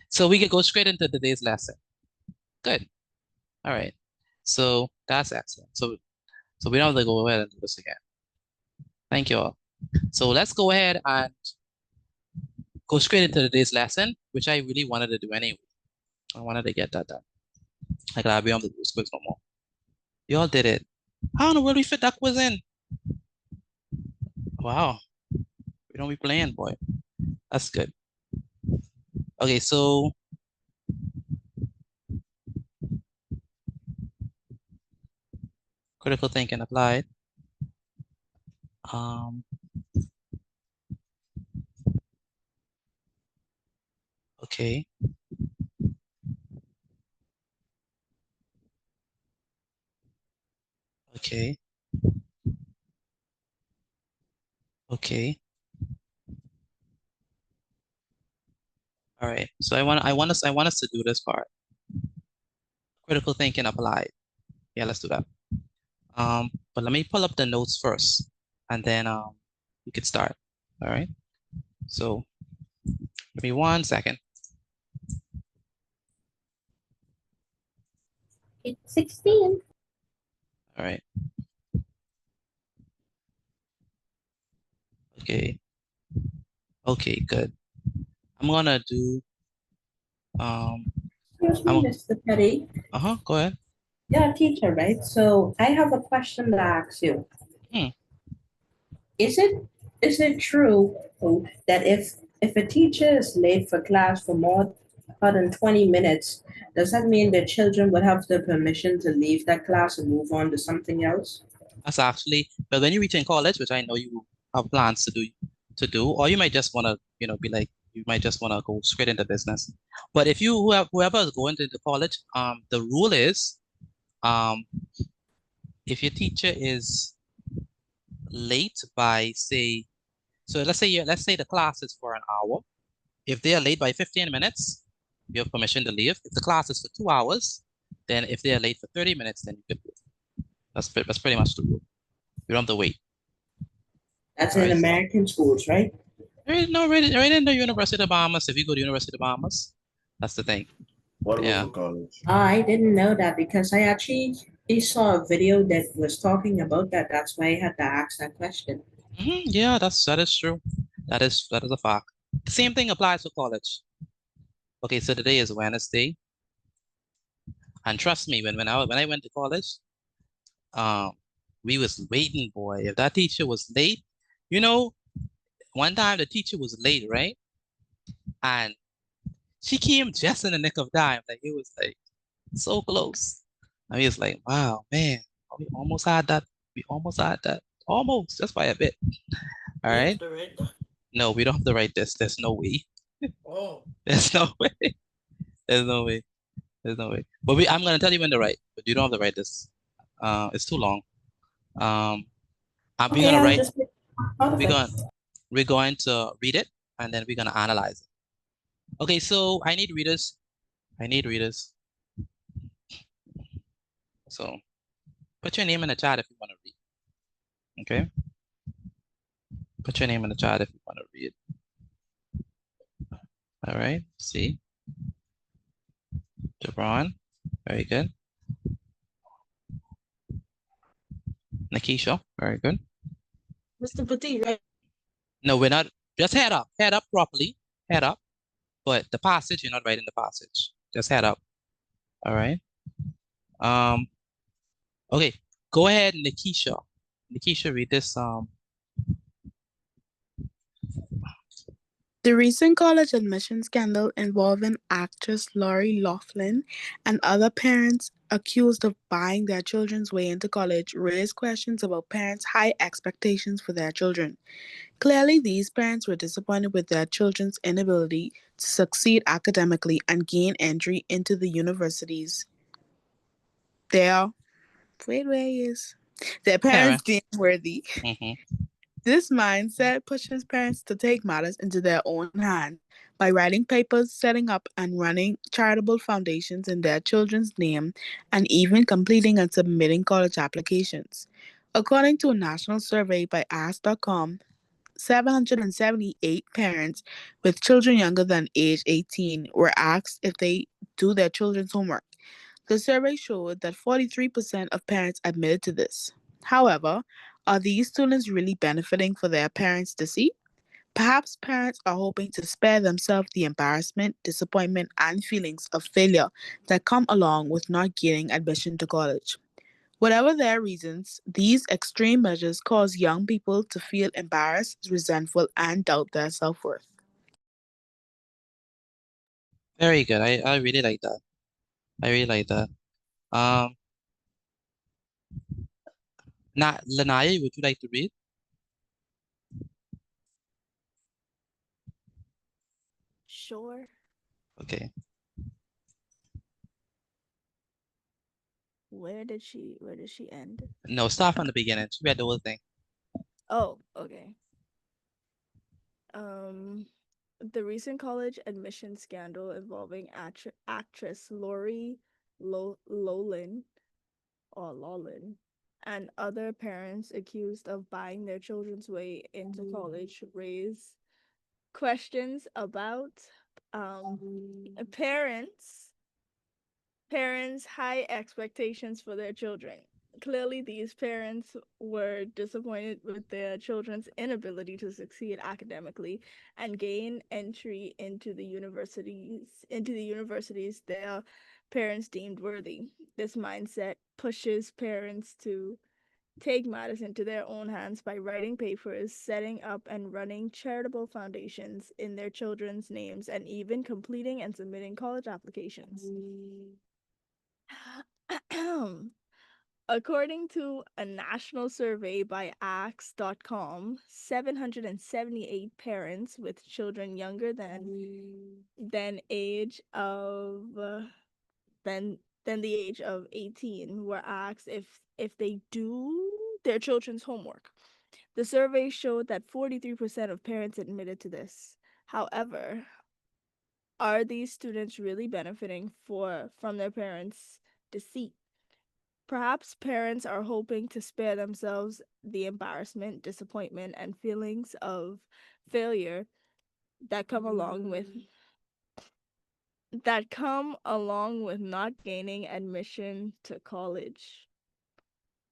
So we can go straight into today's lesson. Good. All right. So that's excellent. So we don't have to go ahead and do this again. Thank you all. So let's go ahead and go straight into today's lesson, which I really wanted to do anyway. I wanted to get that done. I gotta be on the quiz no more. You all did it. I don't know where we fit that quiz in. Wow. We don't be playing, boy. That's good. Okay, so critical thinking applied. Okay. Okay. Okay. All right. So I want us to do this part. Critical thinking applied. Yeah, let's do that. But let me pull up the notes first, and then we could start. All right. So give me 1 second. It's 16. All right. Okay. Okay, good. I'm gonna do Excuse me, Mr. Petty. Go ahead. You're a teacher, right? So I have a question to ask you. Is it true that if a teacher is late for class for more than 20 minutes, does that mean the children would have the permission to leave that class and move on to something else? That's actually, but when you reach in college, which I know you have plans to do, or you might just want to, be like, you might just want to go straight into business. But if you whoever is going into college, the rule is, if your teacher is late by say, so let's say the class is for an hour. If they are late by 15 minutes, you have permission to leave. If the class is for 2 hours, then if they are late for 30 minutes, then you can leave. That's pretty much the rule. You don't have to wait. That's in American schools, right? No, right in the University of Bahamas. If you go to University of Bahamas, that's the thing. What about college? I didn't know that because I actually saw a video that was talking about that. That's why I had to ask that question. Yeah, that is true. That is a fact. The same thing applies to college. Okay, so today is Wednesday, and trust me, when I went to college, we was waiting, boy. If that teacher was late, one time the teacher was late, right? And she came just in the nick of time. Like, it was like so close. I mean, it's like, wow, man, we almost had that. Almost, just by a bit. All right. No, we don't have to write this. There's no way. Oh. There's no way. There's no way. There's no way. But I'm gonna tell you when to write, but you don't have to write this. It's too long. We're gonna write. We're going to read it, and then we're gonna analyze it. Okay, so I need readers. So put your name in the chat if you want to read. Okay. Put your name in the chat if you want to read. All right. See. Jabron. Very good. Nikisha. Very good. Mr. Petit, right? No, we're not. Just head up. Head up properly. Head up. But the passage, you're not writing the passage. Just head up. All right. Okay. Go ahead, Nikisha. Nikisha, read this. The recent college admission scandal involving actress Lori Loughlin and other parents accused of buying their children's way into college raised questions about parents' high expectations for their children. Clearly, these parents were disappointed with their children's inability to succeed academically and gain entry into the universities their parents deem worthy. This mindset pushes parents to take matters into their own hands by writing papers, setting up and running charitable foundations in their children's name, and even completing and submitting college applications. According to a national survey by Ask.com, 778 parents with children younger than age 18 were asked if they do their children's homework. The survey showed that 43% of parents admitted to this. However, are these students really benefiting for their parents to see? Perhaps parents are hoping to spare themselves the embarrassment, disappointment, and feelings of failure that come along with not gaining admission to college. Whatever their reasons, these extreme measures cause young people to feel embarrassed, resentful, and doubt their self-worth. Very good. I really like that. I really like that. Now, Lanaya, would you like to read? Sure. Okay. Where did she end? No, start from the beginning. She read the whole thing. Oh, okay. The recent college admission scandal involving actress Lori Loughlin and other parents accused of buying their children's way into college raise questions about parents' high expectations for their children. Clearly, these parents were disappointed with their children's inability to succeed academically and gain entry into the universities their parents deemed worthy. This mindset pushes parents to take matters into their own hands by writing papers, setting up and running charitable foundations in their children's names, and even completing and submitting college applications. According to a national survey by Ask.com, 778 parents with children younger than the age of 18 were asked if they do their children's homework. The survey showed that 43% of parents admitted to this. However, are these students really benefiting from their parents' deceit? Perhaps parents are hoping to spare themselves the embarrassment, disappointment, and feelings of failure that come along with not gaining admission to college.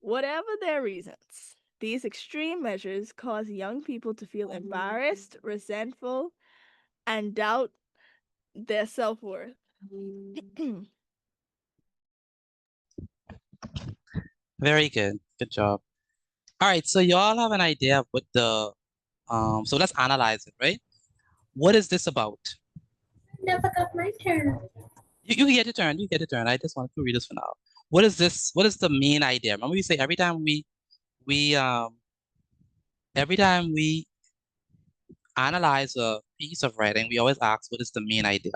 Whatever their reasons, these extreme measures cause young people to feel embarrassed, resentful, and doubt their self-worth. Very good. Good job. All right, so you all have an idea of what the so let's analyze it, right? What is this about? Never got my turn. You get your turn. You get your turn. I just wanted to read this for now. What is this? What is the main idea? Remember we say every time we analyze a piece of writing, we always ask what is the main idea.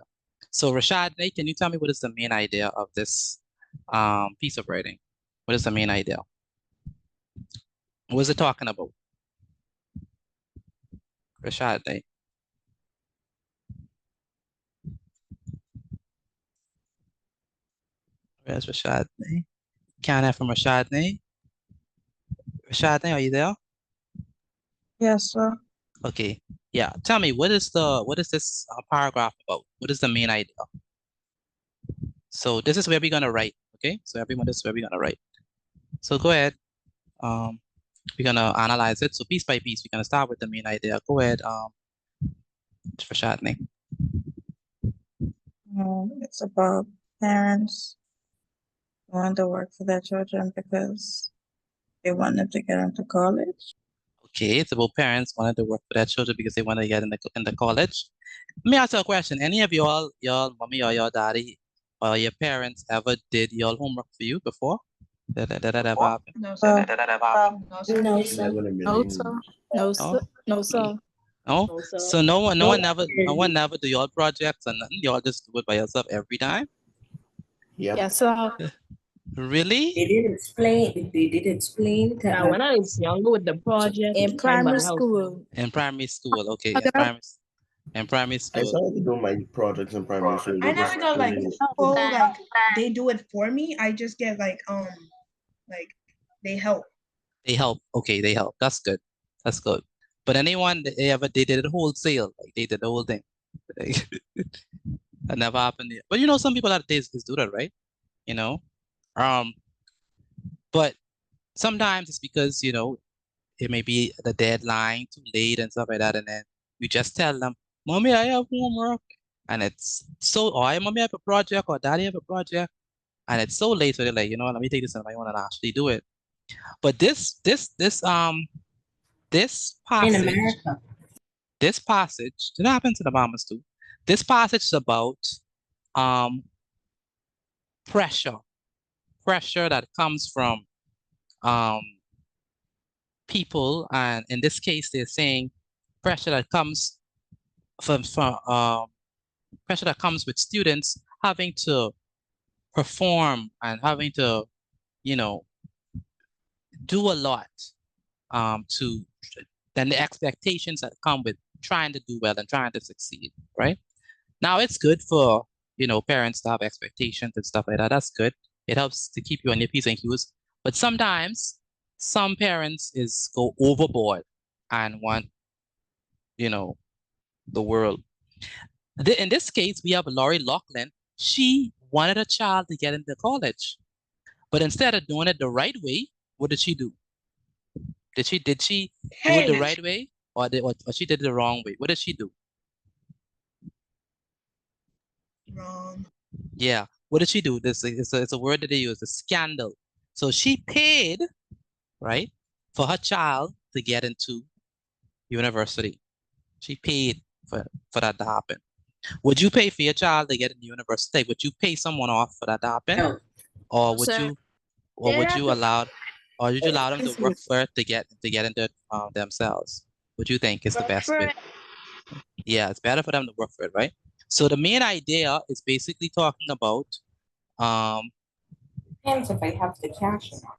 So Rashad, Nate, can you tell me what is the main idea of this piece of writing? What is the main idea? What is it talking about? Rashad, Nate. Where's Rashad? Can't have from Rashad. Rashad, are you there? Yes, sir. Okay. Yeah. Tell me, what is this paragraph about? What is the main idea? So this is where we're gonna write. Okay. So everyone, this is where we're gonna write. So go ahead. We're gonna analyze it. So piece by piece, we're gonna start with the main idea. Go ahead. Rashad. It's about parents want to work for their children because they want them to get into college. Okay, it's about parents wanting to work for their children because they want to get in the college. Let me ask you a question. Any of y'all mommy or your daddy or your parents ever did your homework for you before? Did that ever happen? No, sir. No, sir. No, sir. No, sir. No, sir. No? No, sir. So no one No, never do your projects or nothing. Y'all just do it by yourself every time? Yep. Yes, sir. Really? They did explain that Now, when I was younger with the project, In my mother primary helped me. school. In primary school, okay. In primary I school. started to do my projects in primary school. I never got like full like they do it for me. I just get like they help. They help. Okay, they help. That's good. That's good. But anyone they did it wholesale, like they did the whole thing. That never happened yet. But you know, some people nowadays just do that, right? You know, but sometimes it's because you know it may be the deadline too late and stuff like that, and then you just tell them, "Mommy, I have homework," and it's so, or "Mommy, I have a project," or "Daddy, I have a project," and it's so late, so they're like, you know what, let me take this and I want to actually do it. But this In passage, America. this passage, it happens to the Bahamas too. This passage is about pressure that comes from people, and in this case, they're saying pressure that comes from pressure that comes with students having to perform and having to, you know, do a lot to then the expectations that come with trying to do well and trying to succeed, right? Now it's good for, you know, parents to have expectations and stuff like that. That's good. It helps to keep you on your P's and Q's. But sometimes some parents go overboard and want, you know, the world. In this case, we have Lori Loughlin. She wanted a child to get into college, but instead of doing it the right way, what did she do? Did she do it the right way, or she did it the wrong way? What did she do? Wrong. Yeah. What did she do? This is it's a word that they use, a scandal. So she paid, right, for her child to get into university. She paid for that to happen. Would you pay for your child to get into university? Would you pay someone off for that to happen? No. Or would you allow them to work for it to get into themselves? What do you think is the best way? Yeah, it's better for them to work for it, right? So the main idea is basically talking about Depends if I have the cash or not.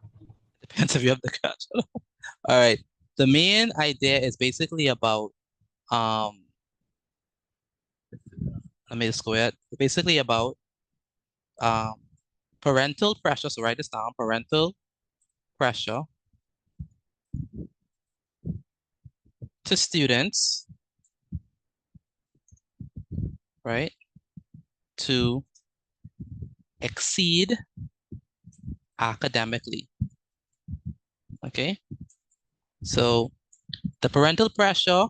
depends if you have the cash. All right. The main idea is basically about let me just go ahead. Basically about parental pressure. So write this down. Parental pressure to students, right, to exceed academically. Okay. So the parental pressure,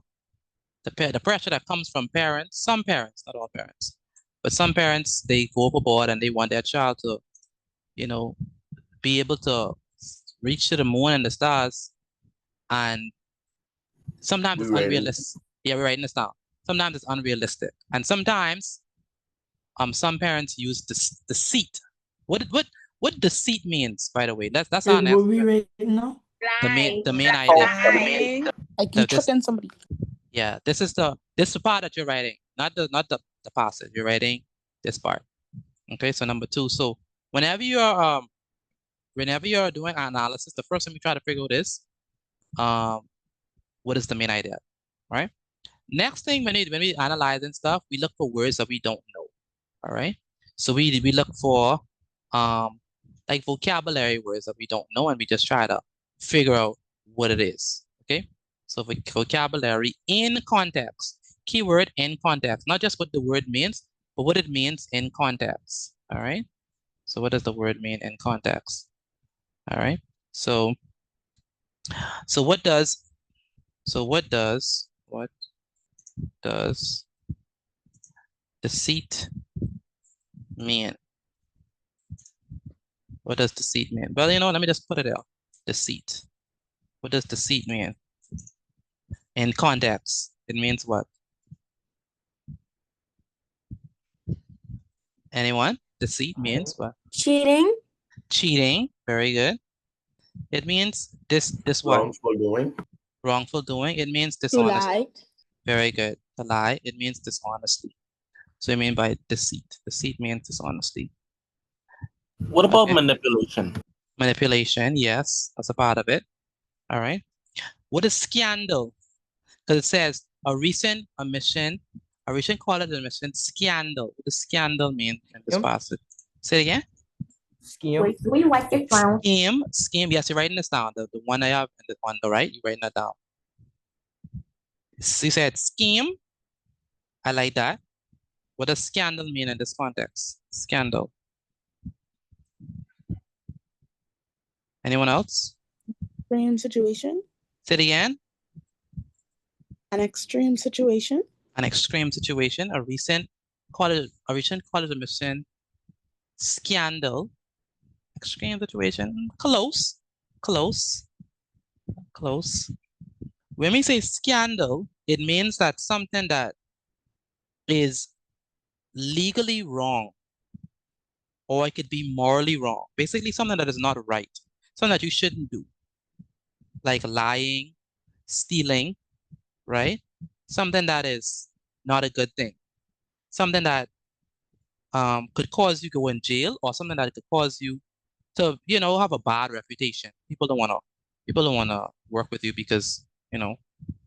the pressure that comes from parents, some parents, not all parents, but some parents, they go overboard and they want their child to, you know, be able to reach to the moon and the stars. And sometimes it's unrealistic. Yeah, we're writing this down. Sometimes it's unrealistic. And sometimes some parents use deceit. What deceit means, by the way? That's our next. What we right now? The main idea. Like you tricking somebody. Yeah, this is the part that you're writing, not the passage. You're writing this part. Okay, so number 2. So whenever you're doing analysis, the first thing we try to figure out is what is the main idea, right? Next thing, when we analyze and stuff, we look for words that we don't know. All right. So we look for like vocabulary words that we don't know, and we just try to figure out what it is. Okay. So vocabulary in context, keyword in context, not just what the word means, but what it means in context. All right. So what does the word mean in context? All right. So what does deceit mean? What does deceit mean? Well, you know, let me just put it out. Deceit. What does deceit mean? In context, it means what? Anyone? Deceit means what? Cheating. Cheating. Very good. It means this what? Wrongful doing. Wrongful doing. It means To dishonesty. lie. Very good. To lie. It means dishonesty. So I mean by deceit. Deceit means dishonesty. What about manipulation? Manipulation, yes, that's a part of it. All right. What is scandal? Because it says a recent college admission scandal. What does scandal mean in this passage? Say it again. Scheme. Wait, do we write it down? Scheme. Yes, you're writing this down. The one I have on the right, you're writing that down. So you said scheme. I like that. What does scandal mean in this context? Scandal. Anyone else? Extreme situation. Say it again. An extreme situation. An extreme situation. A recent college admission scandal. Extreme situation. Close. Close. Close. When we say scandal, it means that something that is legally wrong, or it could be morally wrong. Basically, something that is not right, something that you shouldn't do, like lying, stealing, right? Something that is not a good thing, something that could cause you to go in jail, or something that could cause you to, have a bad reputation. People don't wanna work with you because,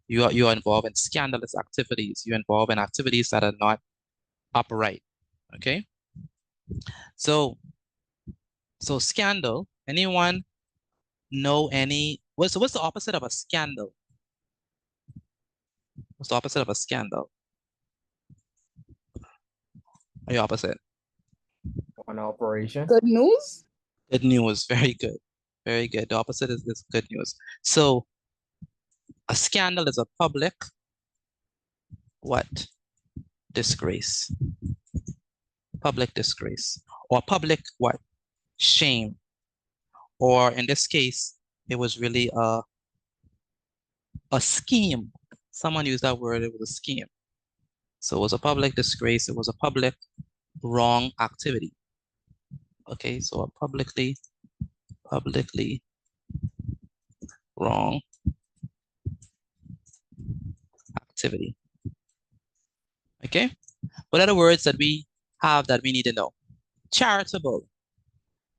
you are involved in scandalous activities. You're involved in activities that are not upright. Okay. So scandal. Anyone know what's the opposite of a scandal? What's the opposite of a scandal? Or the opposite? An operation. Good news. Good news. Very good. Very good. The opposite is good news. So a scandal is a public what? Disgrace. Public disgrace. Or public what? Shame. Or in this case, it was really a scheme. Someone used that word, it was a scheme. So it was a public disgrace, it was a public wrong activity. Okay, so a publicly wrong activity. Okay, what are the words that we have that we need to know? Charitable.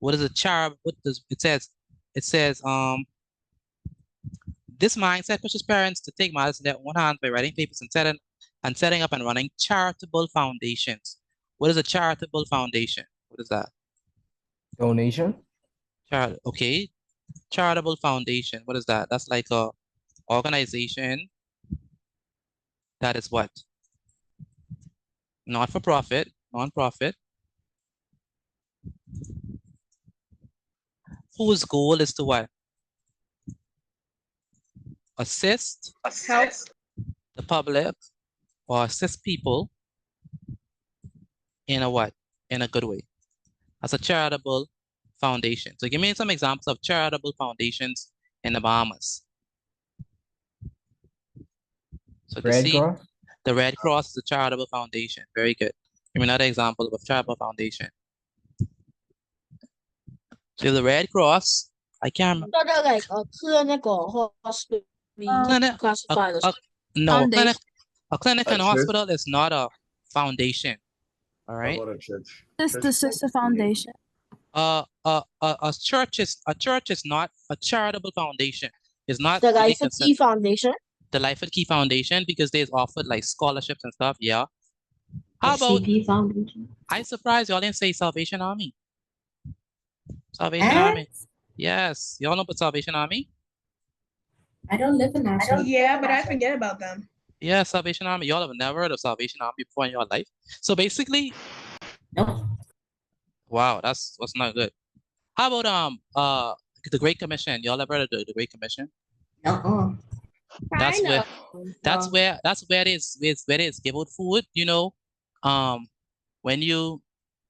What is a what does it says? It says this mindset pushes parents to take matters in their own hands by writing papers and setting up and running charitable foundations. What is a charitable foundation? What is that? Donation. Okay. Charitable foundation. What is that? That's like a organization that is what? Not for profit, non-profit. Whose goal is to what? Assist Help the public or assist people in a what? In a good way. As a charitable foundation. So give me some examples of charitable foundations in the Bahamas. So Red Cross? The Red Cross is a charitable foundation. Very good. Give me another example of a charitable foundation. So the Red Cross, I can't remember. Like a clinical hospital. A clinic and a hospital is not a foundation. All right. Sister foundation. A church is not a charitable foundation. It's not the Life at Key Foundation. The Life at Key Foundation, because they've offered like scholarships and stuff. Yeah. How about Foundation? I'm surprised y'all didn't say Salvation Army. Salvation Army. Yes. Y'all know about Salvation Army? I don't live in Nashville. Yeah, but I forget about them. Yeah, Salvation Army. Y'all have never heard of Salvation Army before in your life. So basically, no. Wow, that's not good. How about the Great Commission? Y'all ever heard of the Great Commission? Uh-uh. That's where it is give out food. When you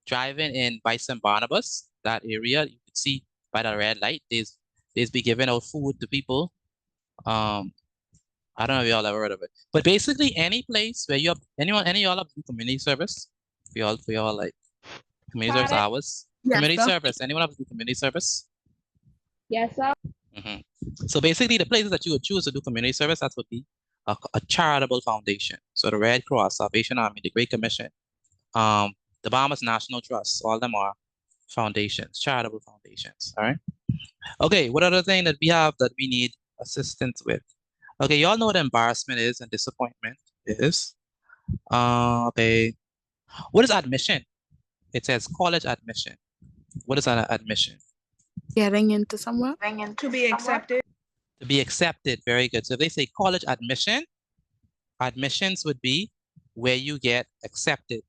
driving in by St. Barnabas, that area, you can see by the red light, there's be giving out food to people. I don't know if y'all ever heard of it, but basically any place where you have any of y'all have community service, for y'all like community service hours, community service. Anyone have to do community service? Yes, sir. So basically, the places that you would choose to do community service, that would be a charitable foundation. So the Red Cross, Salvation Army, the Great Commission, the Bahamas National Trust, all of them are foundations, charitable foundations. All right. Okay. What other thing that we have that we need assistance with? Okay, y'all know what embarrassment is and disappointment is. Okay. What is admission? It says college admission. What is an admission? Getting into somewhere. To be accepted. To be accepted. Very good. So if they say college admission, admissions would be where you get accepted.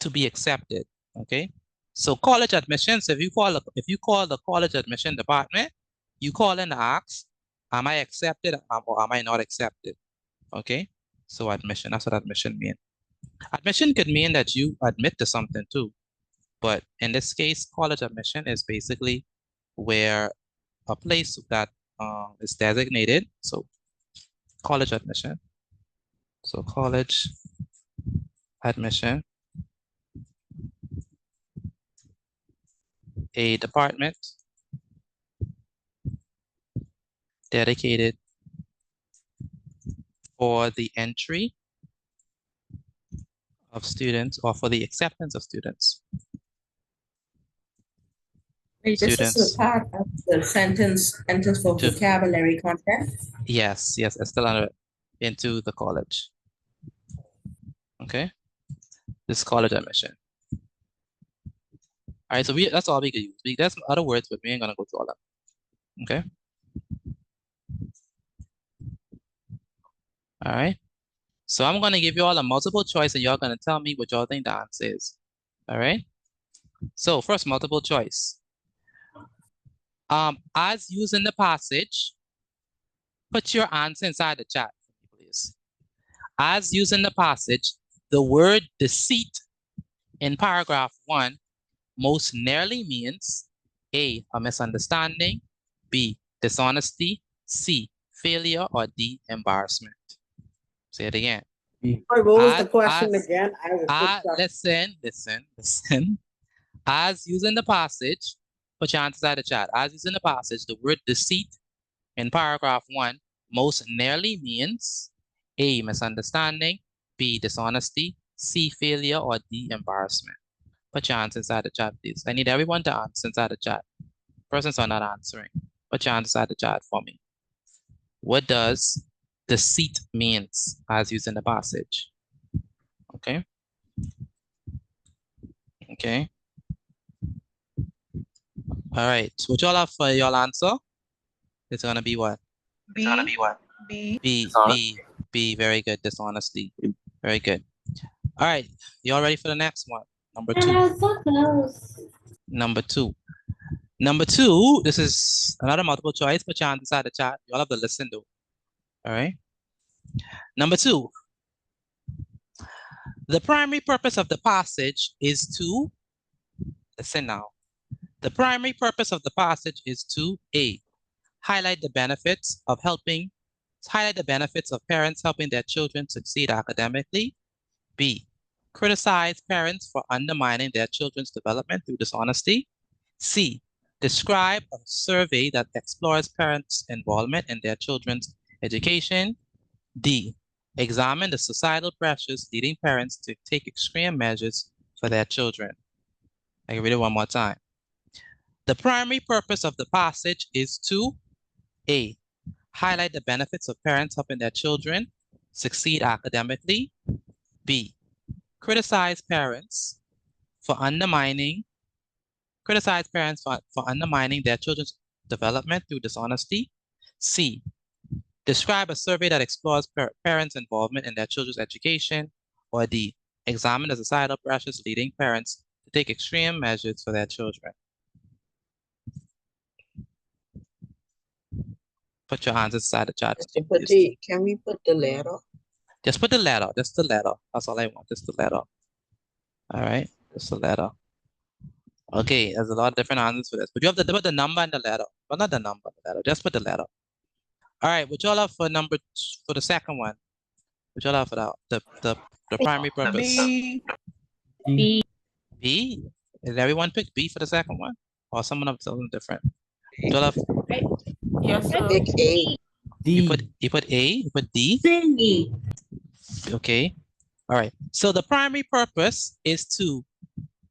To be accepted. Okay. So college admissions, if you call the college admission department, you call in to ask, am I accepted or am I not accepted? Okay. So admission, that's what admission means. Admission could mean that you admit to something too. But in this case, college admission is basically where a place that is designated. So college admission. So college admission, a department dedicated for the entry of students or for the acceptance of students. Wait, this is the part of the sentence for vocabulary content. Yes, it's still under into the college. Okay, this college admission. All right, so that's all we could use. There's some other words, but we ain't gonna go through all of them. Okay. All right. So I'm gonna give you all a multiple choice, and y'all gonna tell me what y'all think the answer is. All right. So first, multiple choice. As used in the passage, put your answer inside the chat, please. As used in the passage, the word deceit in paragraph 1 most nearly means A, a misunderstanding, B, dishonesty, C, failure, or D, embarrassment. Say it again. What was the question again? Listen. As used in the passage, put your answers inside the chat. As used in the passage, the word deceit in paragraph 1 most nearly means A, misunderstanding, B, dishonesty, C, failure, or D, embarrassment. Put your answers inside the chat, please. I need everyone to answer inside the chat. Persons are not answering. Put your answers inside the chat for me. What does deceit means as used in the passage? Okay. Okay. All right. So what y'all have for y'all answer? It's gonna be what? B. It's gonna be what? B. Very good. Dishonesty. Very good. All right. Y'all ready for the next one? Number 2. Number two. This is another multiple choice. Put your hands inside the chat. Y'all have to listen though. All right. Number 2. The primary purpose of the passage is to, listen now. The primary purpose of the passage is to A, highlight the benefits of parents helping their children succeed academically. B, criticize parents for undermining their children's development through dishonesty. C, describe a survey that explores parents' involvement in their children's education. D, examine the societal pressures leading parents to take extreme measures for their children. I can read it one more time. The primary purpose of the passage is to A, highlight the benefits of parents helping their children succeed academically. B, criticize parents for undermining their children's development through dishonesty. C, describe a survey that explores parents' involvement in their children's education. Or D, examine the societal pressures leading parents to take extreme measures for their children. Put your hands inside the chat. Can we put the letter? Just put the letter. Just the letter. That's all I want. Just the letter. All right. Just the letter. Okay. There's a lot of different answers for this. But you have to put the number and the letter. Well, not the number, the letter. Just put the letter. All right. What y'all have for the second one? What y'all have for that? The primary purpose. B. B? Did everyone pick B for the second one? Or someone else something different? What y'all have? Yes, sir. Pick A. D. You put A? You put D? C. Okay. All right. So the primary purpose is to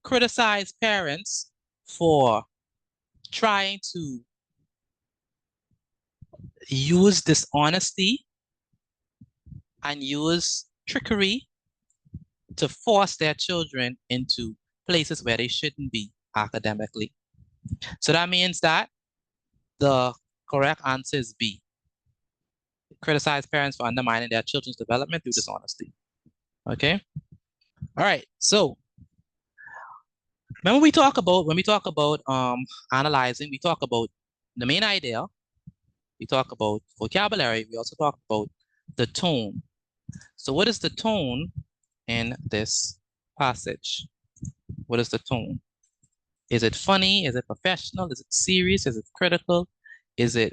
criticize parents for trying to use dishonesty and use trickery to force their children into places where they shouldn't be academically. So that means that the correct answer is B. Criticize parents for undermining their children's development through dishonesty. Okay? All right, so remember when we talk about analyzing, we talk about the main idea, we talk about vocabulary, we also talk about the tone. So what is the tone in this passage? What is the tone? Is it funny? Is it professional? Is it serious? Is it critical?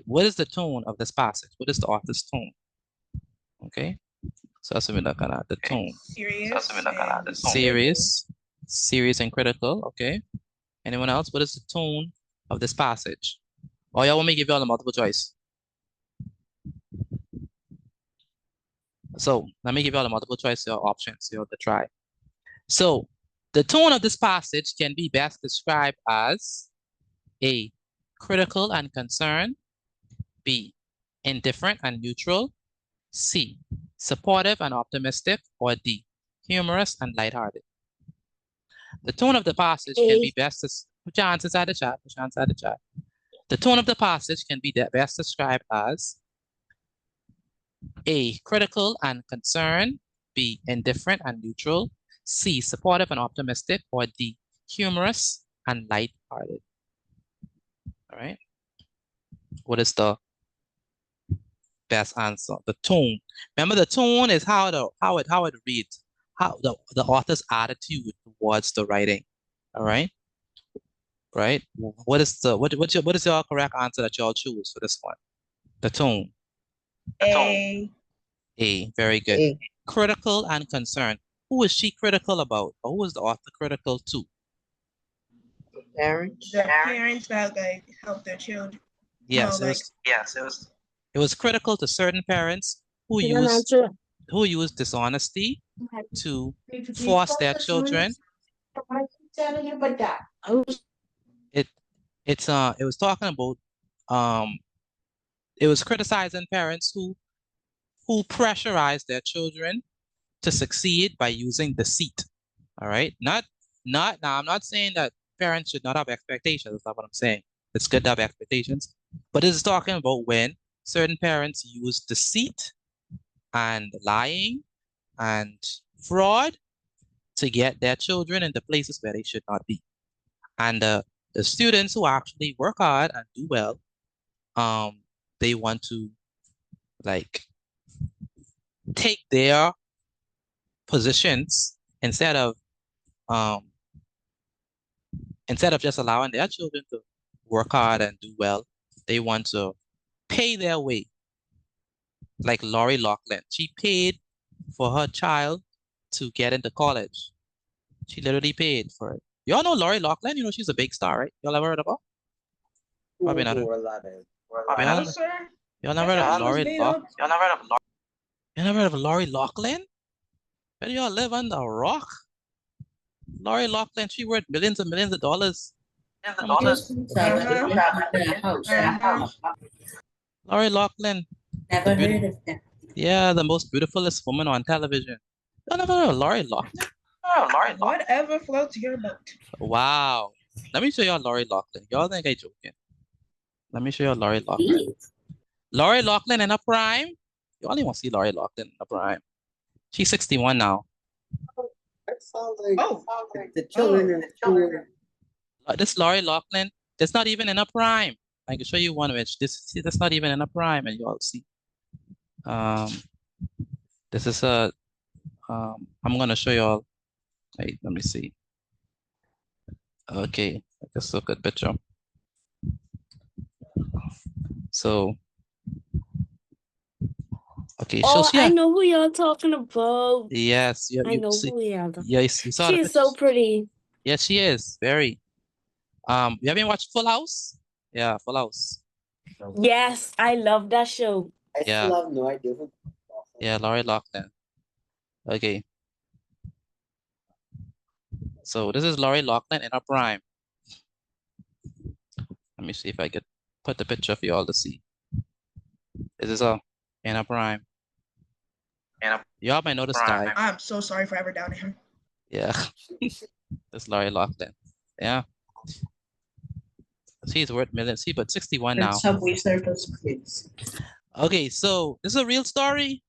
What is the tone of this passage? What is the author's tone? Okay, so that's what we're looking at, the tone. Serious and critical, okay. Anyone else? What is the tone of this passage? Oh, y'all want me to give y'all a multiple choice? So let me give y'all a multiple choice options here to try. So the tone of this passage can be best described as A, critical and concerned, B, indifferent and neutral, C, supportive and optimistic, or D, humorous and lighthearted. The tone of the passage can be best put your answers inside the chat. Put your answers inside the chat. The tone of the passage can be best described as A, critical and concerned, B, indifferent and neutral, C, supportive and optimistic, or D, humorous and lighthearted. All right. What is the best answer? The tone. Remember, the tone is how it reads, how the author's attitude towards the writing. All right. Right. What is your correct answer that y'all choose for this one? The tone. A. A. Very good. A. Critical and concerned. Who is she critical about? Or who is the author critical to? Parents. The parents that like help their children. Yes, No, it was critical to certain parents who used dishonesty to force their children. It was talking about it was criticizing parents who pressurized their children to succeed by using deceit. All right, now I'm not saying that parents should not have expectations. That's not what I'm saying. It's good to have expectations, but this is talking about when certain parents use deceit and lying and fraud to get their children into places where they should not be. And the students who actually work hard and do well, they want to like take their positions instead of just allowing their children to work hard and do well. They want to pay their way. Like Lori Loughlin, she paid for her child to get into college. She literally paid for it. Y'all know Lori Loughlin? You know she's a big star, right? Y'all ever heard of her? Probably not. Y'all never heard of Lori Loughlin? Y'all never heard of Lori Loughlin? Where do y'all live under a rock? Lori Loughlin, she worth millions and millions of dollars. Lori Loughlin. Never heard of that. Yeah, the most beautifulest woman on television. Y'all never heard of Lori Loughlin? Whatever floats your boat. Wow. Let me show y'all Lori Loughlin. Y'all think I'm joking. Let me show y'all Lori Loughlin. Lori Loughlin in her prime. You only want to see Lori Loughlin in her prime. She's 61 now. That sounds like the children in the children. This Lori Loughlin, that's not even in her prime. I can show you one which that's not even in her prime, and you all see. This is a I'm gonna show y'all. Wait, let me see. Okay, let's look at picture. So okay, Oh, I know who you're talking about. Yes, I know who you are. Yes, you saw she is so pretty. Yes, she is. Very. You haven't watched Full House? Yeah, Full House. Yes, I love that show. I still have no idea who. Yeah, Lori Loughlin. Okay. So this is Lori Loughlin in her prime. Let me see if I could put the picture for you all to see. This is her in her prime. Y'all might know this guy. I'm so sorry for ever doubting him. Yeah. This Lori Loughlin. Yeah. See, it's worth millions. See, but 61 And now. Subway Circus, please. Okay, so this is a real story.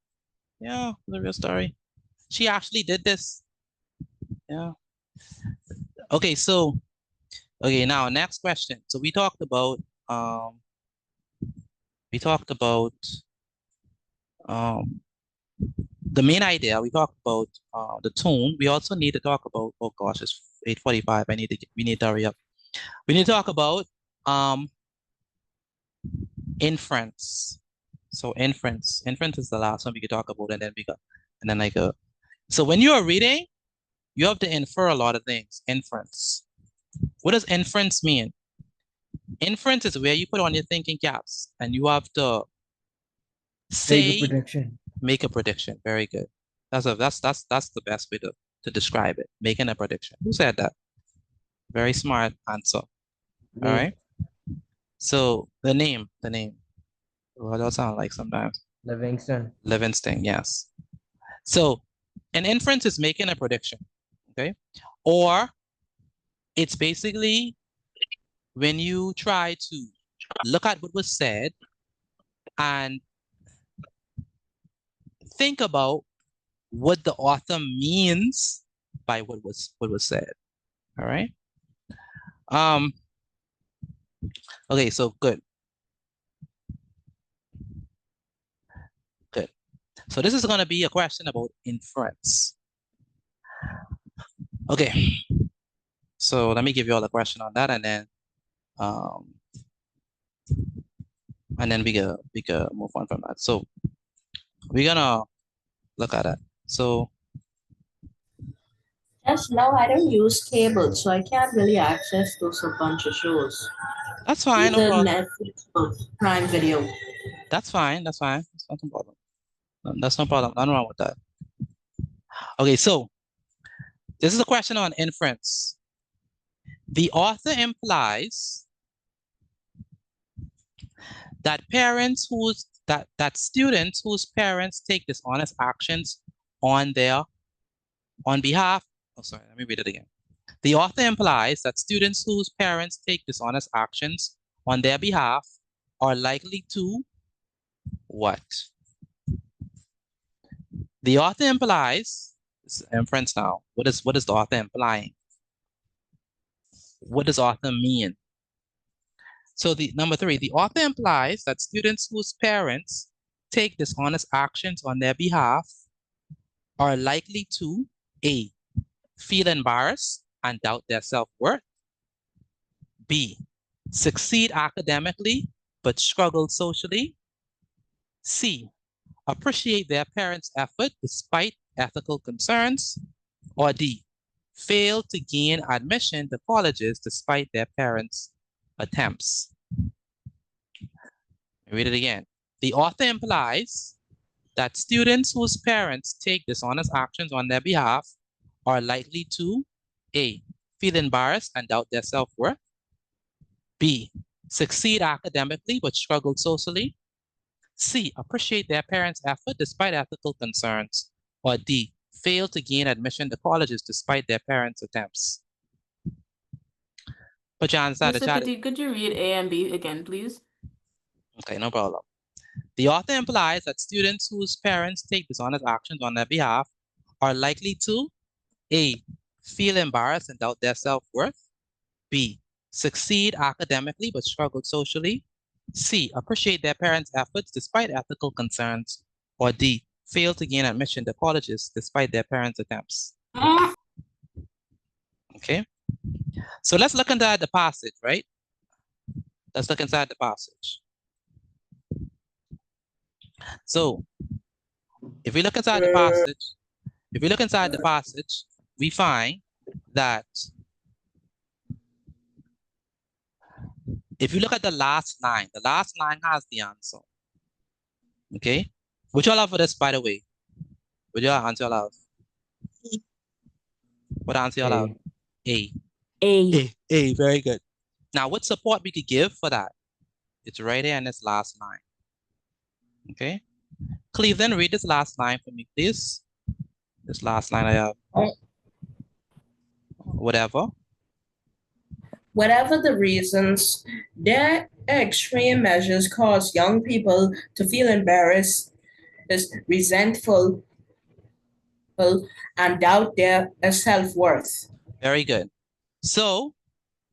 Yeah, it's a real story. She actually did this. Yeah. Okay, so now next question. So we talked about the main idea. We talked about the tone. We also need to talk about, oh gosh, it's 8:45. We need to hurry up. We need to talk about inference. So inference is the last one we could talk about, and then so when you are reading, you have to infer a lot of things. Inference. What does inference mean? Inference is where you put on your thinking caps and you have to make a prediction. Very good. That's the best way to describe it. Making a prediction. Who said that? Very smart answer. All right. So the name. What does that sound like sometimes? Livingston, yes. So an inference is making a prediction. Okay. Or it's basically when you try to look at what was said and think about what the author means by what was said. All right. Okay, so good. Good. So this is going to be a question about inference. Okay. So let me give you all the question on that, and then we can move on from that. So we're gonna look at it. So Yes, now I don't use cable, so I can't really access those a bunch of shows. That's fine. Either No problem. Netflix or Prime Video. That's fine. That's fine. That's not a problem. That's no problem. Nothing wrong with that. Okay, so this is a question on inference. The author implies that students whose parents take dishonest actions on behalf. Oh, sorry, let me read it again. The author implies that students whose parents take dishonest actions on their behalf are likely to what? The author implies, this is inference now. What is the author implying? What does author mean? So number 3, the author implies that students whose parents take dishonest actions on their behalf are likely to A, feel embarrassed and doubt their self-worth. B, succeed academically but struggle socially. C, appreciate their parents' effort despite ethical concerns. Or D, fail to gain admission to colleges despite their parents' attempts. Read it again. The author implies that students whose parents take dishonest actions on their behalf are likely to A, feel embarrassed and doubt their self-worth. B, succeed academically but struggle socially. C, appreciate their parents' effort despite ethical concerns. Or D, fail to gain admission to colleges despite their parents' attempts. Put your hands inside the chat. Could you read A and B again, please? Okay, no problem. The author implies that students whose parents take dishonest actions on their behalf are likely to A, feel embarrassed and doubt their self-worth. B, succeed academically but struggle socially. C, appreciate their parents' efforts despite ethical concerns. Or D, fail to gain admission to colleges despite their parents' attempts. Okay, so let's look inside the passage, right? Let's look inside the passage. So if we look inside the passage, we find that if you look at the last line has the answer. Okay, which y'all have for this, by the way? Which y'all answer y'all have? What answer y'all have? A. A. Very good. Now, what support we could give for that? It's right here in this last line. Okay. Cleveland, read this last line for me, please. This last line I have. Whatever. Whatever the reasons, their extreme measures cause young people to feel embarrassed, resentful, and doubt their self-worth. Very good. So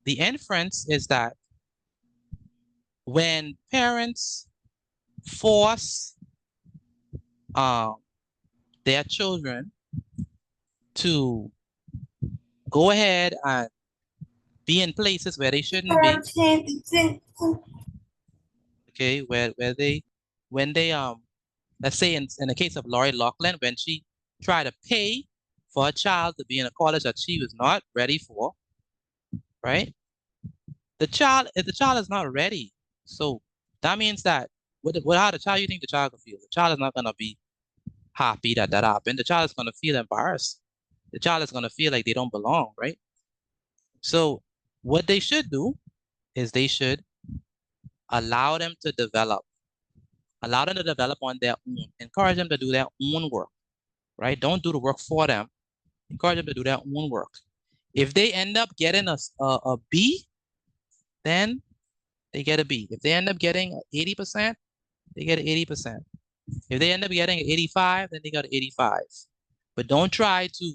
the inference is that when parents force their children to go ahead and be in places where they shouldn't be, okay, when they let's say in the case of Lori Loughlin, when she tried to pay for a child to be in a college that she was not ready for, right? If the child is not ready, so that means that how the child you think the child will feel? The child is not gonna be happy that that happened. The child is gonna feel embarrassed. The child is gonna feel like they don't belong, right? So what they should do is they should allow them to develop. Allow them to develop on their own. Encourage them to do their own work, right? Don't do the work for them. Encourage them to do their own work. If they end up getting a B, then they get a B. If they end up getting 80%, they get 80%. If they end up getting 85, then they got 85. But don't try to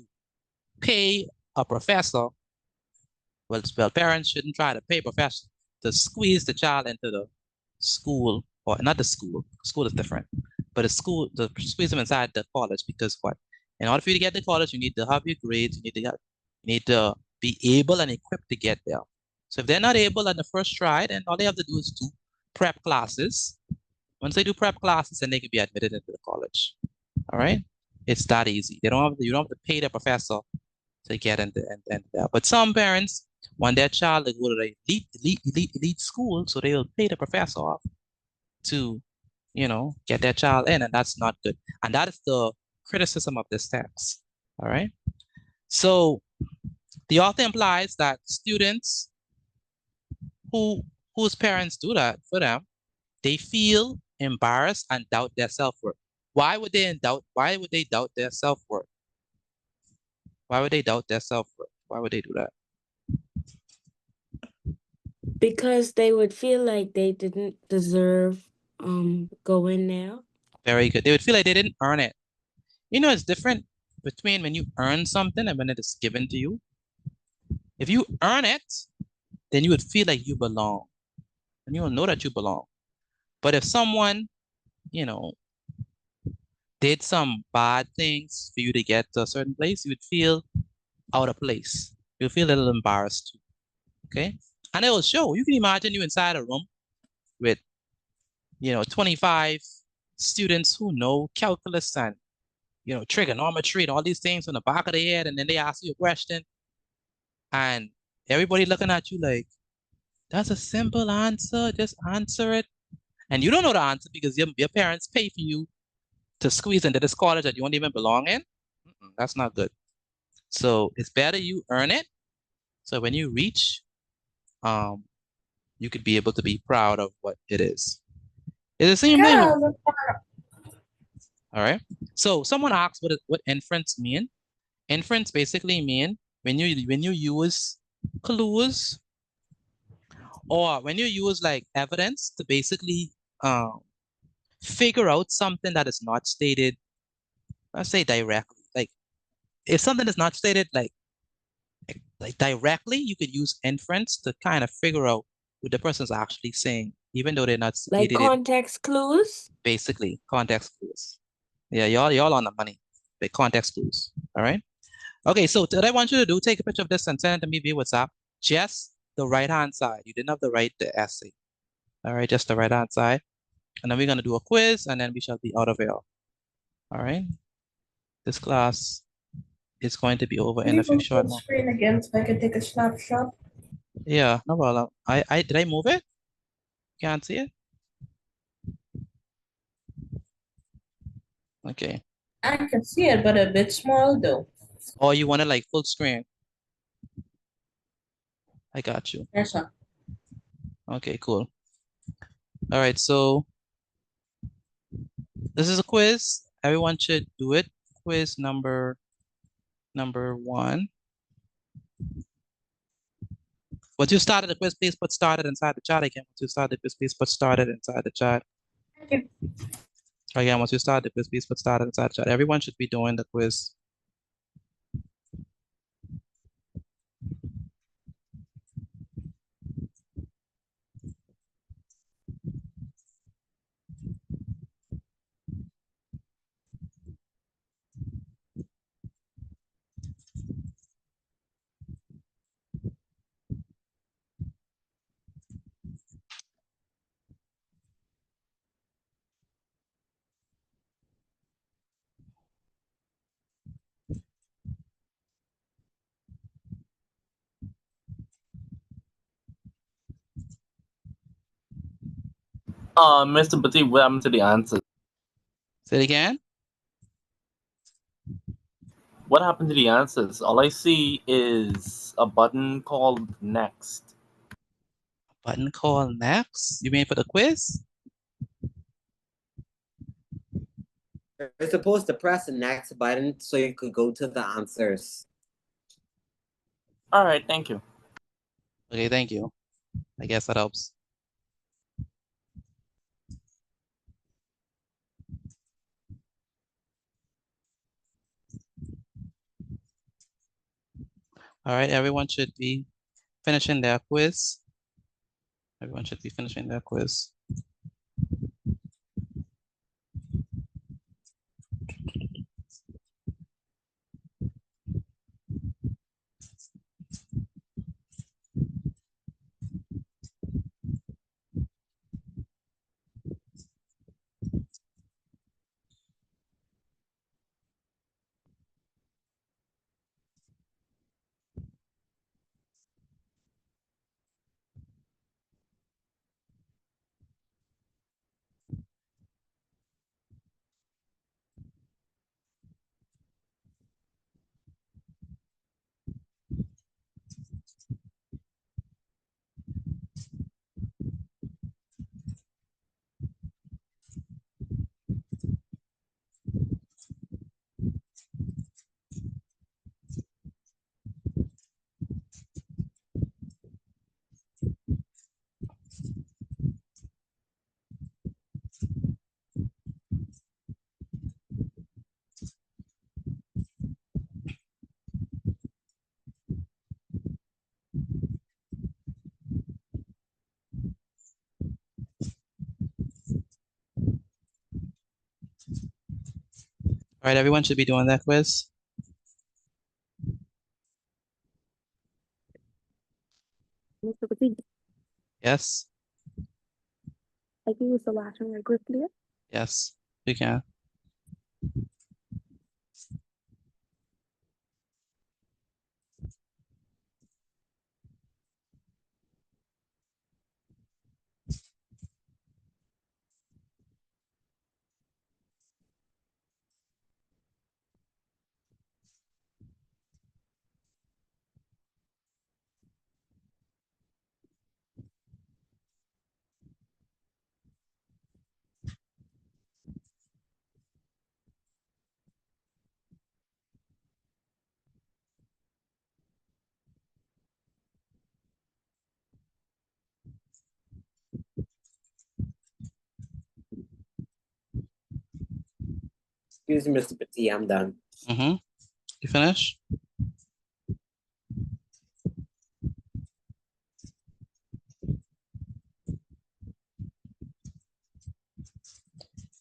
pay a professor. Well, parents shouldn't try to pay a professor to squeeze the child into the school, or not the school. School is different, but the school to squeeze them inside the college, because what? In order for you to get to college, you need to have your grades. You need to be able and equipped to get there. So if they're not able on the first try, then all they have to do is do prep classes. Once they do prep classes, then they can be admitted into the college. All right, it's that easy. You don't have to pay the professor to get into there. But some parents want their child to go to the elite school, so they will pay the professor off to, get their child in, and that's not good. And that is the criticism of this text. All right. So the author implies that students whose parents do that for them, they feel embarrassed and doubt their self-worth. Why would they doubt their self-worth? Why would they doubt their self-worth? Why would they do that? Because they would feel like they didn't deserve going there. Very good. They would feel like they didn't earn it. It's different between when you earn something and when it is given to you. If you earn it, then you would feel like you belong. And you will know that you belong. But if someone, did some bad things for you to get to a certain place, you would feel out of place. You'll feel a little embarrassed too. Okay? And it will show. You can imagine you inside a room with, 25 students who know calculus and, trigonometry and all these things on the back of their head, and then they ask you a question, and everybody looking at you like, that's a simple answer, just answer it. And you don't know the answer because your parents pay for you to squeeze into this college that you don't even belong in. That's not good. So it's better you earn it. So when you reach, you could be able to be proud of what it is. It's the same thing. All right. So someone asks what inference mean. Inference basically mean when you use clues, or when you use like evidence to basically figure out something that is not stated, let's say directly. Like if something is not stated like directly, you could use inference to kind of figure out what the person's actually saying, even though they're not like context clues. Basically, context clues. Yeah, y'all on the money. Like context clues. All right. Okay, so what I want you to do, take a picture of this and send it to me via WhatsApp. Just the right-hand side. You didn't have to write the essay. All right, just the right-hand side. And then we're going to do a quiz, and then we shall be out of here. All right. This class is going to be over in a few short moments. Screen again so I can take a snapshot. Yeah, no problem. Did I move it? Can't see it? Okay. I can see it, but a bit small though. Or you want it like full screen? I got you. Yes, sir. Okay, cool. All right, so this is a quiz. Everyone should do it. Quiz number 1. Once you started the quiz, please put started inside the chat again. Once you started the quiz, please put started inside the chat. Again, once you start the quiz, please put started inside the chat. Everyone should be doing the quiz. Mr. Petit, what happened to the answers? Say it again. What happened to the answers? All I see is a button called next. Button called next? You mean for the quiz? You're supposed to press the next button so you could go to the answers. All right, thank you. Okay, thank you. I guess that helps. All right, everyone should be finishing their quiz. Everyone should be finishing their quiz. All right, everyone should be doing that quiz. Mr. Petit, Yes, I can use the last one right quickly. yes, you can. Excuse me, Mr. Petit, I'm done. Mm-hmm. You finish?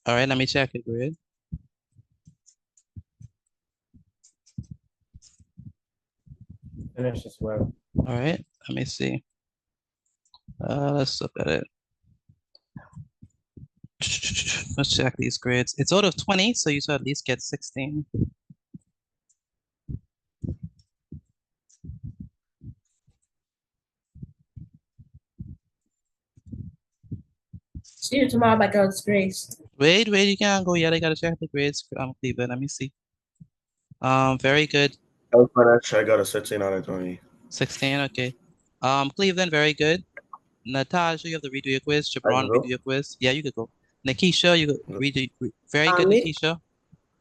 All right, let me check your grid. Finish as well. All right, let me see. Let's look at it. Let's check these grades. It's out of 20, so you should at least get 16. See you tomorrow by God's grace. Wait, you can't go yet. I gotta check the grades. Cleveland, let me see. Very good. I got a 16 out of 20. 16, okay. Cleveland, very good. Natasha, you have to redo your quiz. Jabron, redo your quiz. Yeah, you could go. Nikisha, you could redo. Very good, Me? Nikisha.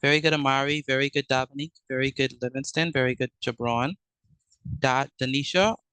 Very good, Amari. Very good, Dominique. Very good, Livingston. Very good, Jabron. Danisha,